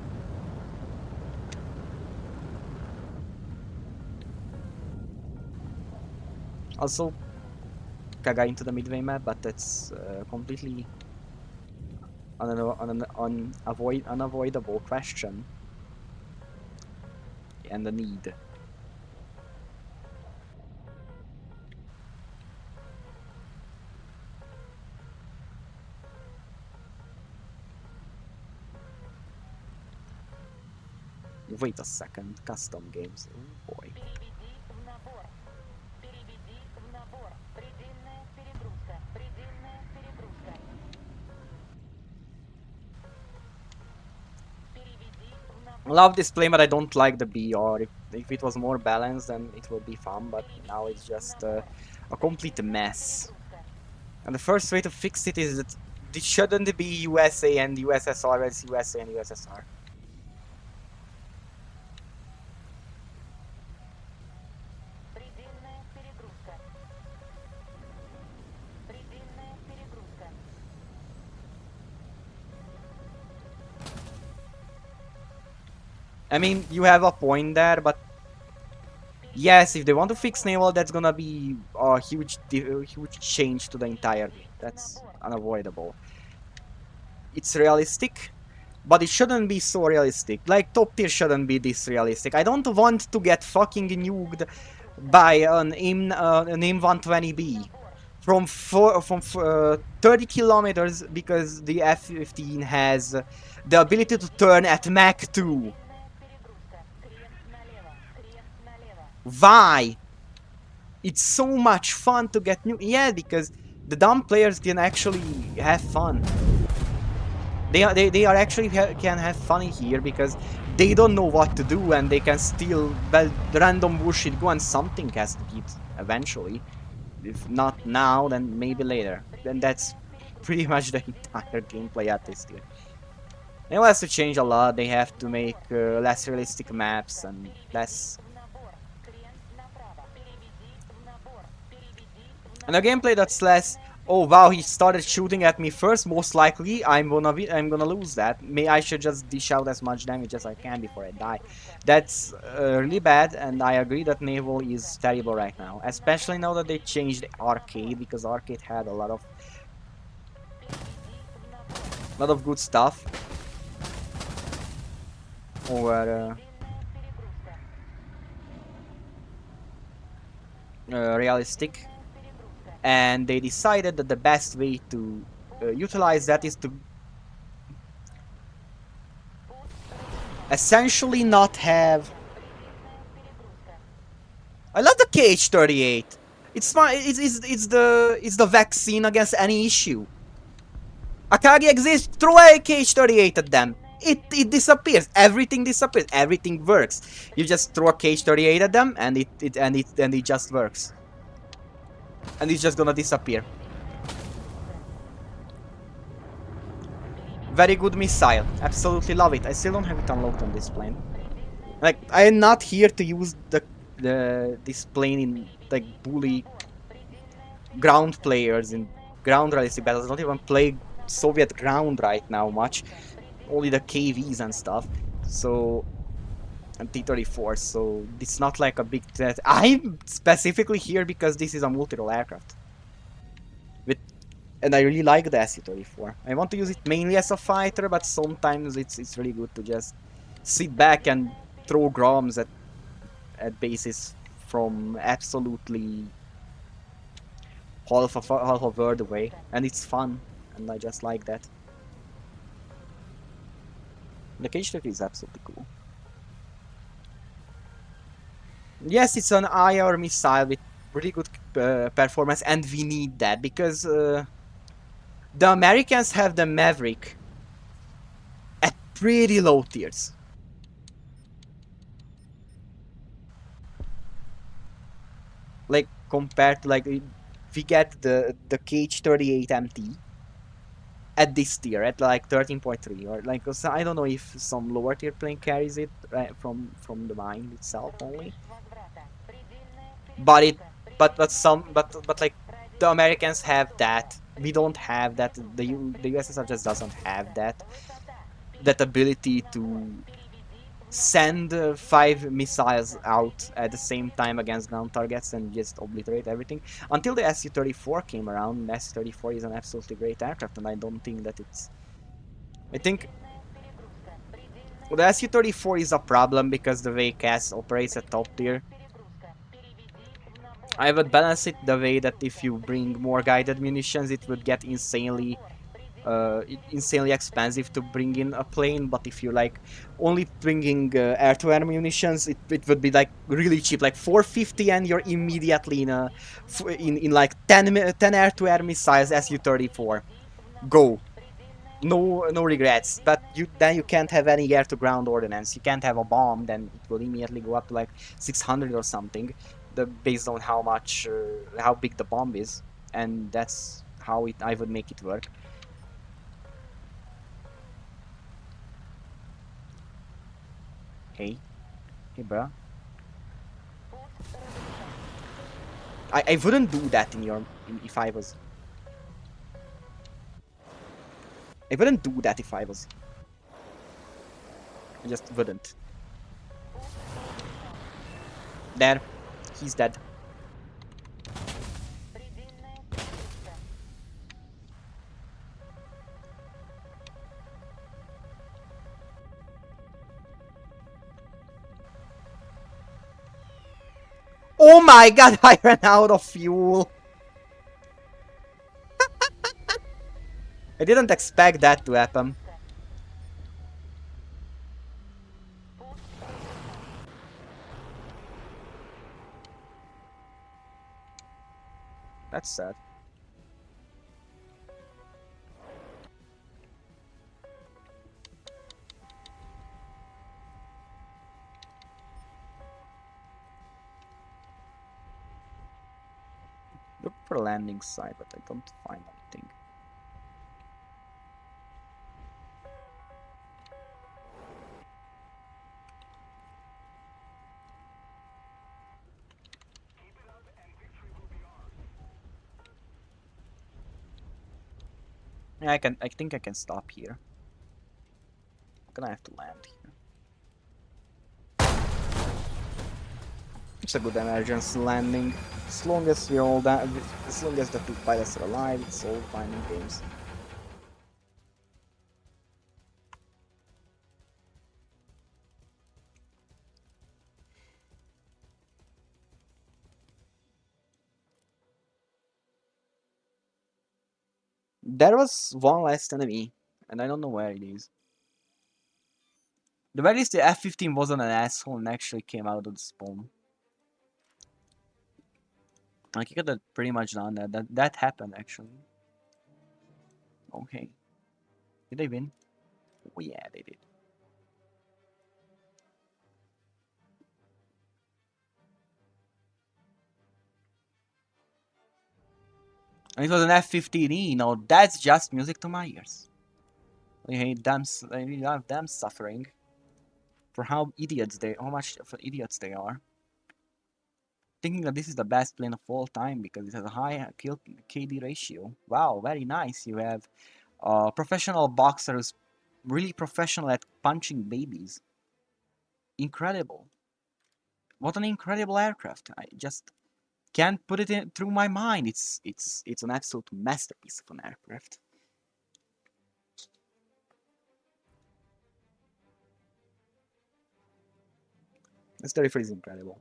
Also, Kaga into the midway map, but that's completely unavoidable question. And the need. Wait a second, custom games, oh boy. I love this play, but I don't like the BR. If it was more balanced, then it would be fun, but now it's just a complete mess. And the first way to fix it is that it shouldn't be USA and USSR, it's USA and USSR. I mean, you have a point there, but yes, if they want to fix naval, that's gonna be a huge change to the entire game. That's unavoidable. It's realistic, but it shouldn't be so realistic. Like, top tier shouldn't be this realistic. I don't want to get fucking nuked by an AIM 120B from 30 kilometers because the F-15 has the ability to turn at Mach 2. Why? It's so much fun to get new. Yeah, because the dumb players can actually have fun. They are actually can have fun here because they don't know what to do and they can still, well, random bullshit go and something has to hit eventually. If not now, then maybe later. Then that's pretty much the entire gameplay at this tier. They will have to change a lot. They have to make less realistic maps and less. And a gameplay that's less. Oh wow, he started shooting at me first. Most likely, I'm gonna lose that. May I should just dish out as much damage as I can before I die. That's really bad, and I agree that naval is terrible right now, especially now that they changed arcade because arcade had a lot of good stuff. Or realistic, and they decided that the best way to utilize that is to essentially not have. I love the KH-38. It's my it's the vaccine against any issue. Akagi exists. Throw a KH-38 at them. It disappears. Everything disappears. Everything works. You just throw a KH-38 at them, and it just works. And it's just gonna disappear. Very good missile. Absolutely love it. I still don't have it unlocked on this plane. Like, I am not here to use this plane in like bully ground players in ground realistic battles. I don't even play Soviet ground right now much. Only the KVs and stuff. So, and T-34. So it's not like a big threat. I'm specifically here because this is a multi-role aircraft. With And I really like the SU-34. I want to use it mainly as a fighter, but sometimes it's really good to just sit back and throw groms at bases from absolutely half a world away, and it's fun, and I just like that. The KH-30 is absolutely cool. Yes, it's an IR missile with pretty good performance, and we need that because the Americans have the Maverick at pretty low tiers. Like, compared to, like, we get the KH-38 MT at this tier, at like 13.3, or like, I don't know if some lower tier plane carries it from the mine itself only. But but like, the Americans have that. We don't have that. The USSR just doesn't have that ability to send 5 missiles out at the same time against ground targets and just obliterate everything. Until the Su-34 came around, the Su-34 is an absolutely great aircraft, and I don't think that it's. I think the Su-34 is a problem because the way CAS operates at top tier. I would balance it the way that if you bring more guided munitions, it would get insanely expensive to bring in a plane. But if you like only bringing air-to-air munitions, it would be like really cheap, like 450, and you're immediately in like 10 air-to-air missiles Su-34. Go. No regrets. But then you can't have any air-to-ground ordnance. You can't have a bomb. Then it will immediately go up to like 600 or something. Based on how big the bomb is, and that's how I would make it work. Hey, bro. I wouldn't do that if I was. I wouldn't do that if I was. I just wouldn't. There, he's dead. Oh my god, I ran out of fuel. I didn't expect that to happen. sad. Look for landing site, but I don't find anything. Keep it up and victory will be ours. Yeah, I think I can stop here. I'm gonna have to land here. It's a good emergency landing. As long as we're all down, as long as the two pilots are alive, it's all fine in games. There was one last enemy, and I don't know where it is. The very least the F-15 wasn't an asshole and actually came out of the spawn. Like, you could have pretty much done that. That happened, actually. Okay. Did they win? Oh yeah, they did. And it was an F-15E. Now that's just music to my ears. I hate them. I really love them suffering for how much of idiots they are. Thinking that this is the best plane of all time because it has a high kill KD ratio. Wow, very nice. You have a professional boxer who's really professional at punching babies. Incredible. What an incredible aircraft. I just can't put it in through my mind. It's an absolute masterpiece of an aircraft. This delivery is incredible.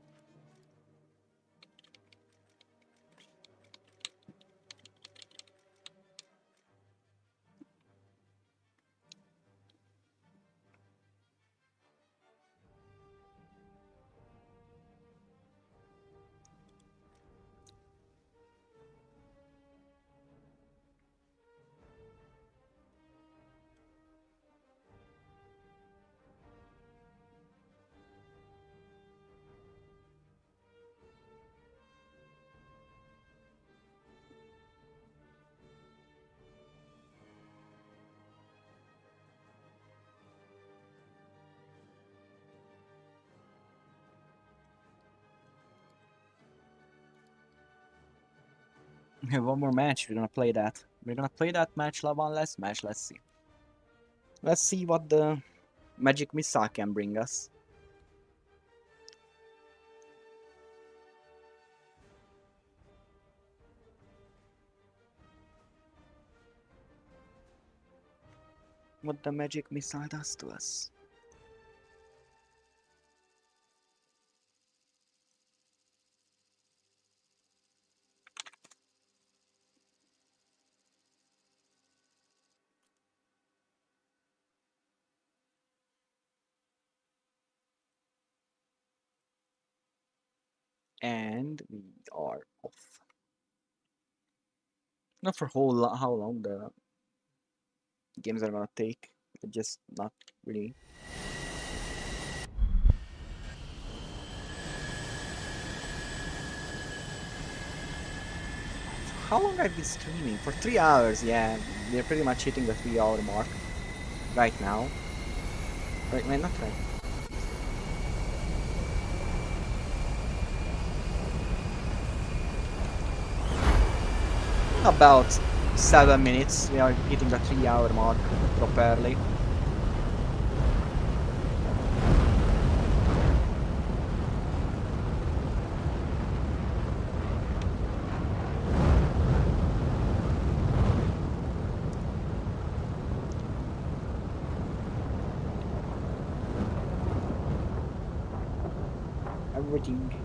We have one more match. We're gonna play that. We're gonna play that match, one last match. Let's see. Let's see what the magic missile can bring us. What the magic missile does to us. And we are off. Not for how long the games are gonna take. Just not really. How long I've been streaming? For 3 hours, yeah. We're pretty much hitting the 3 hour mark right now. Right, not right. About 7 minutes, we are hitting the 3 hour mark properly. Everything.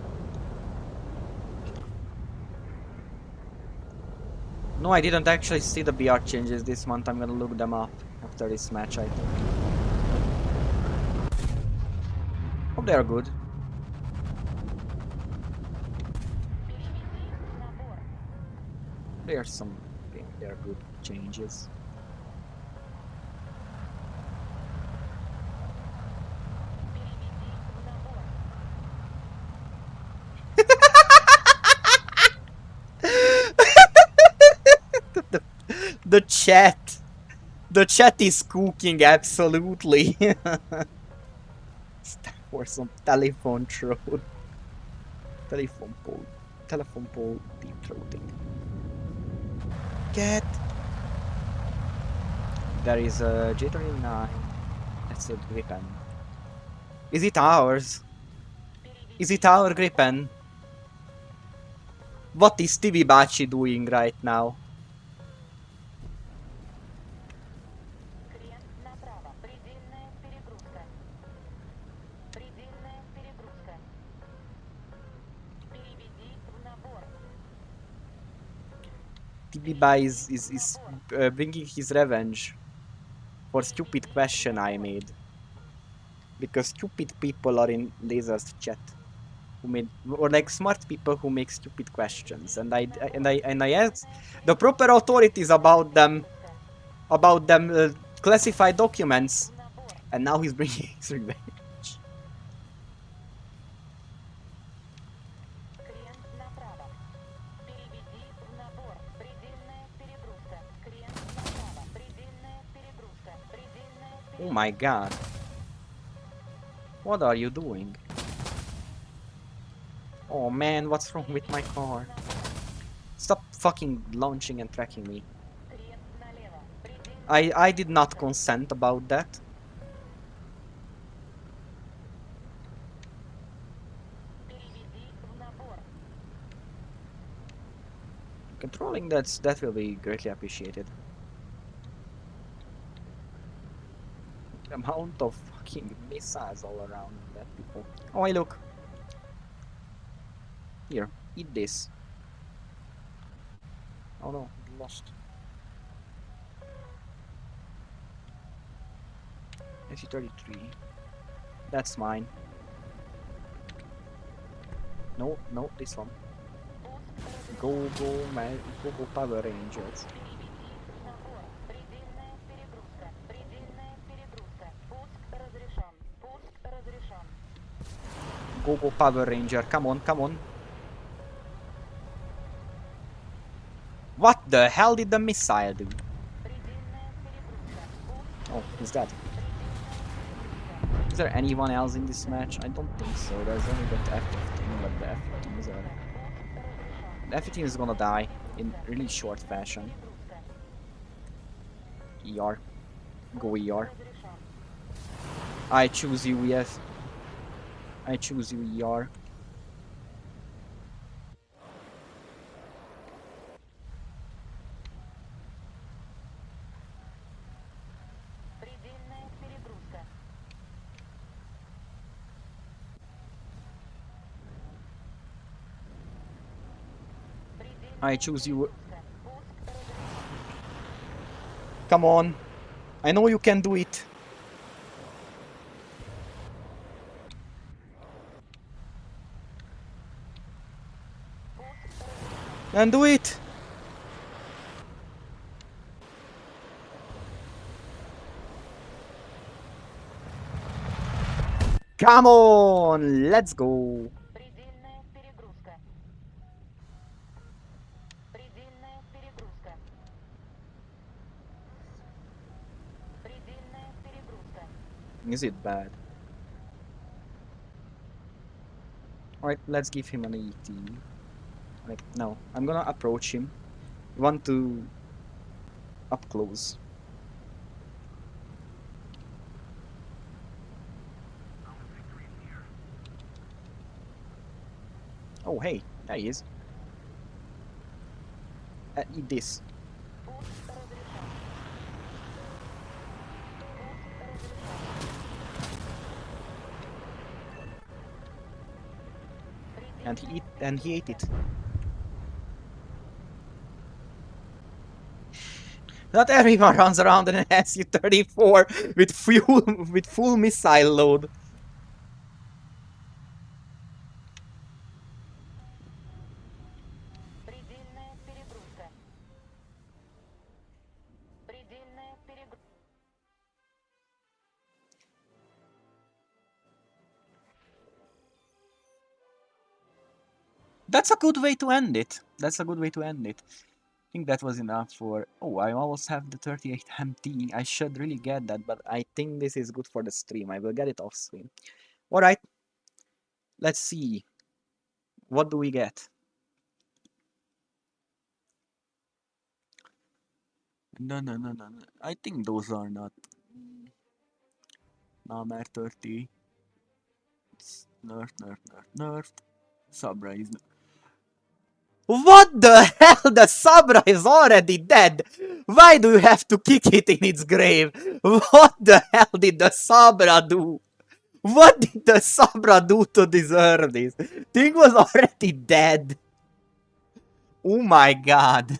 No, I didn't actually see the BR changes this month. I'm gonna look them up after this match, I think. Hope they are good. There's some, there are good changes. the, the chat, the chat is cooking absolutely. It's time for some telephone troll, telephone pole, telephone pole deep throating. Get. There is a J39. That's a Gripen. Is it ours? Is it our Gripen? What is TV Bachi doing right now? TB is bringing his revenge for stupid question I made. Because stupid people are in Laser's chat. Who made, or like smart people who make stupid questions, and I asked the proper authorities about them classified documents, and now he's bringing his revenge. Oh my god. What are you doing? Oh man, what's wrong with my car? Stop fucking launching and tracking me. I did not consent about that. Controlling that will be greatly appreciated. The amount of fucking missiles all around that people. Oh hey look. Here, eat this. Oh no, lost. SC-33. That's mine. No, no, this one. Go Power Rangers. Go Power Ranger, come on, come on. What the hell did the missile do? Oh, he's dead. Is there anyone else in this match? I don't think so. There's only the F-15, but the F-15 is already... The F-15 is gonna die in really short fashion. ER. Go ER. I choose you, yes. I choose you, ER. I choose you. Come on. I know you can do it. And do it. Come on. Let's go. Is it bad? Alright, let's give him an ET. Like, no, I'm gonna approach him. Want to up close. Oh, hey, there he is. Eat this. And he ate it. Not everyone runs around in an Su-34 with full missile load. That's a good way to end it. That's a good way to end it. I think that was enough for... Oh, I almost have the 38 empty. I should really get that, but I think this is good for the stream. I will get it off stream. Alright, let's see. What do we get? No, no, no, no, no. I think those are not... Namer 30. It's nerf, nerf, nerf, nerf. Sabra is... What the hell? The Sabra is already dead! Why do you have to kick it in its grave? What the hell did the Sabra do? What did the Sabra do to deserve this? Thing was already dead. Oh my god.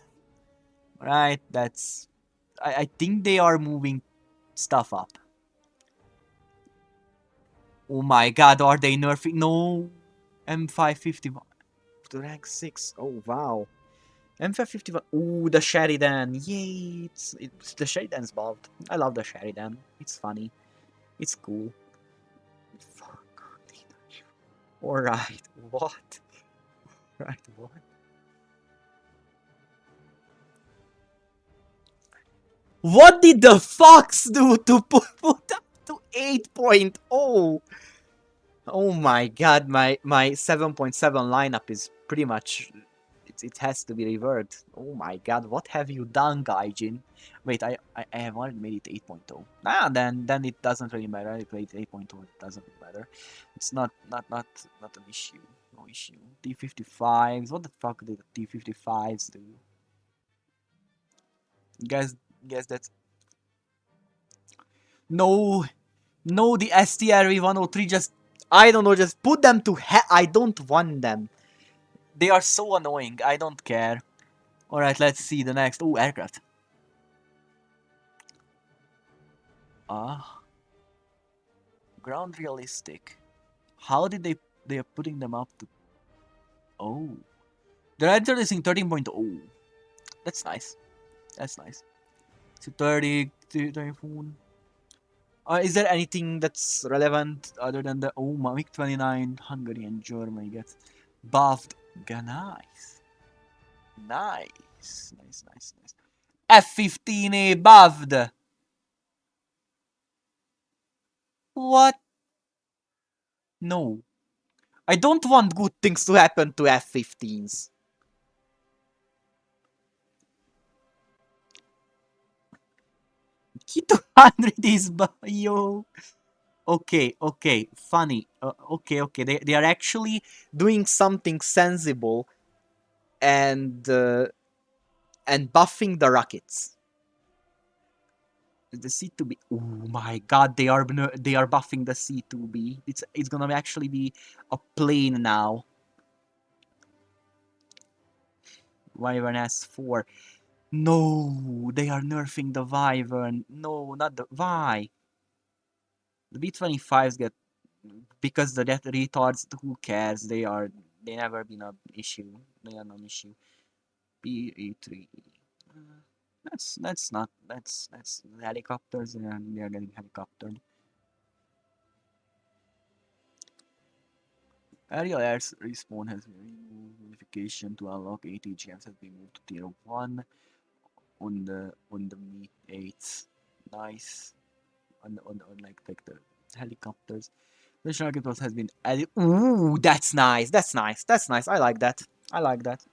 Right, that's... I think they are moving stuff up. Oh my god, are they nerfing? No. M551 to rank 6. Oh wow. M551. Ooh, the Sheridan. Yay. It's the Sheridan's buffed. I love the Sheridan. It's funny. It's cool. Fuck. Alright. What? Right, what? What did the Fox do to put up to 8.0? Oh my god, my 7.7 lineup is pretty much... It has to be reversed. Oh my god, what have you done, Gaijin? Wait, I have already made it 8.0. Ah, then it doesn't really matter. I played 8.0, it doesn't matter. It's not an issue. No issue. T55s, what the fuck did the T55s do? Guess that's... No, no, the STRV 103 just... I don't know, just put them to I don't want them. They are so annoying, I don't care. Alright, let's see the next. Oh, aircraft. Ah. Ground realistic. How did they are putting them up to... Oh. They're introducing 13.0. That's nice. That's nice. So 30, Typhoon. Is there anything that's relevant other than the... Oh, MiG-29, Hungarian, Germany gets buffed. Nice. Nice. Nice, nice, nice. F-15A buffed. What? No. I don't want good things to happen to F-15s. K200 is yo. Okay, okay, funny. Okay, okay. They are actually doing something sensible and buffing the rockets. The C2B. Oh my god, they are buffing the C2B. It's gonna actually be a plane now. Wyvern S4. No, they are nerfing the Wyvern. No, not the... Why? The B-25s get... Because the death retards, who cares? They never been an issue. They are not an issue. B-E-3. That's not... That's helicopters, and they are getting helicoptered. Aerial air respawn has been removed. Modification to unlock ATGMs has been moved to tier 1 on the Meet 8. Nice. On like the helicopters. The Shark Plus has been added. Ooh, that's nice. That's nice. That's nice. I like that. I like that.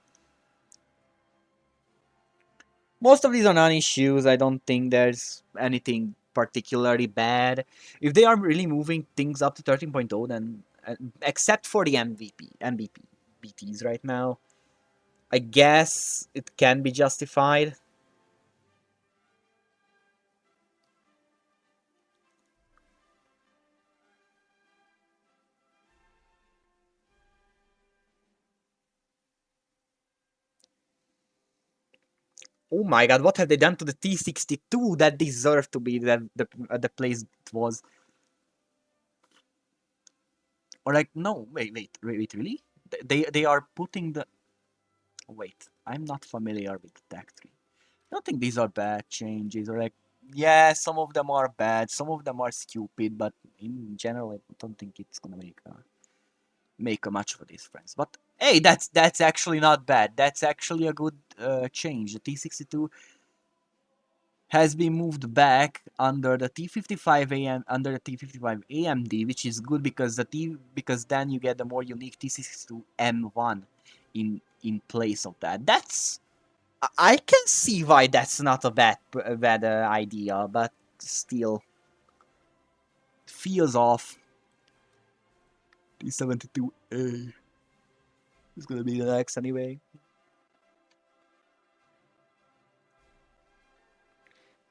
Most of these are non-issues. I don't think there's anything particularly bad. If they are really moving things up to 13.0, then except for the MVP BTs right now, I guess it can be justified. Oh my god, what have they done to the T-62 that deserved to be the place it was? Or like, no, wait, really? They are putting the... Wait, I'm not familiar with Tech 3. I don't think these are bad changes, or like, yeah, some of them are bad, some of them are stupid, but in general, I don't think it's gonna make a much of a difference. But Hey, that's actually not bad. That's actually a good change. The T62 has been moved back under the T55 AM under the T55 AMD, which is good because because then you get the more unique T62 M1 in place of that. I can see why that's not a bad idea, but still feels off. T72A is gonna be the next anyway.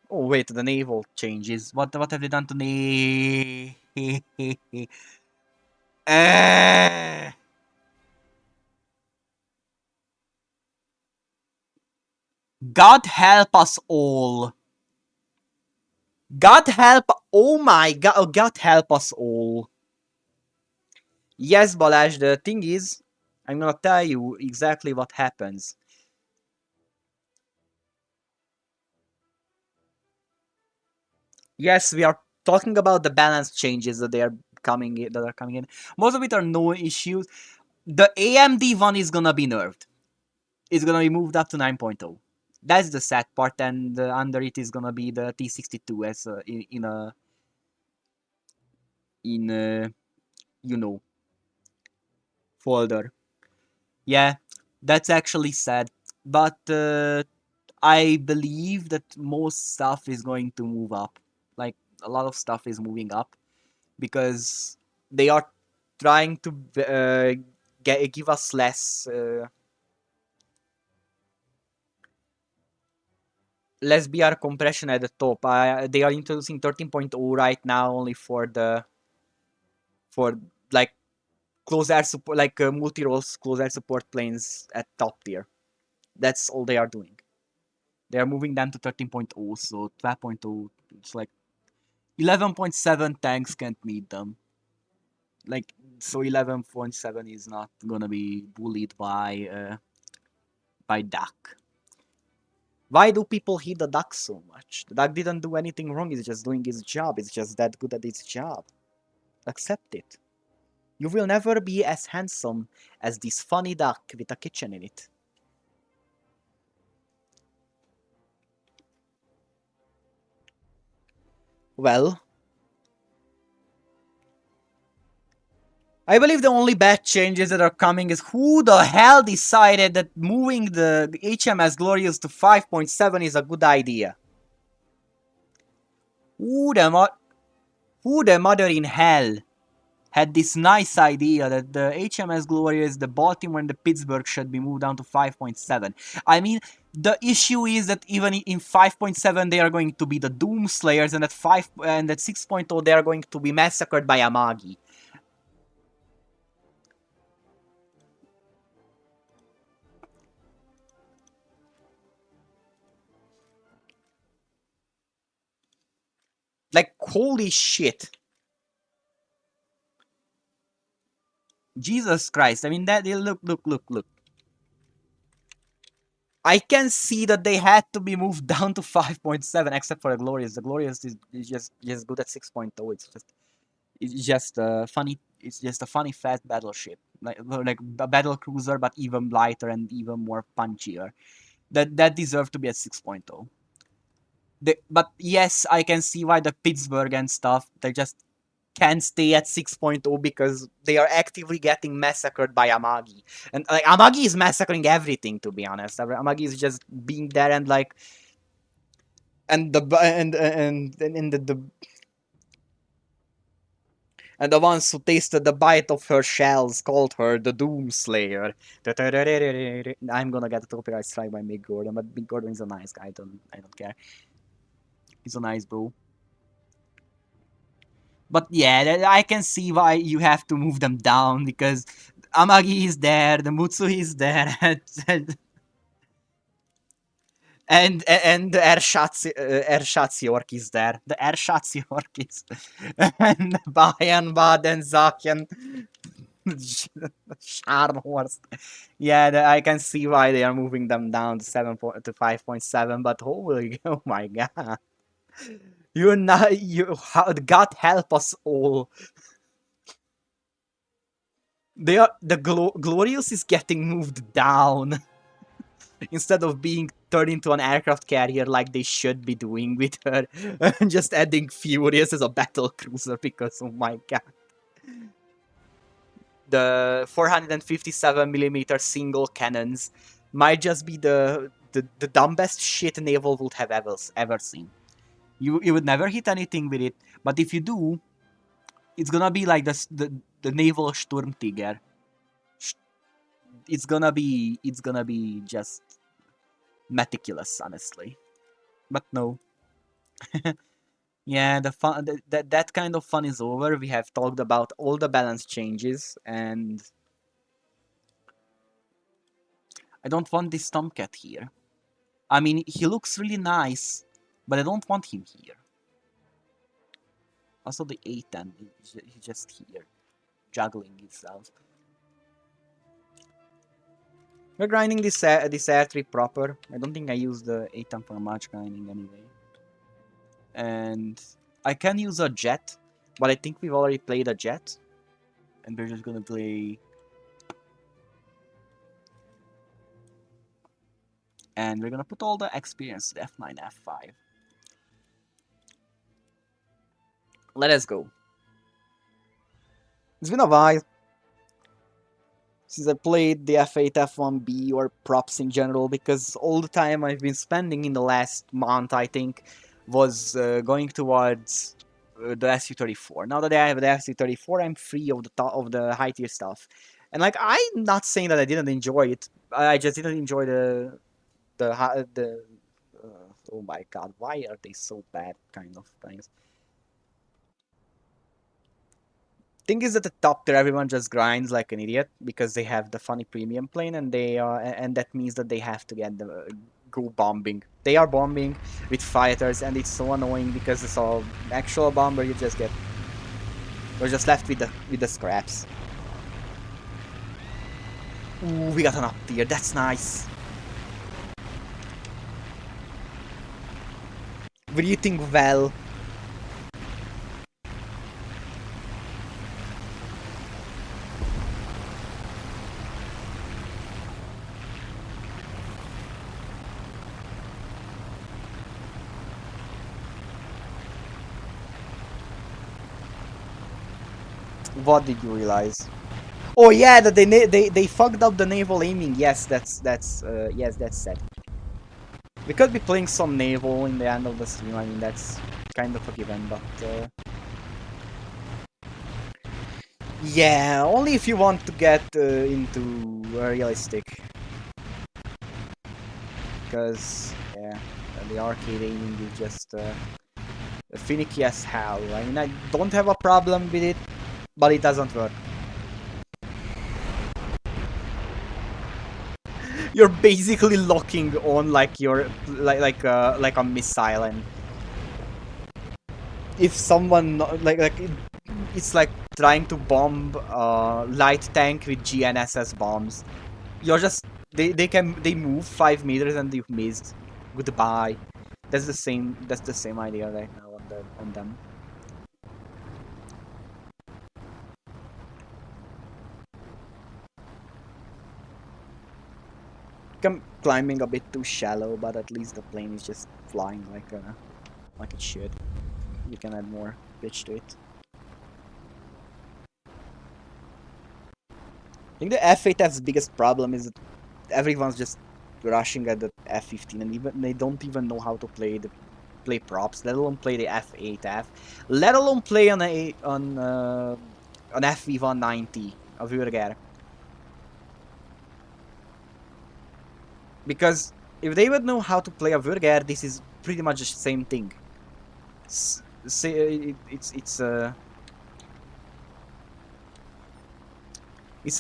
Oh wait, the naval changes. What have they done to Eh. God help us all. God help. Oh my God. Oh, God help us all. Yes, Balázs, the thing is, I'm gonna tell you exactly what happens. Yes, we are talking about the balance changes that are coming in. Most of it are no issues. The AMD one is gonna be nerfed. It's gonna be moved up to 9.0. That's the sad part, and under it is gonna be the T62 as in you know folder. Yeah, that's actually sad, but I believe that most stuff is going to move up. Like a lot of stuff is moving up because they are trying to give us less BR compression at the top. They are introducing 13.0 right now only for like close air support, like multi-roles close air support planes at top tier. That's all they are doing. They are moving them to 13.0, so 12.0. It's like 11.7 tanks can't meet them. Like so, 11.7 is not gonna be bullied by Duck. Why do people hate the Duck so much? The Duck didn't do anything wrong. He's just doing his job. It's just that good at its job. Accept it. You will never be as handsome as this funny duck with a kitchen in it. Well, I believe the only bad changes that are coming is who the hell decided that moving the HMS Glorious to 5.7 is a good idea? Who the, mo- who the mother in hell had this nice idea that the HMS Glorious, the Baltimore, and the Pittsburgh should be moved down to 5.7? I mean, the issue is that even in 5.7 they are going to be the Doom Slayers, and at 6.0 they are going to be massacred by Amagi. Like holy shit. Jesus Christ. I mean that look. I can see that they had to be moved down to 5.7 except for the Glorious. The Glorious is just good at 6.0. It's just a funny fast battleship. Like a battle cruiser but even lighter and even more punchier. That deserve to be at 6.0. But yes, I can see why the Pittsburgh and stuff they just can stay at 6.0 because they are actively getting massacred by Amagi. And like Amagi is massacring everything to be honest. Amagi is just being there and like and the and the ones who tasted the bite of her shells called her the Doom Slayer. I'm gonna get a copyright strike by Mick Gordon, but Mick Gordon is a nice guy. I don't care. He's a nice bro. But yeah, I can see why you have to move them down because Amagi is there, the Mutsu is there, and the Ersatz York is there. The Ersatz York is and Bayern Baden Zaken Scharnhorst. Yeah, I can see why they are moving them down to 5.7. But holy, oh my god, you're not you. God help us all. The Glorious is getting moved down instead of being turned into an aircraft carrier like they should be doing with her, and just adding Furious as a battle cruiser because oh my god. The 457mm single cannons might just be the dumbest shit naval would have ever seen. You would never hit anything with it, but if you do, it's gonna be like the naval Sturmtiger. It's gonna be just meticulous, honestly. But no. Yeah, the fun that kind of fun is over. We have talked about all the balance changes, and I don't want this Tomcat here. I mean, he looks really nice, but I don't want him here. Also, the A10, he's just here, juggling himself. We're grinding this R3 proper. I don't think I use the A10 for much grinding anyway. And I can use a jet, but I think we've already played a jet. And we're just gonna play... And we're gonna put all the experience to F9, F5. Let us go. It's been a while since I played the F8, F1B, or props in general, because all the time I've been spending in the last month, I think, was going towards the SU-34. Now that I have the SU-34, I'm free of the high tier stuff. And like, I'm not saying that I didn't enjoy it. I just didn't enjoy the oh my god, why are they so bad kind of things? Thing is that the top tier everyone just grinds like an idiot because they have the funny premium plane, and and that means that they have to get the go bombing. They are bombing with fighters, and it's so annoying because it's all actual bomber. You're just left with the scraps. Ooh, we got an up tier. That's nice. Breathing well. What did you realize? Oh yeah, that they fucked up the naval aiming. Yes, that's sad. We could be playing some naval in the end of the stream. I mean, that's kind of a given, but yeah, only if you want to get into realistic. Because yeah, the arcade aiming is just finicky as hell. I mean, I don't have a problem with it, but it doesn't work. You're basically locking on like you're like a missile, and if someone it's like trying to bomb light tank with GNSS bombs. You're just they move 5 meters and you've missed. Goodbye. That's the same idea right now on them. I'm climbing a bit too shallow, but at least the plane is just flying like it should. You can add more pitch to it. I think the F8F's biggest problem is that everyone's just rushing at the F15, and even they don't even know how to play props, let alone play the F8F, let alone play on an FV190 of Urger. Because if they would know how to play a Urger, this is pretty much the same thing. It's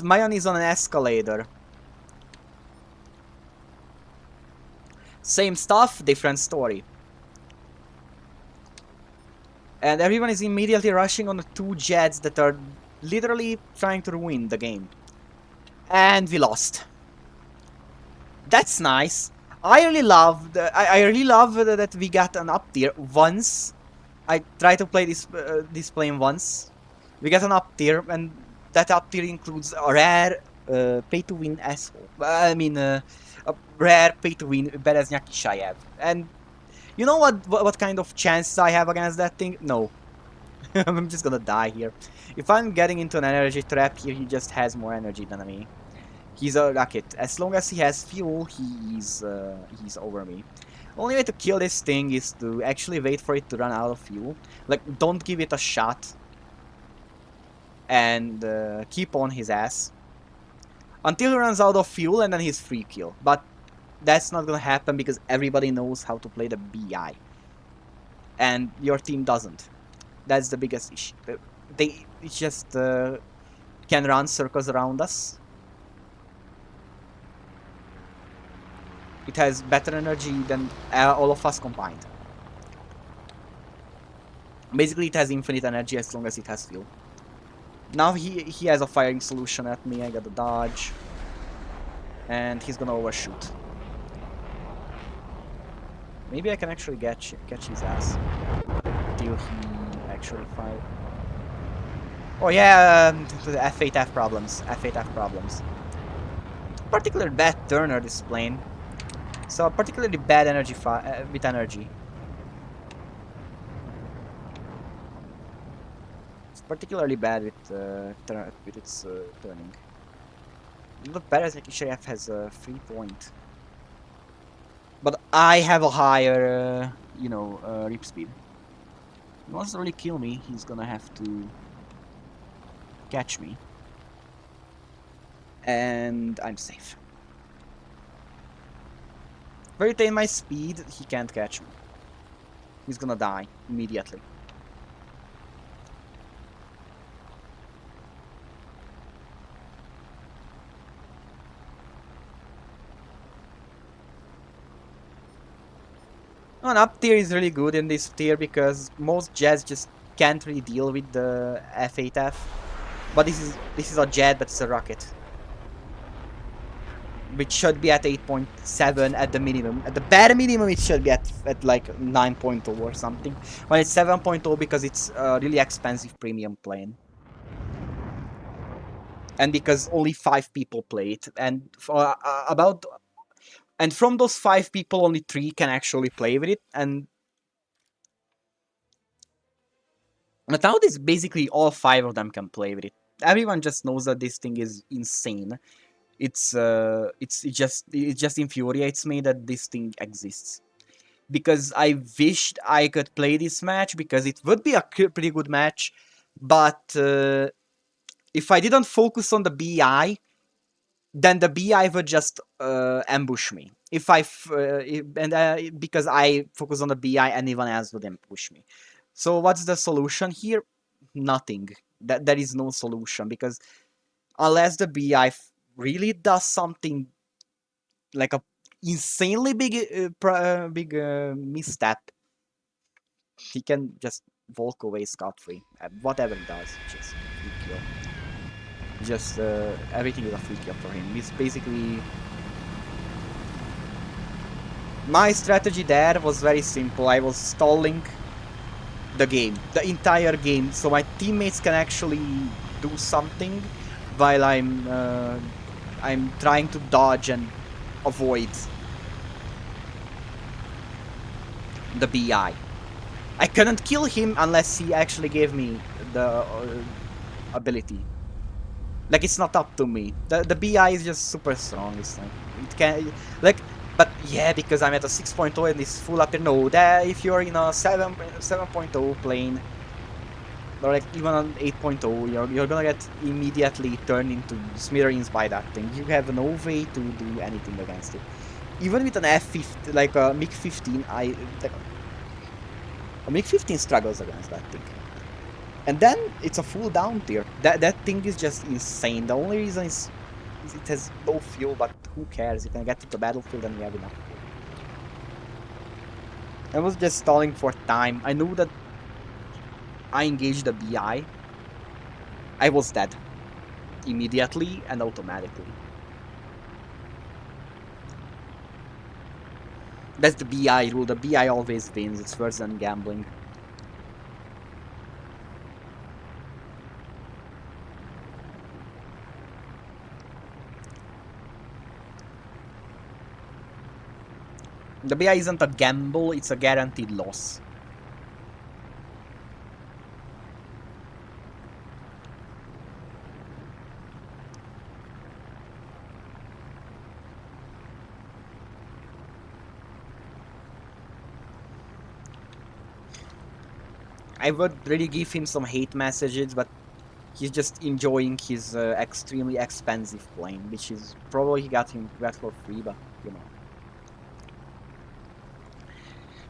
mayonnaise on an escalator. Same stuff, different story. And everyone is immediately rushing on the 2 jets that are literally trying to ruin the game. And we lost. That's nice. I really love that we got an up tier once. I tried to play this plane once. We got an up tier, and that up tier includes a rare pay-to-win asshole. I mean, a rare pay-to-win Bereznyaki Shayev. And you know what kind of chances I have against that thing? No. I'm just gonna die here. If I'm getting into an energy trap here, he just has more energy than me. He's a rocket. As long as he has fuel, he's over me. Only way to kill this thing is to actually wait for it to run out of fuel. Like, don't give it a shot. And keep on his ass. Until he runs out of fuel and then he's free kill. But that's not gonna happen because everybody knows how to play the BI. And your team doesn't. That's the biggest issue. They just can run circles around us. It has better energy than all of us combined. Basically, it has infinite energy as long as it has fuel. Now he has a firing solution at me. I got a dodge. And he's gonna overshoot. Maybe I can actually catch his ass. Till he actually fire. Oh yeah, F8F problems. F8F problems. Particularly bad turner this plane. So particularly bad energy with energy. It's particularly bad with its turning. Look better as Nikishev has a 3 point. But I have a higher, rip speed. If he wants to really kill me, he's gonna have to catch me. And I'm safe. If I retain my speed, he can't catch me. He's gonna die immediately. An up tier is really good in this tier because most jets just can't really deal with the F8F. But this is a jet, but it's a rocket. Which should be at 8.7 at the minimum. At the bare minimum, it should be at like 9.0 or something. When it's 7.0 because it's a really expensive premium plane. And because only 5 people play it. And for and from those 5 people, only 3 can actually play with it. And but nowadays, basically all 5 of them can play with it. Everyone just knows that this thing is insane. It just infuriates me that this thing exists. Because I wished I could play this match because it would be a pretty good match. But if I didn't focus on the BI, then the BI would just ambush me. Because I focus on the BI, anyone else would ambush me. So what's the solution here? Nothing. There is no solution because unless the BI really does something like a insanely big misstep, he can just walk away scot-free. Whatever he does, just free kill. Just everything is a free kill for him. It's basically my strategy there was very simple. I was stalling the game, the entire game, so my teammates can actually do something while I'm trying to dodge and avoid the BI. I couldn't kill him unless he actually gave me the ability. Like, it's not up to me. The BI is just super strong. It's like it can but yeah, because I'm at a 6.0 and it's full up. No, that if you're in a 7.0 plane or like even on 8.0, you're gonna get immediately turned into smithereens by that thing. You have no way to do anything against it. Even with an F-15, like a MiG-15, a MiG-15 struggles against that thing. And then it's a full down tier. That thing is just insane. The only reason is it has no fuel, but who cares? You can get to the battlefield and you have enough fuel. I was just stalling for time. I knew that I engaged the BI. I was dead. Immediately and automatically. That's the BI rule. The BI always wins. It's worse than gambling. The BI isn't a gamble, it's a guaranteed loss. I would really give him some hate messages, but he's just enjoying his extremely expensive plane, which is probably he got for free, but you know.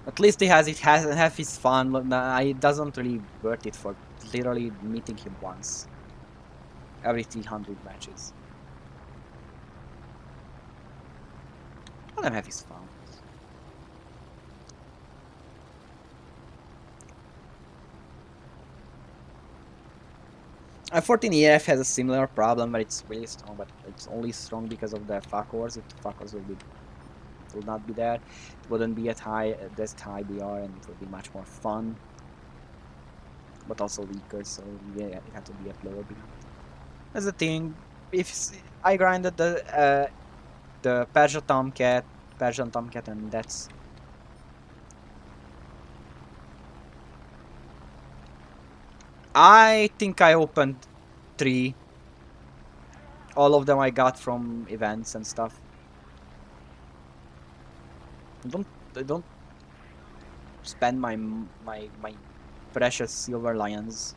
At least he has have his fun. But it doesn't really worth it for literally meeting him once every 300 matches. Let him have his fun. 14 EF has a similar problem, but it's really strong. But it's only strong because of the fuckers. If the fuckers will not be there, it wouldn't be at this high BR, and it would be much more fun, but also weaker. So yeah, it had to be at lower BR. That's the thing. If I grinded the Persian Tomcat, and that's. I think I opened 3. All of them I got from events and stuff. I don't spend my precious silver lions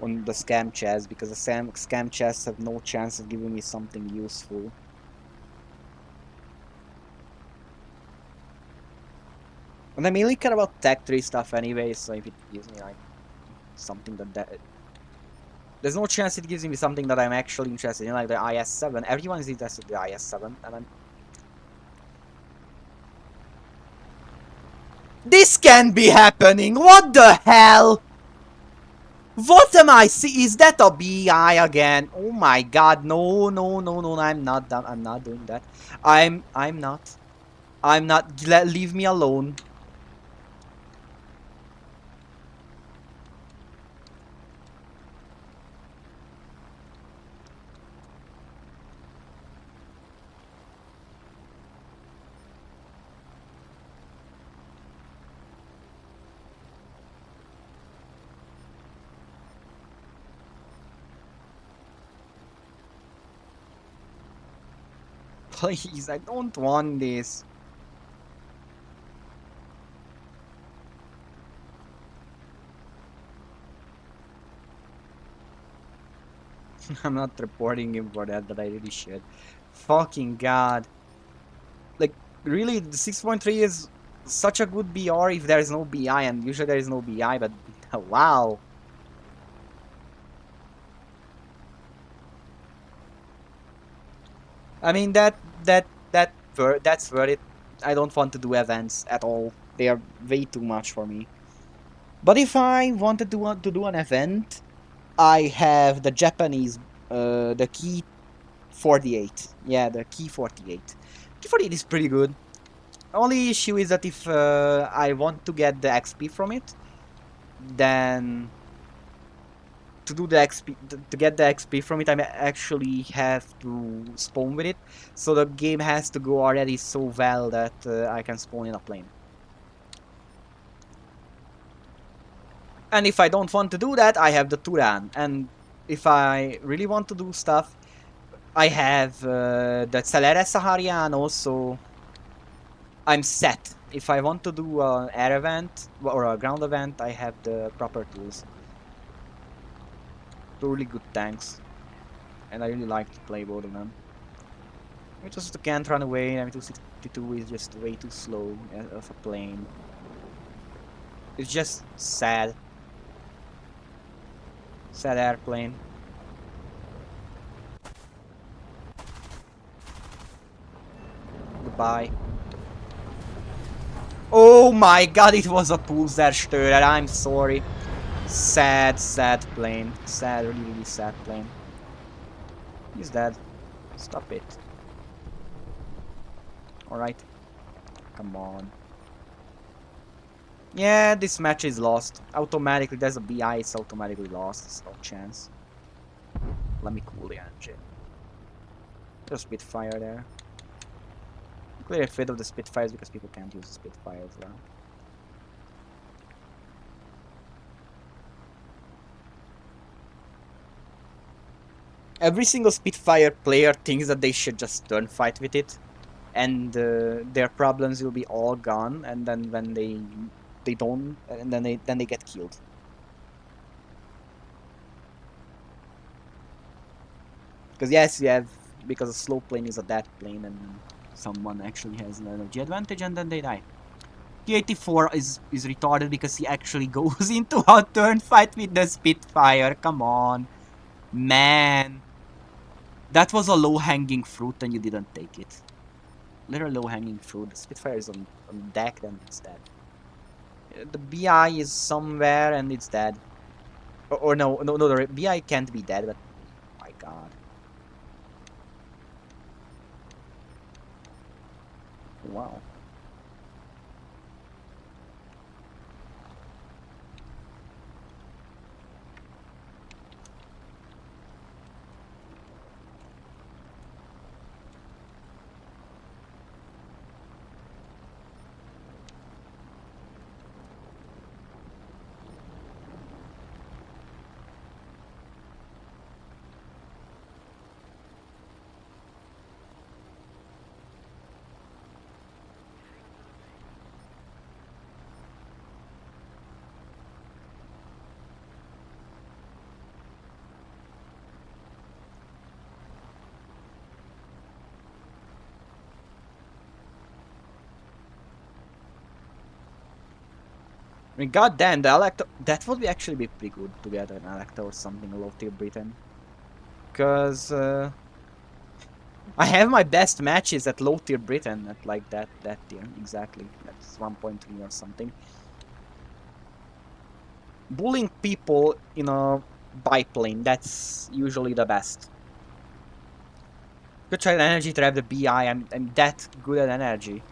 on the scam chests, because the scam chests have no chance of giving me something useful. And I mainly care about tech 3 stuff anyway, so if it gives me like something that there's no chance it gives me something that I'm actually interested in, like the IS-7. Everyone is interested in the IS-7, and I'm... This can't be happening! What the hell? What am I see? Is that a BI again? Oh my god, no, no, no, no, I'm not done. I'm not doing that. I'm not. I'm not. Leave me alone. Please, I don't want this. I'm not reporting him for that, but I really should. Fucking god. Like, really, the 6.3 is such a good BR if there is no BI, and usually there is no BI, but wow. I mean, that's worth it. I don't want to do events at all. They are way too much for me. But if I wanted to do an event, I have the Japanese, the Key 48. Yeah, the Key 48. Key 48 is pretty good. Only issue is that if I want to get the XP from it, then to do the XP to get the XP from it, I actually have to spawn with it. So the game has to go already so well that I can spawn in a plane. And if I don't want to do that, I have the Turan. And if I really want to do stuff, I have the Celere Sahariano, so I'm set. If I want to do an air event or a ground event, I have the proper tools. Two really good tanks. And I really like to play both of them. I just can't run away. M262 is just way too slow of a plane. It's just sad. Sad airplane. Goodbye. Oh my god, it was a Pulsarstörer. I'm sorry. Sad, sad plane. Sad, really, really sad plane. He's dead. Stop it. Alright. Come on. Yeah, this match is lost. Automatically, there's a BI, it's automatically lost. It's no chance. Let me cool the engine. Just a bit fire there. Clearly afraid of the Spitfires because people can't use the Spitfire as well. Every single Spitfire player thinks that they should just turn fight with it, and their problems will be all gone. And then when they don't, and then they get killed. Because yes, you have because a slow plane is a dead plane, and someone actually has an energy advantage, and then they die. T-84 is retarded because he actually goes into a turn fight with the Spitfire. Come on, man. That was a low-hanging fruit and you didn't take it. Literally low-hanging fruit. The Spitfire is on deck, then it's dead. The BI is somewhere and it's dead. Or no, the BI can't be dead, but my god. Wow. I mean, goddamn, the Elector. That would be actually be pretty good to get an Elector or something low tier Britain. Because I have my best matches at low tier Britain at like that tier exactly. That's 1.3 or something. Bullying people in a biplane, that's usually the best. Could try an energy to have the BI. I'm that good at energy.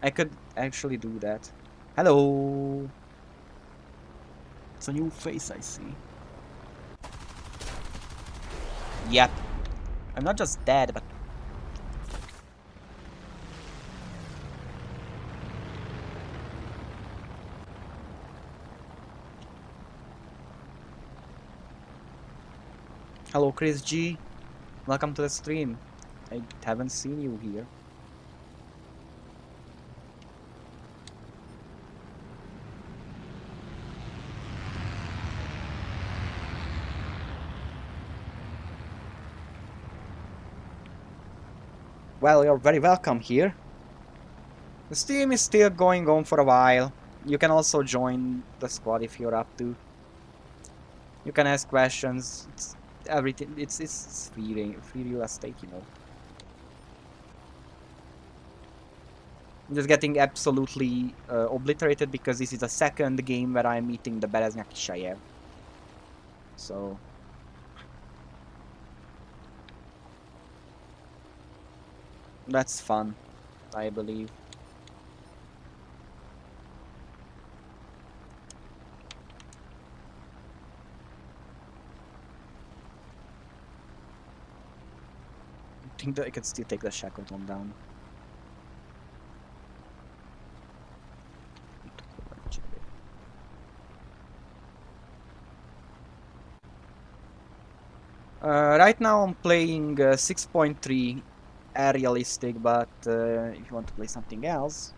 I could actually do that. Hello. It's a new face I see. Yep. I'm not just dead, but hello, Chris G. Welcome to the stream. I haven't seen you here. Well, you're very welcome here. The stream is still going on for a while. You can also join the squad if you're up to. You can ask questions. It's everything. It's free real estate, you know. I'm just getting absolutely obliterated because this is the second game where I'm meeting the Bereznyaki Shayev. So that's fun, I believe. I think that I can still take the Shackleton down. Right now I'm playing 6.3 realistic, but if you want to play something else,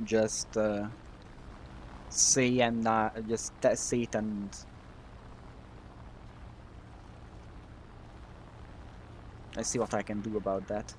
just say and just say it and I see what I can do about that.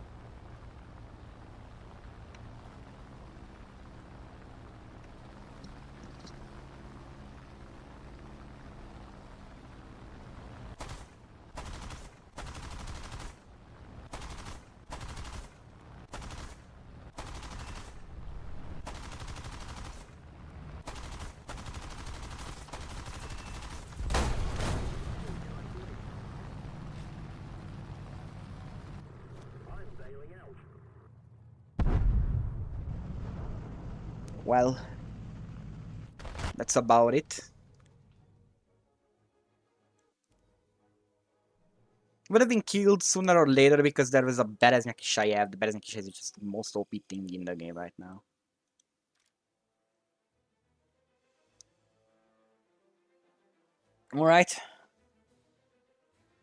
Well, that's about it. Would have been killed sooner or later because there was a Bereznyaki Shayev. The Bereznyaki Shayev is just the most OP thing in the game right now. Alright.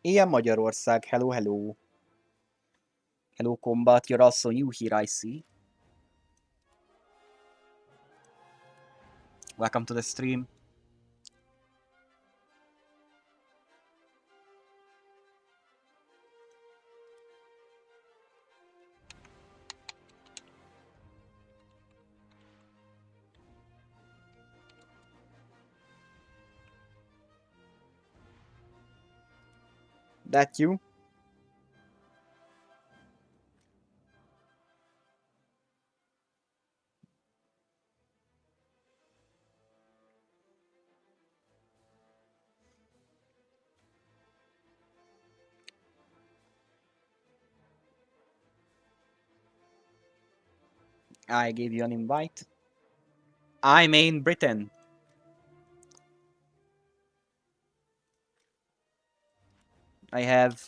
Ilyen Magyarország. Hello, hello. Hello, Combat. You're also new here, I see. Welcome to the stream. That you? I gave you an invite. I'm in Britain. I have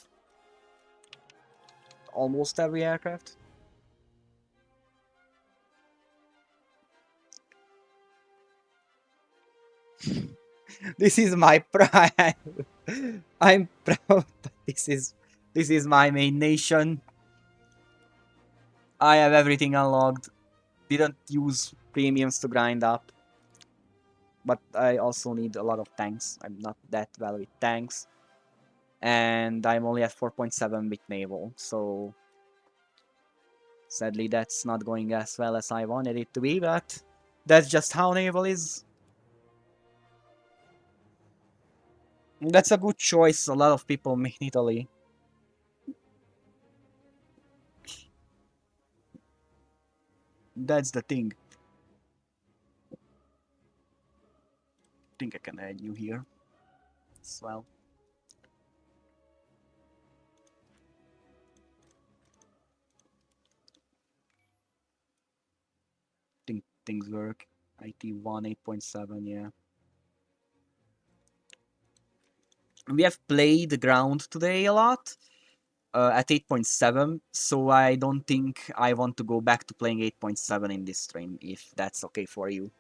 almost every aircraft. This is my pride. I'm proud. This is my main nation. I have everything unlocked. Didn't use premiums to grind up. But I also need a lot of tanks. I'm not that well with tanks. And I'm only at 4.7 with naval, so sadly that's not going as well as I wanted it to be, but that's just how naval is. That's a good choice a lot of people made in Italy. That's the thing. Think I can add you here as well. Think things work. IT1 8.7, yeah. We have played ground today a lot at 8.7, so I don't think I want to go back to playing 8.7 in this stream, if that's okay for you.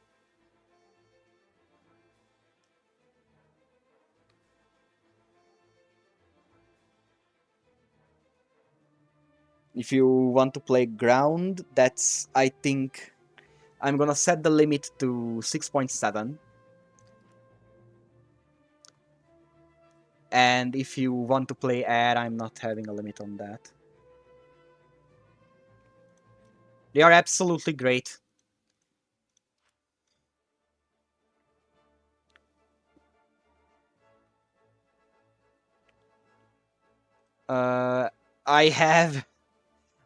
If you want to play ground, that's, I think, I'm gonna set the limit to 6.7. And if you want to play air, I'm not having a limit on that. They are absolutely great. I have...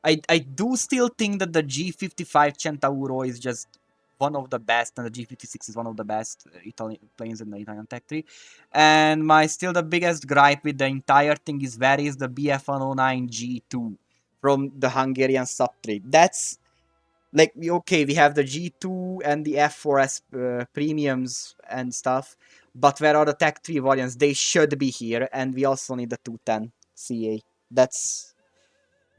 I do still think that the G55 Centauro is just one of the best, and the G56 is one of the best Italian planes in the Italian Tech Tree. And still the biggest gripe with the entire thing is where is the BF-109 G2 from the Hungarian sub trade. That's like, okay, we have the G2 and the F4S premiums and stuff, but where are the Tech 3 variants? They should be here, and we also need the 210 CA.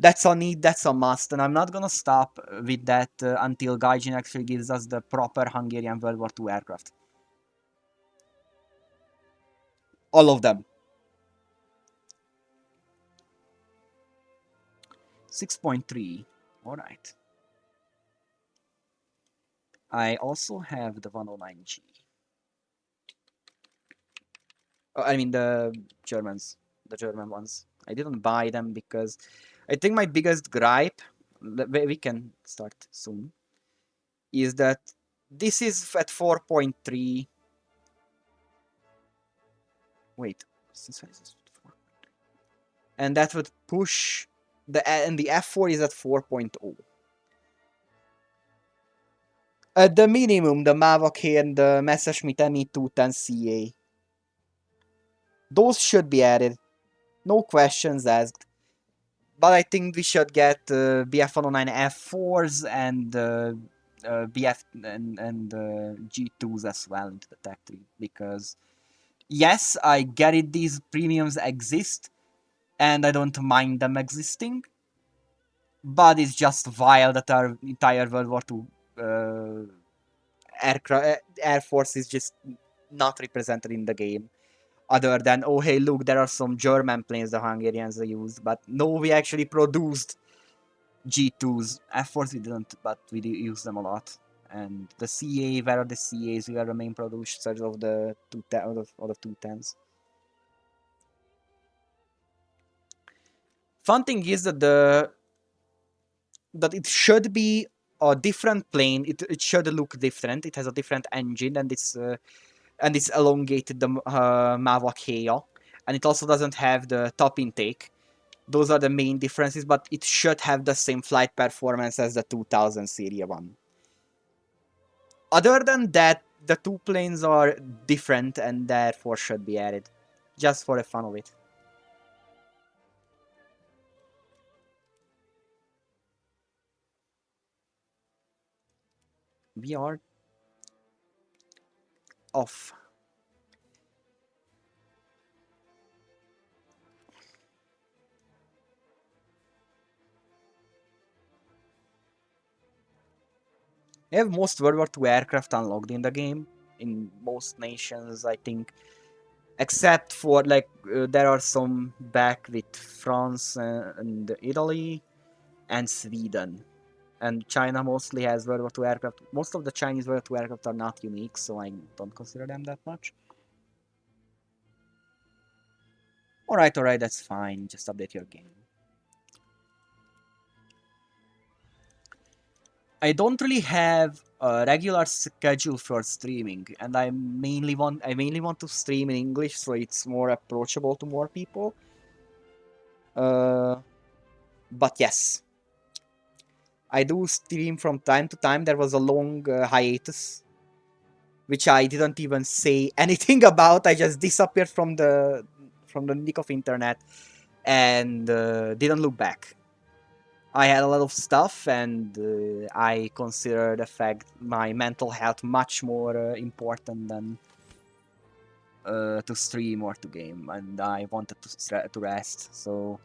That's a need, that's a must, and I'm not gonna stop with that until Gaijin actually gives us the proper Hungarian World War II aircraft. All of them. 6.3. Alright. I also have the 109G. I mean the Germans. The German ones. I didn't buy them because I think my biggest gripe, we can start soon, is that this is at 4.3. Wait, since when is this 4? And that would push and the F4 is at 4.0. At the minimum, the Mavak and the Messerschmitt Me-210 CA. Those should be added. No questions asked. But I think we should get BF-109 F4s and BF and G2s as well into the Tech 3. Because, yes, I get it, these premiums exist, and I don't mind them existing. But it's just vile that our entire World War II air force is just not represented in the game. Other than, oh hey, look, there are some German planes the Hungarians use, but no, we actually produced G2s. F4s we didn't, but we use them a lot. And the CA, where are the CAs? We are the main producers of the of the 210s. Fun thing is that it should be a different plane. It should look different. It has a different engine, and it's elongated the Mava Kea, and it also doesn't have the top intake. Those are the main differences, but it should have the same flight performance as the 2000 Serie 1. Other than that, the two planes are different and therefore should be added, just for the fun of it. We are off. We have most World War II aircraft unlocked in the game, in most nations, I think. Except for, like, there are some back with France and Italy and Sweden. And China mostly has World War II aircraft. Most of the Chinese World War II aircraft are not unique, so I don't consider them that much. Alright, that's fine. Just update your game. I don't really have a regular schedule for streaming, and I mainly want to stream in English so it's more approachable to more people. Uh, but yes, I do stream from time to time. There was a long hiatus, which I didn't even say anything about. I just disappeared from the nick of internet and didn't look back. I had a lot of stuff, and I consider the fact my mental health much more important than to stream or to game, and I wanted to rest. So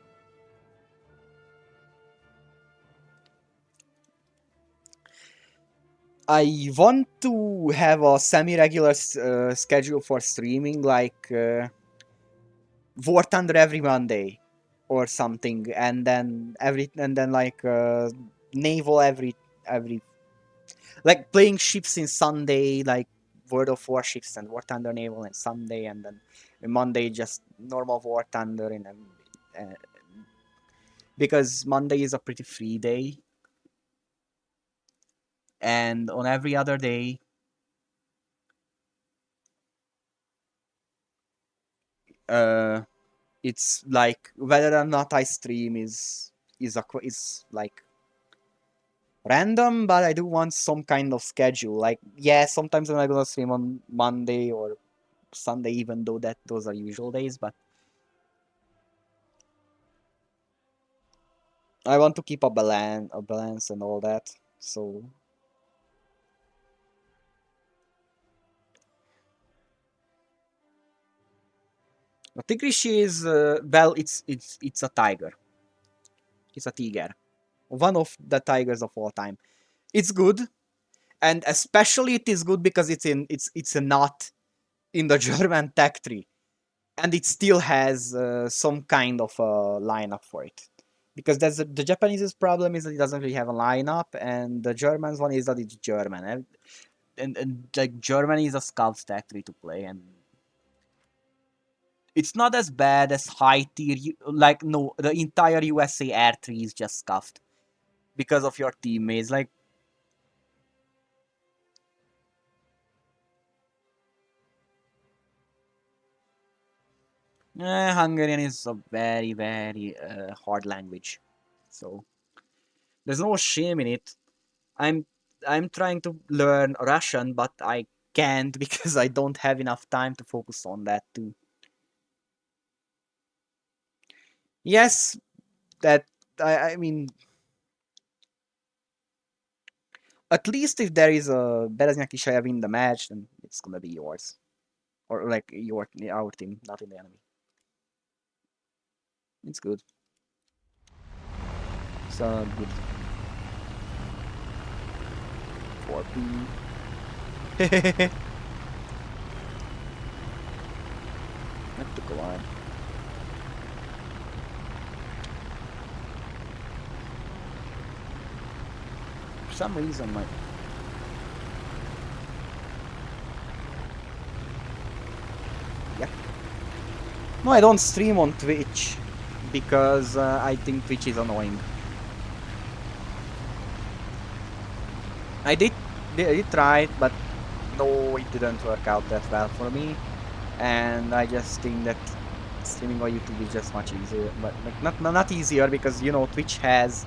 I want to have a semi-regular schedule for streaming, like War Thunder every Monday or something, and then like naval every like playing ships in Sunday, like World of Warships and War Thunder Naval and Sunday, and then Monday just normal War Thunder, and then because Monday is a pretty free day, and on every other day, uh, it's like whether or not I stream is like random, but I do want some kind of schedule. Like, yeah, sometimes I'm not gonna stream on Monday or Sunday, even though that those are usual days, but I want to keep a balance and all that. So the Tigrishi is well, it's a tiger. It's a tiger, one of the tigers of all time. It's good, and especially it is good because it's a not in the German tech tree, and it still has some kind of a lineup for it. Because the Japanese's problem is that it doesn't really have a lineup, and the German's one is that it's German, and like Germany is a scuffed factory to play, and it's not as bad as high tier. Like, no, the entire USA air tree is just scuffed because of your teammates. Like, Hungarian is a very very hard language, so there's no shame in it. I'm I'm trying to learn Russian, but I can't because I don't have enough time to focus on that too. Yes, that I mean, at least if there is a Bereznyk Ishayev in the match, then it's gonna be yours, or like our team, not in the enemy. It's good. It's a good 4P. That took a while. For some reason, my yeah. No, I don't stream on Twitch because I think Twitch is annoying. I did try it, but no, it didn't work out that well for me. And I just think that streaming on YouTube is just much easier. But like not easier because you know Twitch has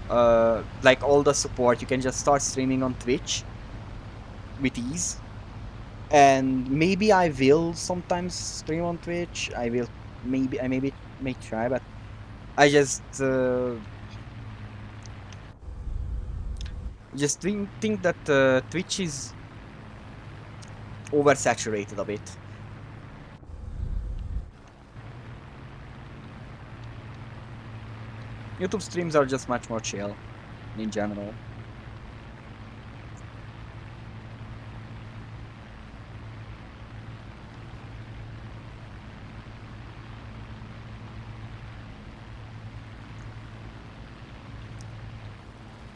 like all the support. You can just start streaming on Twitch with ease. And maybe I will sometimes stream on Twitch. I maybe may try, but I just think that Twitch is oversaturated a bit. YouTube streams are just much more chill in general.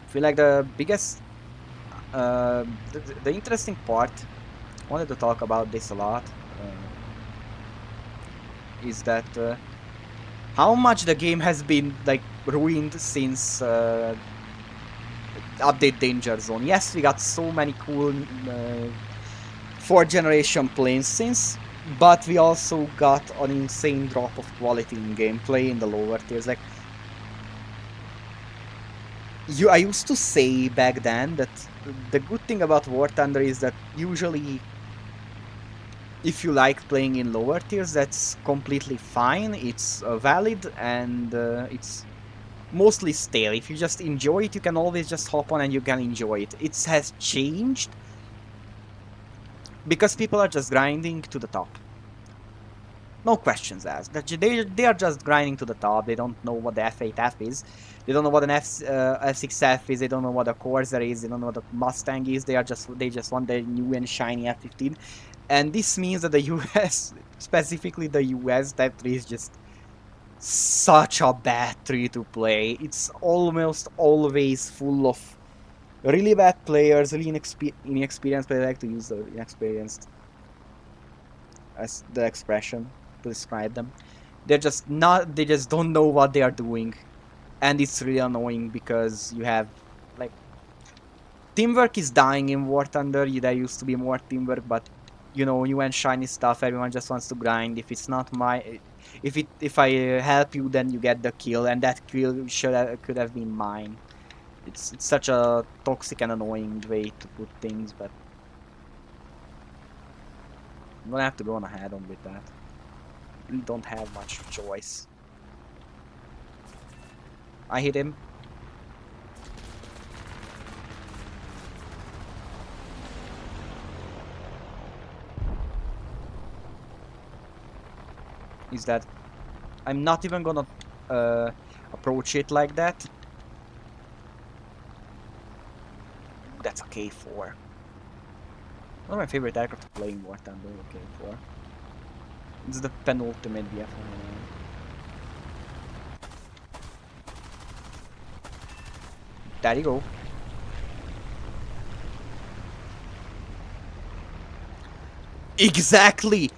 I feel like the biggest, the interesting part, I wanted to talk about this a lot, is that how much the game has been like ruined since update Danger Zone. Yes, we got so many cool fourth generation planes since, but we also got an insane drop of quality in gameplay in the lower tiers. Like I used to say back then that the good thing about War Thunder is that usually if you like playing in lower tiers, that's completely fine. It's valid and it's mostly stale. If you just enjoy it, you can always just hop on and you can enjoy it. It has changed because people are just grinding to the top. No questions asked. They are just grinding to the top. They don't know what the F8F is. They don't know what an F6F is. They don't know what a Corsair is. They don't know what a Mustang is. They just want the new and shiny F15. And this means that the US, specifically the US Type 3 is just such a bad tree to play. It's almost always full of really bad players, really inexperienced players. I like to use the inexperienced as the expression to describe them. They just don't know what they are doing. And it's really annoying because you have, like, teamwork is dying in War Thunder. There used to be more teamwork, but, you know, you and shiny stuff, everyone just wants to grind. If it's not my... If I help you, then you get the kill, and that kill could have been mine. It's such a toxic and annoying way to put things, but I'm gonna have to go on ahead on with that. We don't have much choice. I hit him. Is that I'm not even gonna approach it like that. That's a K4. One of my favorite aircraft to play in War Thunder, the K4. It's the penultimate VF. There you go. Exactly!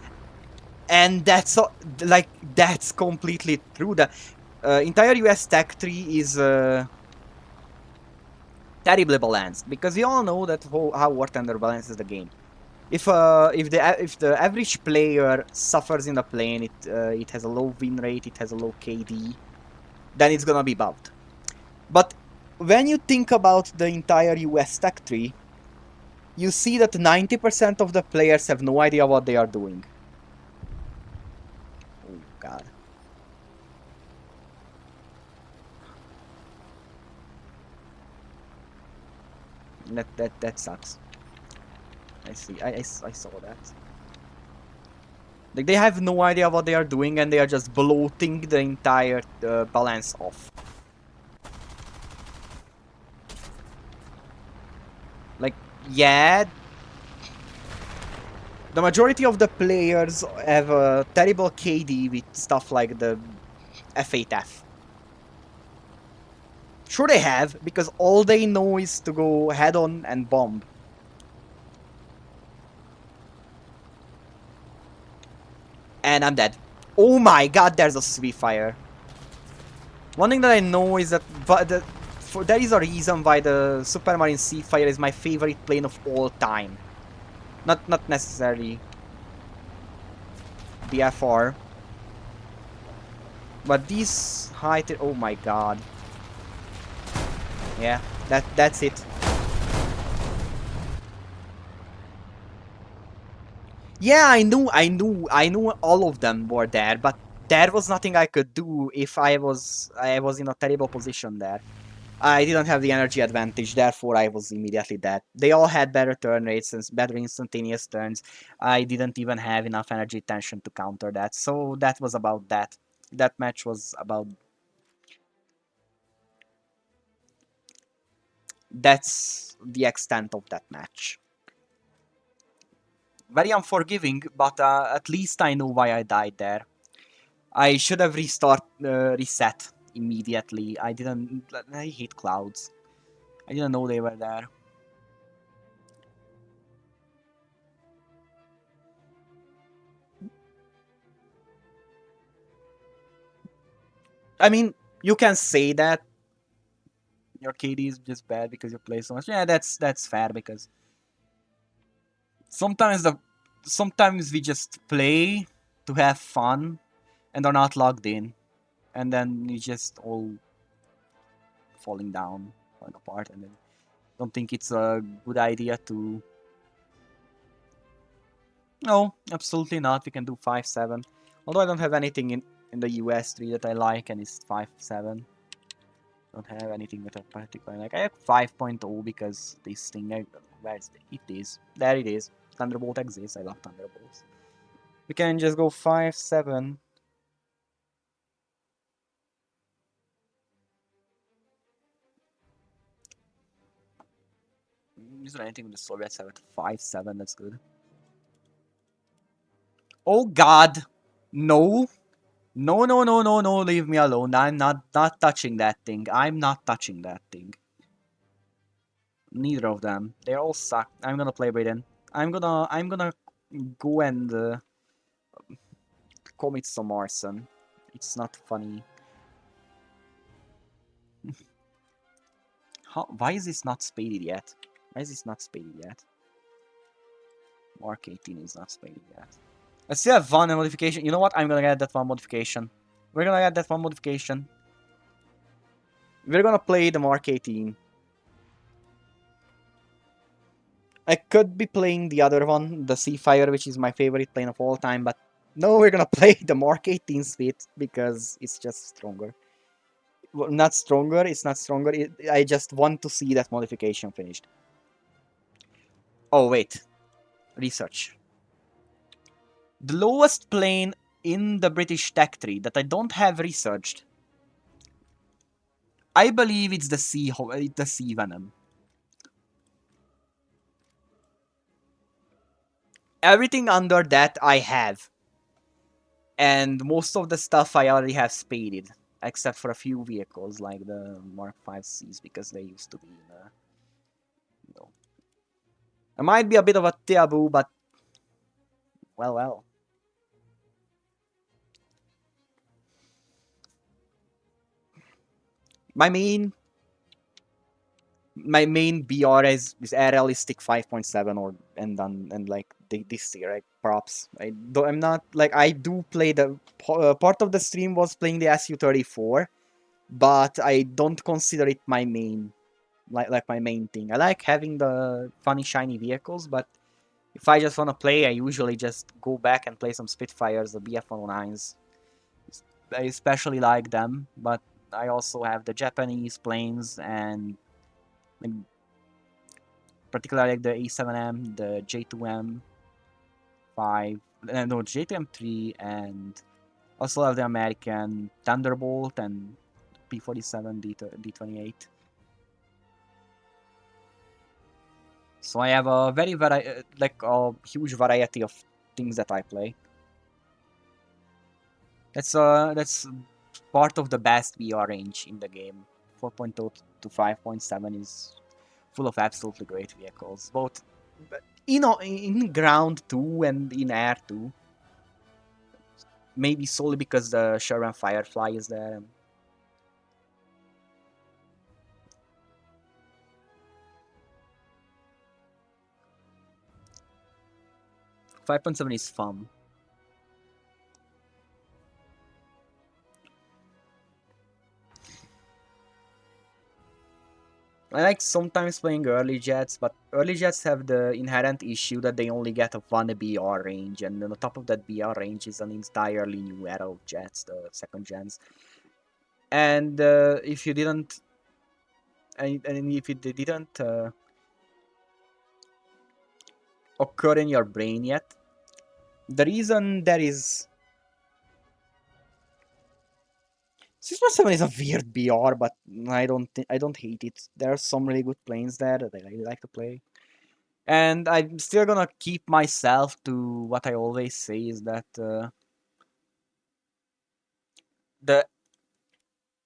And that's like that's completely true. The entire US Tech tree is terribly balanced because we all know that how War Thunder balances the game. If the average player suffers in the plane, it has a low win rate, it has a low KD, then it's gonna be buffed. But when you think about the entire US Tech tree, you see that 90% of the players have no idea what they are doing. Oh god. That sucks. I see. I saw that. Like, they have no idea what they are doing, and they are just bloating the entire balance off. Like, yeah, the majority of the players have a terrible KD with stuff like the F8F. Sure they have, because all they know is to go head on and bomb. And I'm dead. Oh my god, there's a sweet fire. One thing that I know is that there is a reason why the Supermarine Seafire is my favorite plane of all time. Not necessarily the FR. But these oh my god. Yeah, that's it. Yeah, I knew all of them were there, but there was nothing I could do if I was in a terrible position there. I didn't have the energy advantage, therefore I was immediately dead. They all had better turn rates and better instantaneous turns. I didn't even have enough energy tension to counter that, so that was about that. That match was about... That's the extent of that match. Very unforgiving, but at least I know why I died there. I should have reset immediately. I didn't... I hate clouds. I didn't know they were there. I mean, you can say that your KD is just bad because you play so much. Yeah, that's fair, because sometimes sometimes we just play to have fun and are not logged in, and then we just all falling down, falling apart, and then don't think it's a good idea to... No, absolutely not. We can do 5-7. Although I don't have anything in the US3 that I like, and it's 5-7. Don't have anything that I particularly like. I have 5.0 because this thing... where's it is? There it is. Thunderbolt exists. I love Thunderbolts. We can just go 5-7. Is there anything with the Soviets have at 5-7? That's good. Oh god! No! No, no, no, no, no, leave me alone. I'm not touching that thing. I'm not touching that thing. Neither of them. They all suck. I'm gonna play Britain. I'm gonna go and commit some arson. It's not funny. Why is this not spaded yet? Why is this not spaded yet? Mark 18 is not spaded yet. I still have one modification. You know what? I'm gonna get that one modification. We're gonna get that one modification. We're gonna play the Mark 18. I could be playing the other one, the Seafire, which is my favorite plane of all time, but no, we're gonna play the Mark 18 Spit because it's just stronger. Well, not stronger, it's not stronger. I just want to see that modification finished. Oh, wait. Research. The lowest plane in the British tech tree that I don't have researched, I believe it's the Sea Venom. Everything under that I have. And most of the stuff I already have spaded. Except for a few vehicles like the Mark 5Cs, because they used to be in the... No. It might be a bit of a taboo, but... Well, well. My main BR is Air Realistic 5.7 or and like this year, like props. I'm not like I do play the part of the stream was playing the Su-34, but I don't consider it my main like my main thing. I like having the funny shiny vehicles, but if I just want to play, I usually just go back and play some Spitfires, the BF-109s. I especially like them, but I also have the Japanese planes and like, particularly like the A7M, the J2M, 5, no, JTM3, and also have the American Thunderbolt and P-47 D28. So I have a like a huge variety of things that I play. That's part of the best VR range in the game. 4.0 to 5.7 is full of absolutely great vehicles, both in ground too and in air too. Maybe solely because the Sherman Firefly is there. 5.7 is fun. I like sometimes playing early jets, but early jets have the inherent issue that they only get a one BR range, and on the top of that BR range is an entirely new era of jets, the second gens. And if you didn't, and if it didn't occur in your brain yet, the reason there is 6.7 is a weird BR, but I don't hate it. There are some really good planes there that I really like to play. And I'm still gonna keep myself to what I always say is that the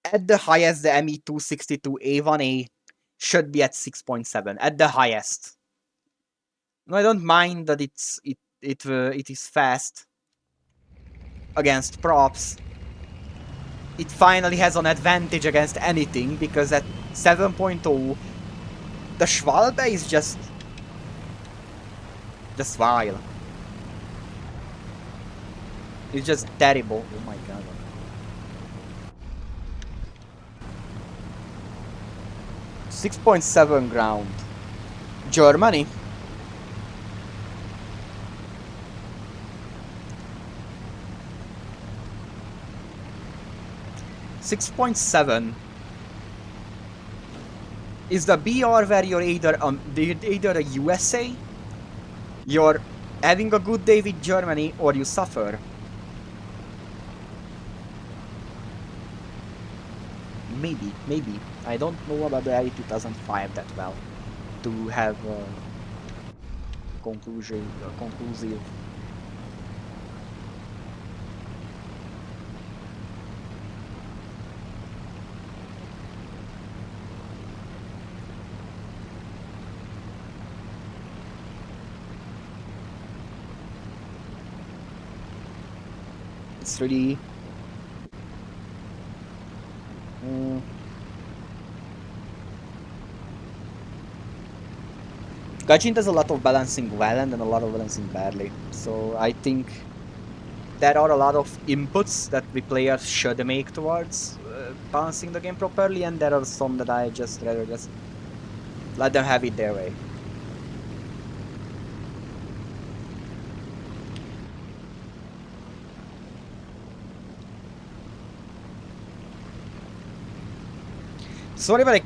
at the highest the ME262 A1A should be at 6.7 at the highest. No, I don't mind that it is fast against props. It finally has an advantage against anything because at 7.0 the Schwalbe is just vile. It's just terrible. Oh my god. 6.7 ground. Germany. 6.7 is the BR where you're either a USA, you're having a good day with Germany, or you suffer. Maybe. I don't know about the Rally 2005 that well to have a conclusive. It's really. Gaijin does a lot of balancing well and then a lot of balancing badly. So I think there are a lot of inputs that the players should make towards balancing the game properly, and there are some that I just rather just let them have it their way. Sorry, but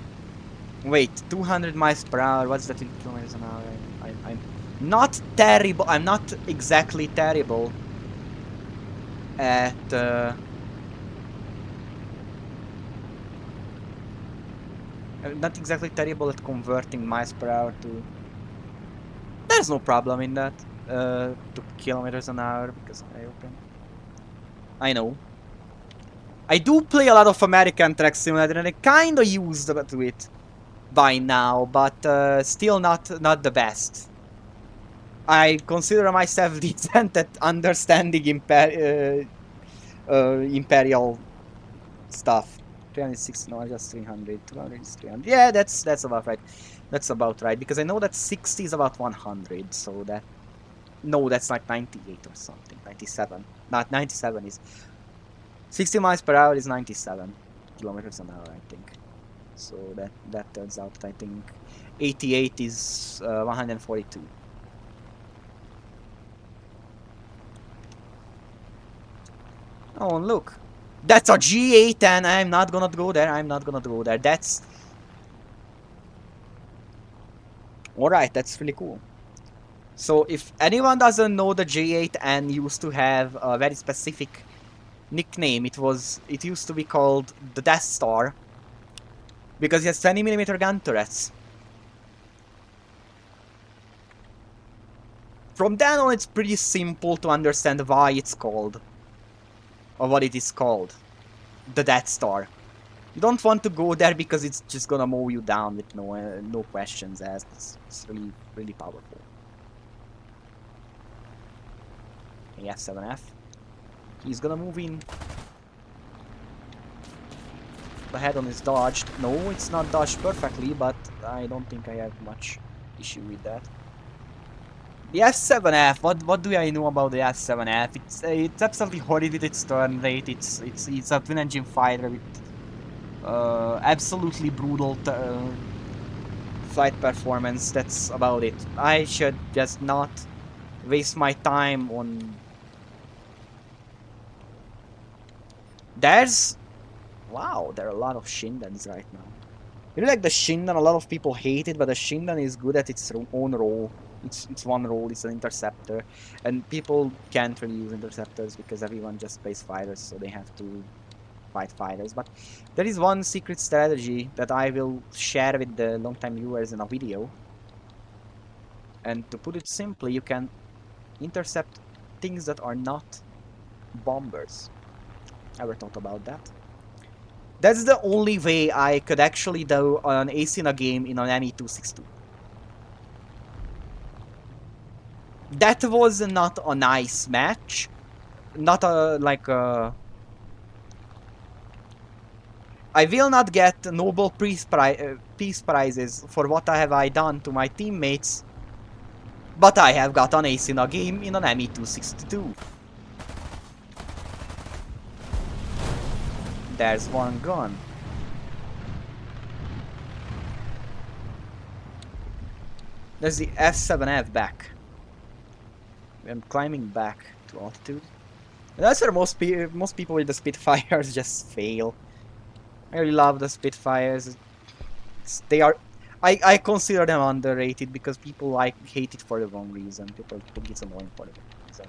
wait, 200 miles per hour. What's that in kilometers an hour? I'm not terrible. I'm not exactly terrible at. I'm not exactly terrible at converting miles per hour to. There's no problem in that. To kilometers an hour because I open. I know. I do play a lot of American Truck Simulator and I kinda used to it by now, but still not the best. I consider myself decent at understanding Imperial stuff. 360, no, just 300. 200 is 300. Yeah, that's about right. That's about right, because I know that 60 is about 100, so that... No, that's like 98 or something. 97. Not 97 is... 60 miles per hour is 97 kilometers an hour, I think. So that turns out, I think, 88 is 142. Oh, and look. That's a G8 and I'm not gonna go there. I'm not gonna go there. That's... Alright, that's really cool. So if anyone doesn't know, the J8N used to have a very specific nickname. It used to be called the Death Star because it has 20mm gun turrets. From then on, it's pretty simple to understand why it's called, or what it is called, the Death Star. You don't want to go there because it's just gonna mow you down with no questions asked. It's really powerful. Okay, F7F. He's gonna move in. The head-on is dodged. No, it's not dodged perfectly, but I don't think I have much issue with that. The F7F. What do I know about the F7F? It's absolutely horrid with its turn rate. It's a twin-engine fighter with absolutely brutal flight performance. That's about it. I should just not waste my time on. Wow, there are a lot of Shindans right now. Really like the Shindan. A lot of people hate it, but the Shindan is good at its own role. It's one role. It's an interceptor, and people can't really use interceptors because everyone just plays fighters, so they have to fight fighters. But there is one secret strategy that I will share with the long-time viewers in a video. And to put it simply, you can intercept things that are not bombers. Ever thought about that? That's the only way I could actually do an ace in a game in an ME262. That was not a nice match. Not a, like a... I will not get Nobel Peace Prizes for what have I done to my teammates, but I have got an ace in a game in an ME262. There's one gone. There's the F7F back. I'm climbing back to altitude. And that's where most people with the Spitfires just fail. I really love the Spitfires. They are... I consider them underrated because people hate it for the wrong reason. People think it's annoying for the wrong reason.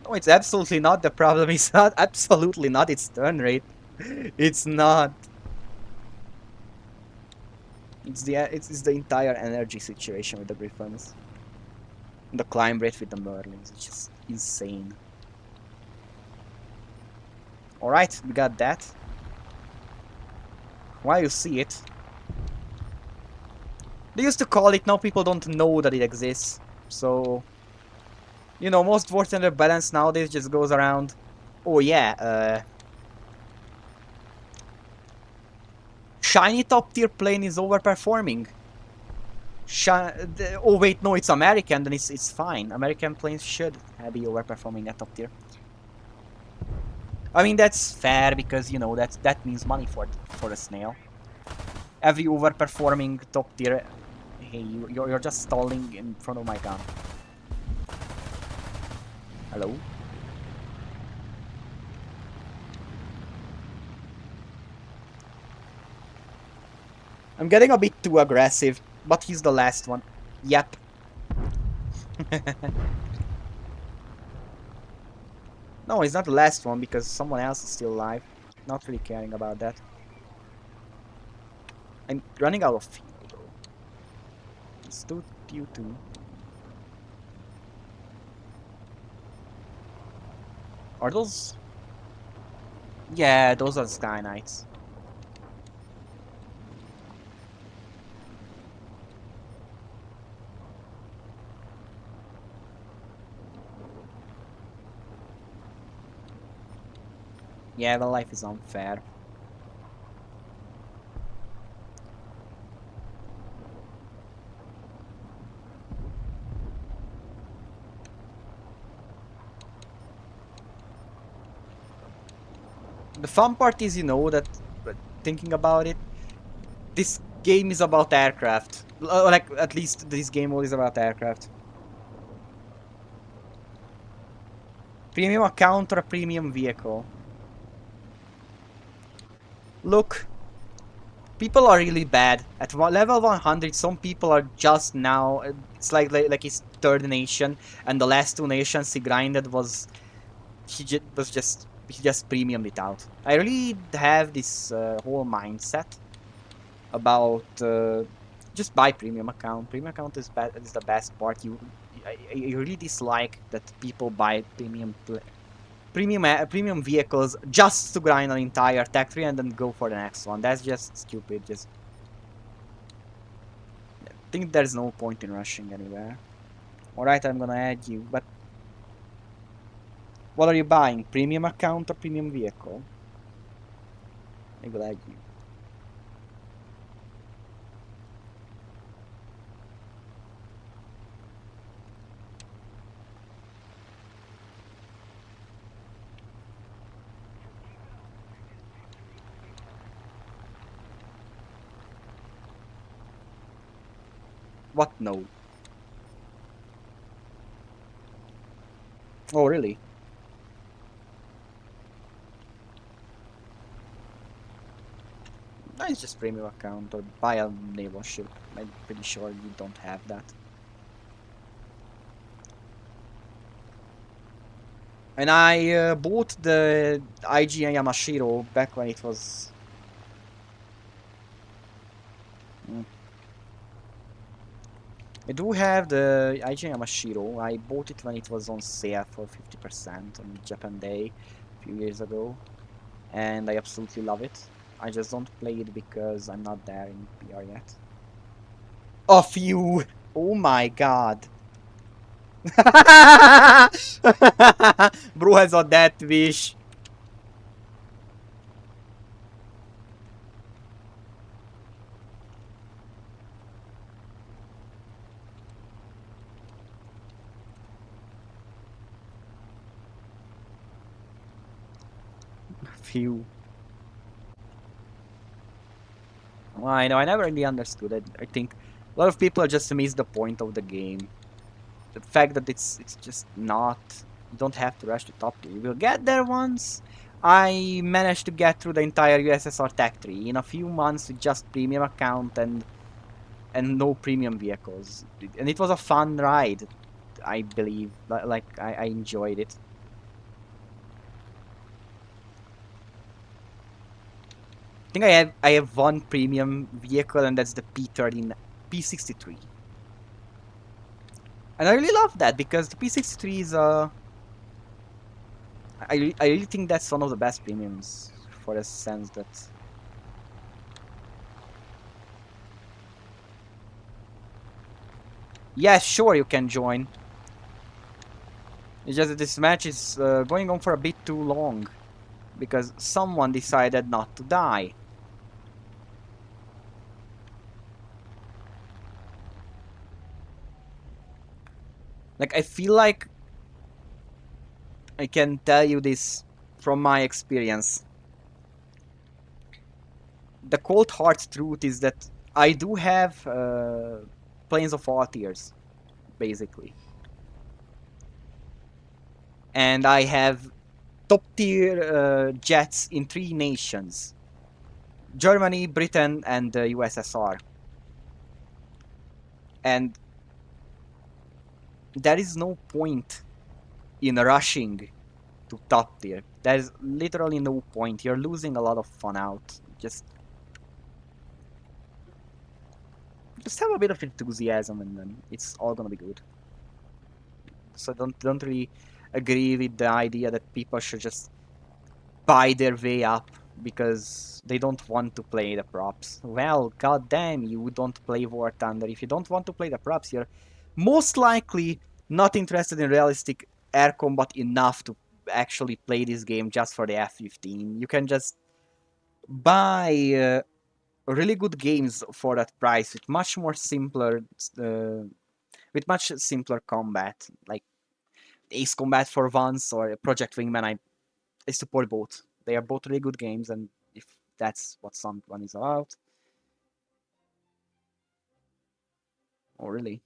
No, it's absolutely not the problem. It's not absolutely not its turn rate. It's not. It's the entire energy situation with the Griffins. The climb rate with the Merlins. It's just insane. Alright, we got that. While you see it. They used to call it, now people don't know that it exists. So, you know, most War Thunder balance nowadays just goes around. Oh yeah, shiny top tier plane is overperforming. Oh wait, no, it's American, then it's fine. American planes should be overperforming at top tier. I mean, that's fair because, you know, that means money for a snail. Every overperforming top tier... Hey, you're just stalling in front of my gun. Hello? I'm getting a bit too aggressive, but he's the last one. Yep. No, he's not the last one because someone else is still alive. Not really caring about that. I'm running out of fuel, bro. Let's do you two. Are those... Yeah, those are Sky Knights. Yeah, the life is unfair. The fun part is, you know, that thinking about it, this game is about aircraft. Like, at least this game mode is about aircraft. Premium account or a premium vehicle? Look, People are really bad. At level 100, some people are just now. It's like his third nation, and the last two nations he grinded was he just premiumed it out. I really have this whole mindset about just buy premium account. Premium account is the best part. I really dislike that people buy premium vehicles just to grind an entire tech tree and then go for the next one. That's just stupid. Just think there's no point in rushing anywhere. Alright, I'm gonna add you, but what are you buying? Premium account or premium vehicle? I will add you. What no? Oh really? No, it's just premium account or buy a naval ship. I'm pretty sure you don't have that. And I bought the IGN Yamashiro back when it was. Mm. I do have the IGN Yamashiro. I bought it when it was on sale for 50% on Japan Day a few years ago, and I absolutely love it. I just don't play it because I'm not there in PR yet. A few! Oh my god! Bro has a death wish. Few. Well, I know, I never really understood it. I think a lot of people just miss the point of the game. The fact that it's just not. You don't have to rush the top tier. You will get there once. I managed to get through the entire USSR tech tree in a few months with just premium account and no premium vehicles. And it was a fun ride, I believe. Like I enjoyed it. I think I have one premium vehicle, and that's the P13 P63. And I really love that because the P63 is I really think that's one of the best premiums for a sense that. Yeah, sure, you can join. It's just that this match is going on for a bit too long because someone decided not to die. Like, I feel like I can tell you this from my experience. The cold hard truth is that I do have planes of all tiers, basically. And I have top tier jets in three nations: Germany, Britain, and the USSR. And there is no point in rushing to top tier. There's literally no point. You're losing a lot of fun out. Just have a bit of enthusiasm, and then it's all gonna be good. So don't really agree with the idea that people should just buy their way up because they don't want to play the props. Well, goddamn, you don't play War Thunder. If you don't want to play the props, you're most likely not interested in realistic air combat enough to actually play this game just for the F-15. You can just buy really good games for that price with uh, much simpler combat, like Ace Combat for once or Project Wingman. I support both. They are both really good games, and if that's what someone is about. Oh, really?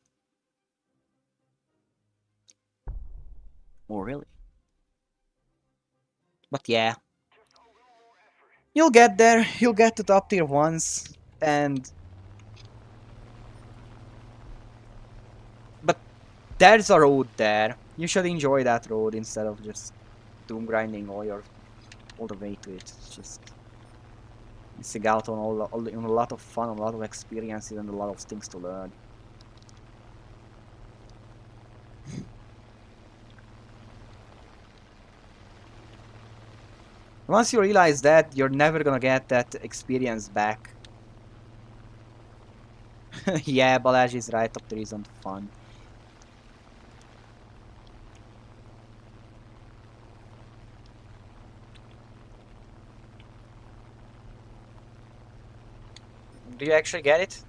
Oh, really? But yeah, you'll get there. You'll get to top tier once. And but there's a road there. You should enjoy that road instead of just doom grinding all the way to it. It's just missing out on on a lot of fun, a lot of experiences, and a lot of things to learn. Once you realize that, you're never gonna get that experience back. Yeah, Balaji is right. Top 3 isn't fun. Do you actually get it?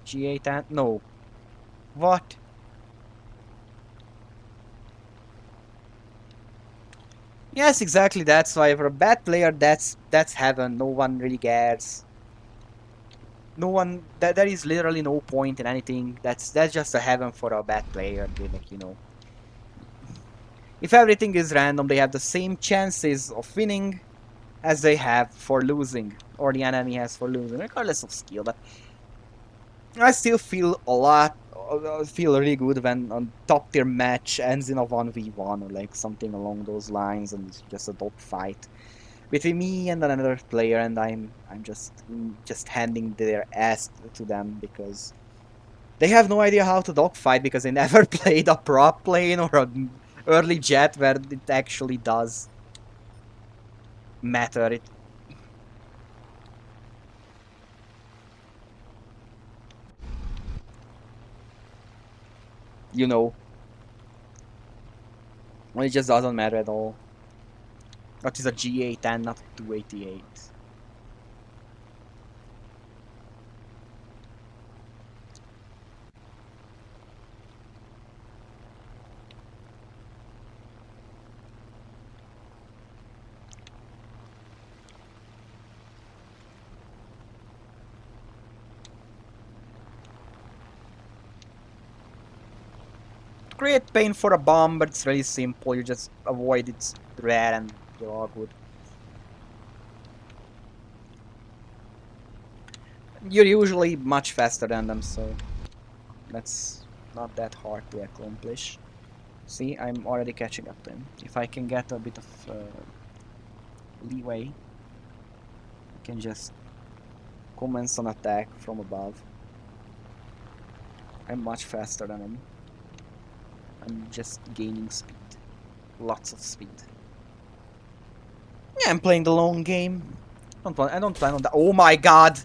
G8 and no. What? Yes, exactly. That's why for a bad player, that's heaven. No one really cares. No one. There is literally no point in anything. That's just a heaven for a bad player. They like if everything is random, they have the same chances of winning as they have for losing, or the enemy has for losing, regardless of skill. But I still feel really good when a top tier match ends in a 1v1 or like something along those lines, and it's just a dog fight between me and another player, and I'm just handing their ass to them because they have no idea how to dogfight because they never played a prop lane or an early jet where it actually does matter. You know, when it just doesn't matter at all. That is a G8 and not 288. Create pain for a bomb, but it's really simple. You just avoid its red and you're all good. You're usually much faster than them, so that's not that hard to accomplish. See, I'm already catching up to him. If I can get a bit of leeway, I can just commence an attack from above. I'm much faster than him. I'm just gaining speed. Lots of speed. Yeah, I'm playing the long game. I don't plan on that. Oh my god!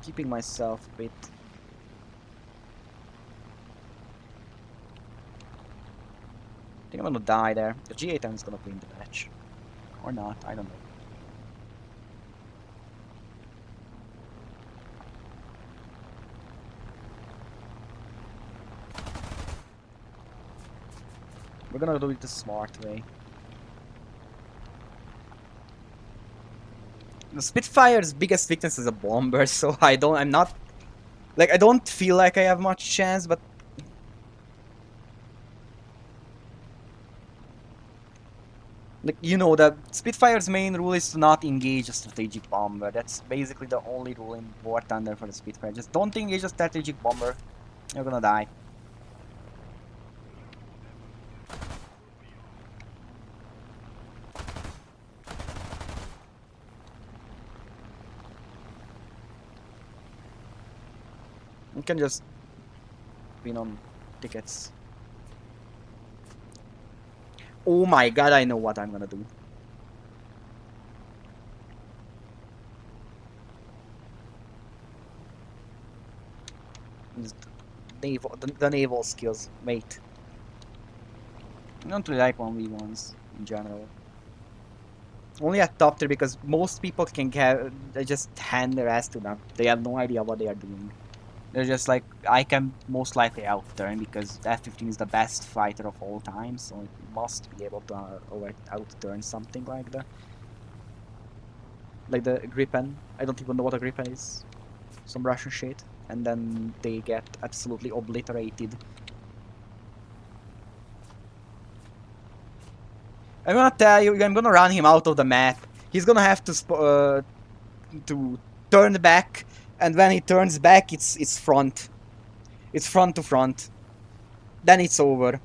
Keeping myself a bit. I think I'm gonna die there. The G8 is gonna win the match. Or not, I don't know. We're gonna do it the smart way. The Spitfire's biggest weakness is a bomber, so I'm not, like, I don't feel like I have much chance, but like, the Spitfire's main rule is to not engage a strategic bomber. That's basically the only rule in War Thunder for the Spitfire. Just don't engage a strategic bomber. You're gonna die. You can just win on tickets. Oh my god, I know what I'm gonna do. Just the naval skills, mate. I don't really like 1v1s in general. Only at top tier because most people they just hand their ass to them. They have no idea what they are doing. They're just like, I can most likely outturn because F-15 is the best fighter of all time, so it must be able to outturn something like that. Like the Gripen. I don't even know what a Gripen is. Some Russian shit. And then they get absolutely obliterated. I'm gonna tell you, I'm gonna run him out of the map. He's gonna have to to turn back, and when he turns back, it's front. It's front to front. Then it's over.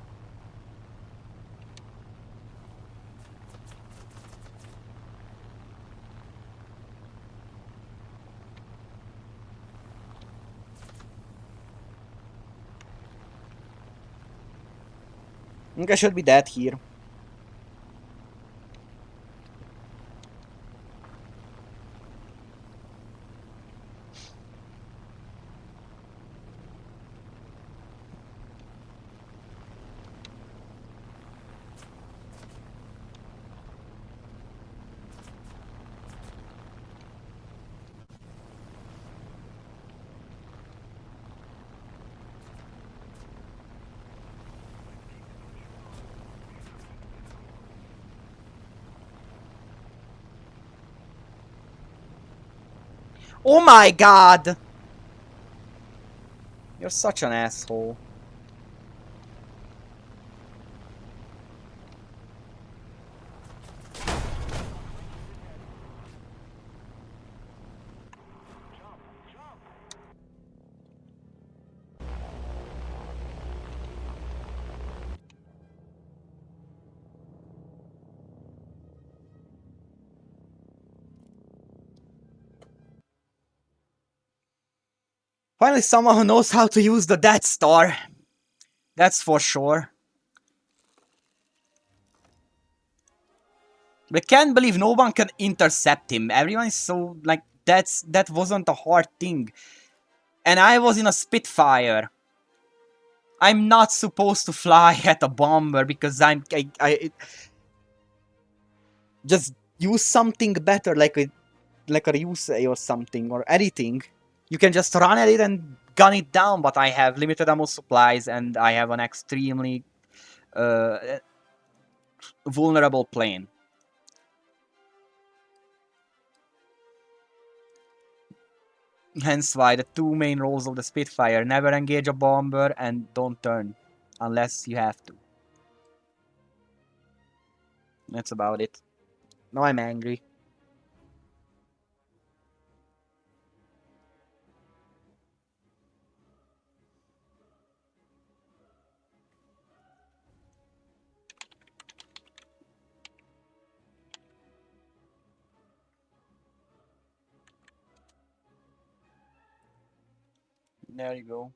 I think I should be dead here. Oh my god! You're such an asshole. Finally, someone who knows how to use the Death Star. That's for sure. But I can't believe no one can intercept him. Everyone is so like that wasn't a hard thing. And I was in a Spitfire. I'm not supposed to fly at a bomber because I just use something better like a Ryusei or something or anything. You can just run at it and gun it down, but I have limited ammo supplies and I have an extremely vulnerable plane. Hence why the two main roles of the Spitfire: never engage a bomber and don't turn unless you have to. That's about it. Now I'm angry. There you go.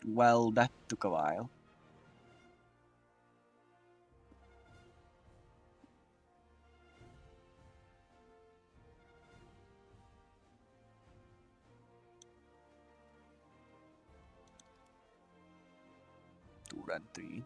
Well, that took a while. Two and three.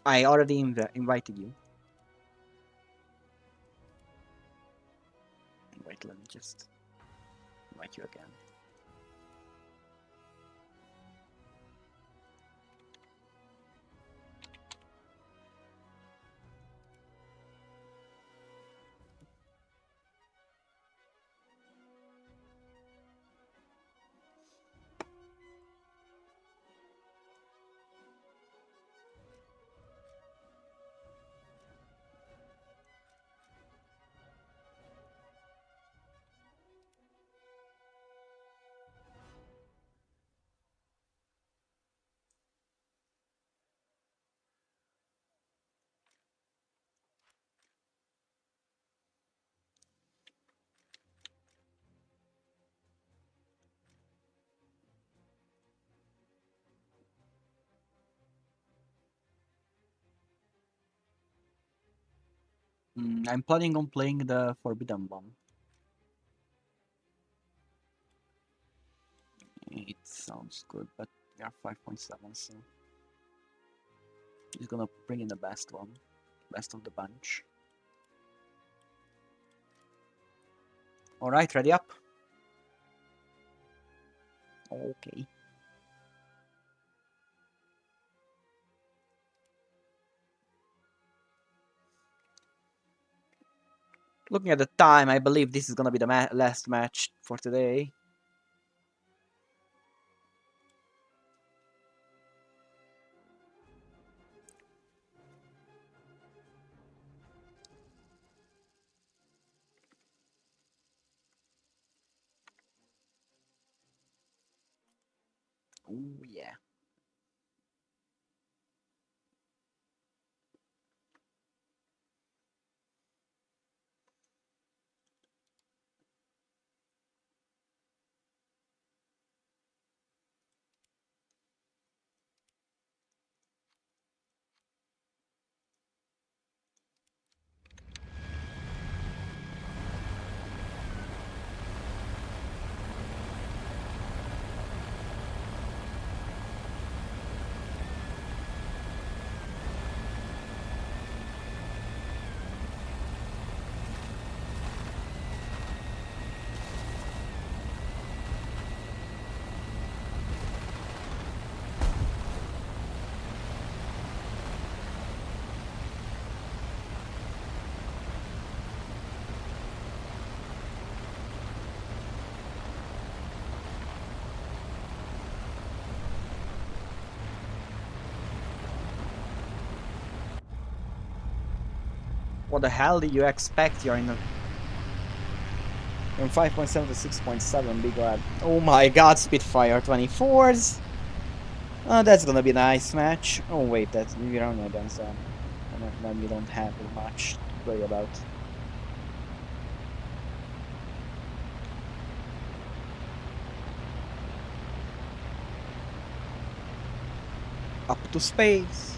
I already invited you. Wait, let me just invite you again. I'm planning on playing the Forbidden one. It sounds good, but we are 5.7, so he's gonna bring in the best one, best of the bunch. All right, ready up. Okay. Looking at the time, I believe this is gonna be the last match for today. Oh yeah. What the hell did you expect? You're in a from 5.7 to 6.7. Be glad. Oh my God, Spitfire 24s. That's gonna be a nice match. Oh wait, that's we're on against them, and then we don't have much to play about. Up to space.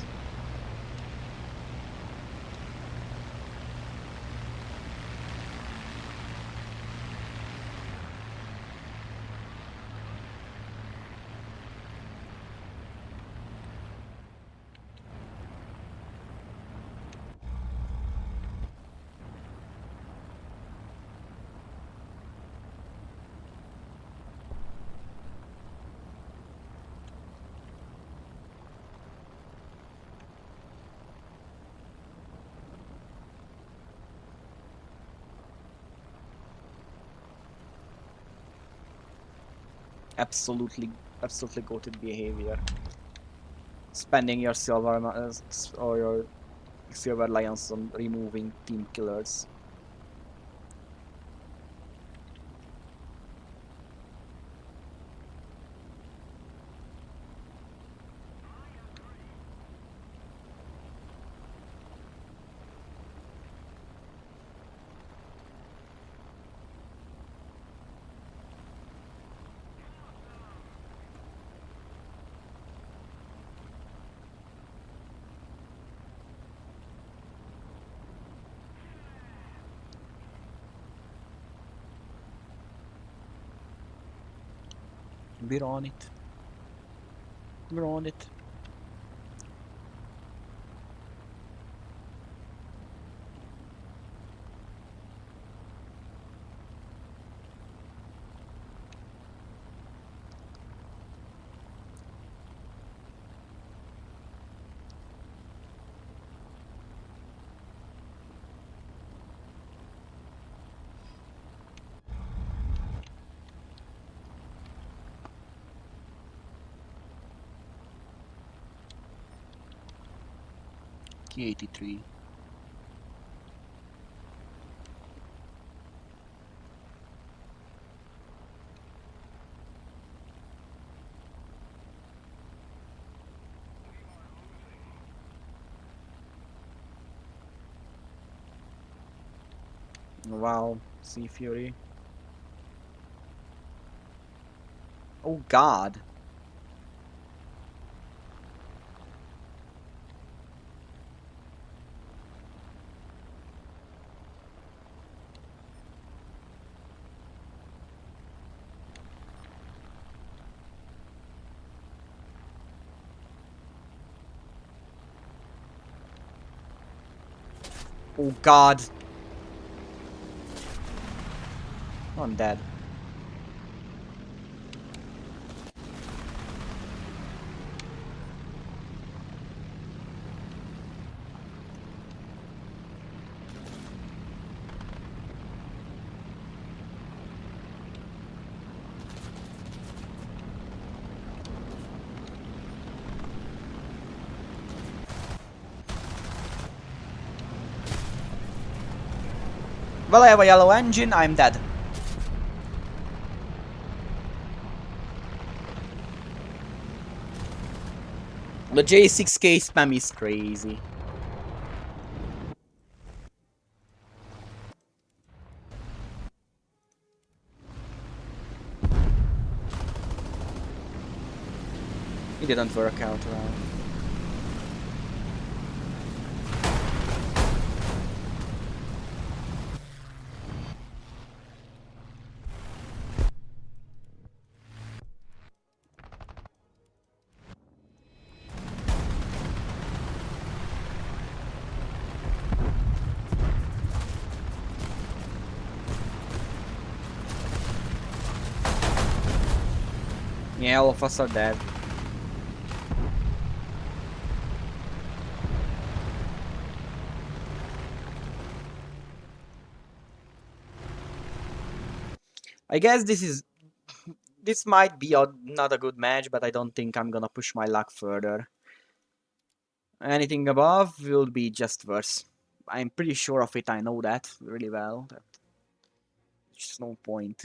Absolutely, absolutely goated behavior. Spending your silver or your silver lions on removing team killers. We're on it. We're on it. K83. Wow, Sea Fury. Oh God. Oh god. I'm dead. Well, I have a yellow engine, I'm dead. The J6K spam is crazy. It didn't work out well. Yeah, all of us are dead. I guess this might be not a good match, but I don't think I'm gonna push my luck further. Anything above will be just worse. I'm pretty sure of it, I know that really well. There's just no point.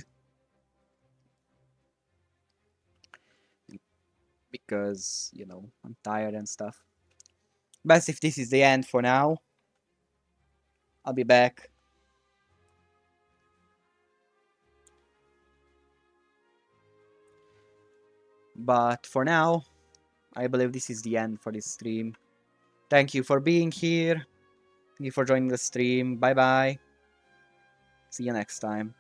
Because, you know, I'm tired and stuff. Best if this is the end for now. I'll be back. But for now, I believe this is the end for this stream. Thank you for being here. Thank you for joining the stream. Bye bye. See you next time.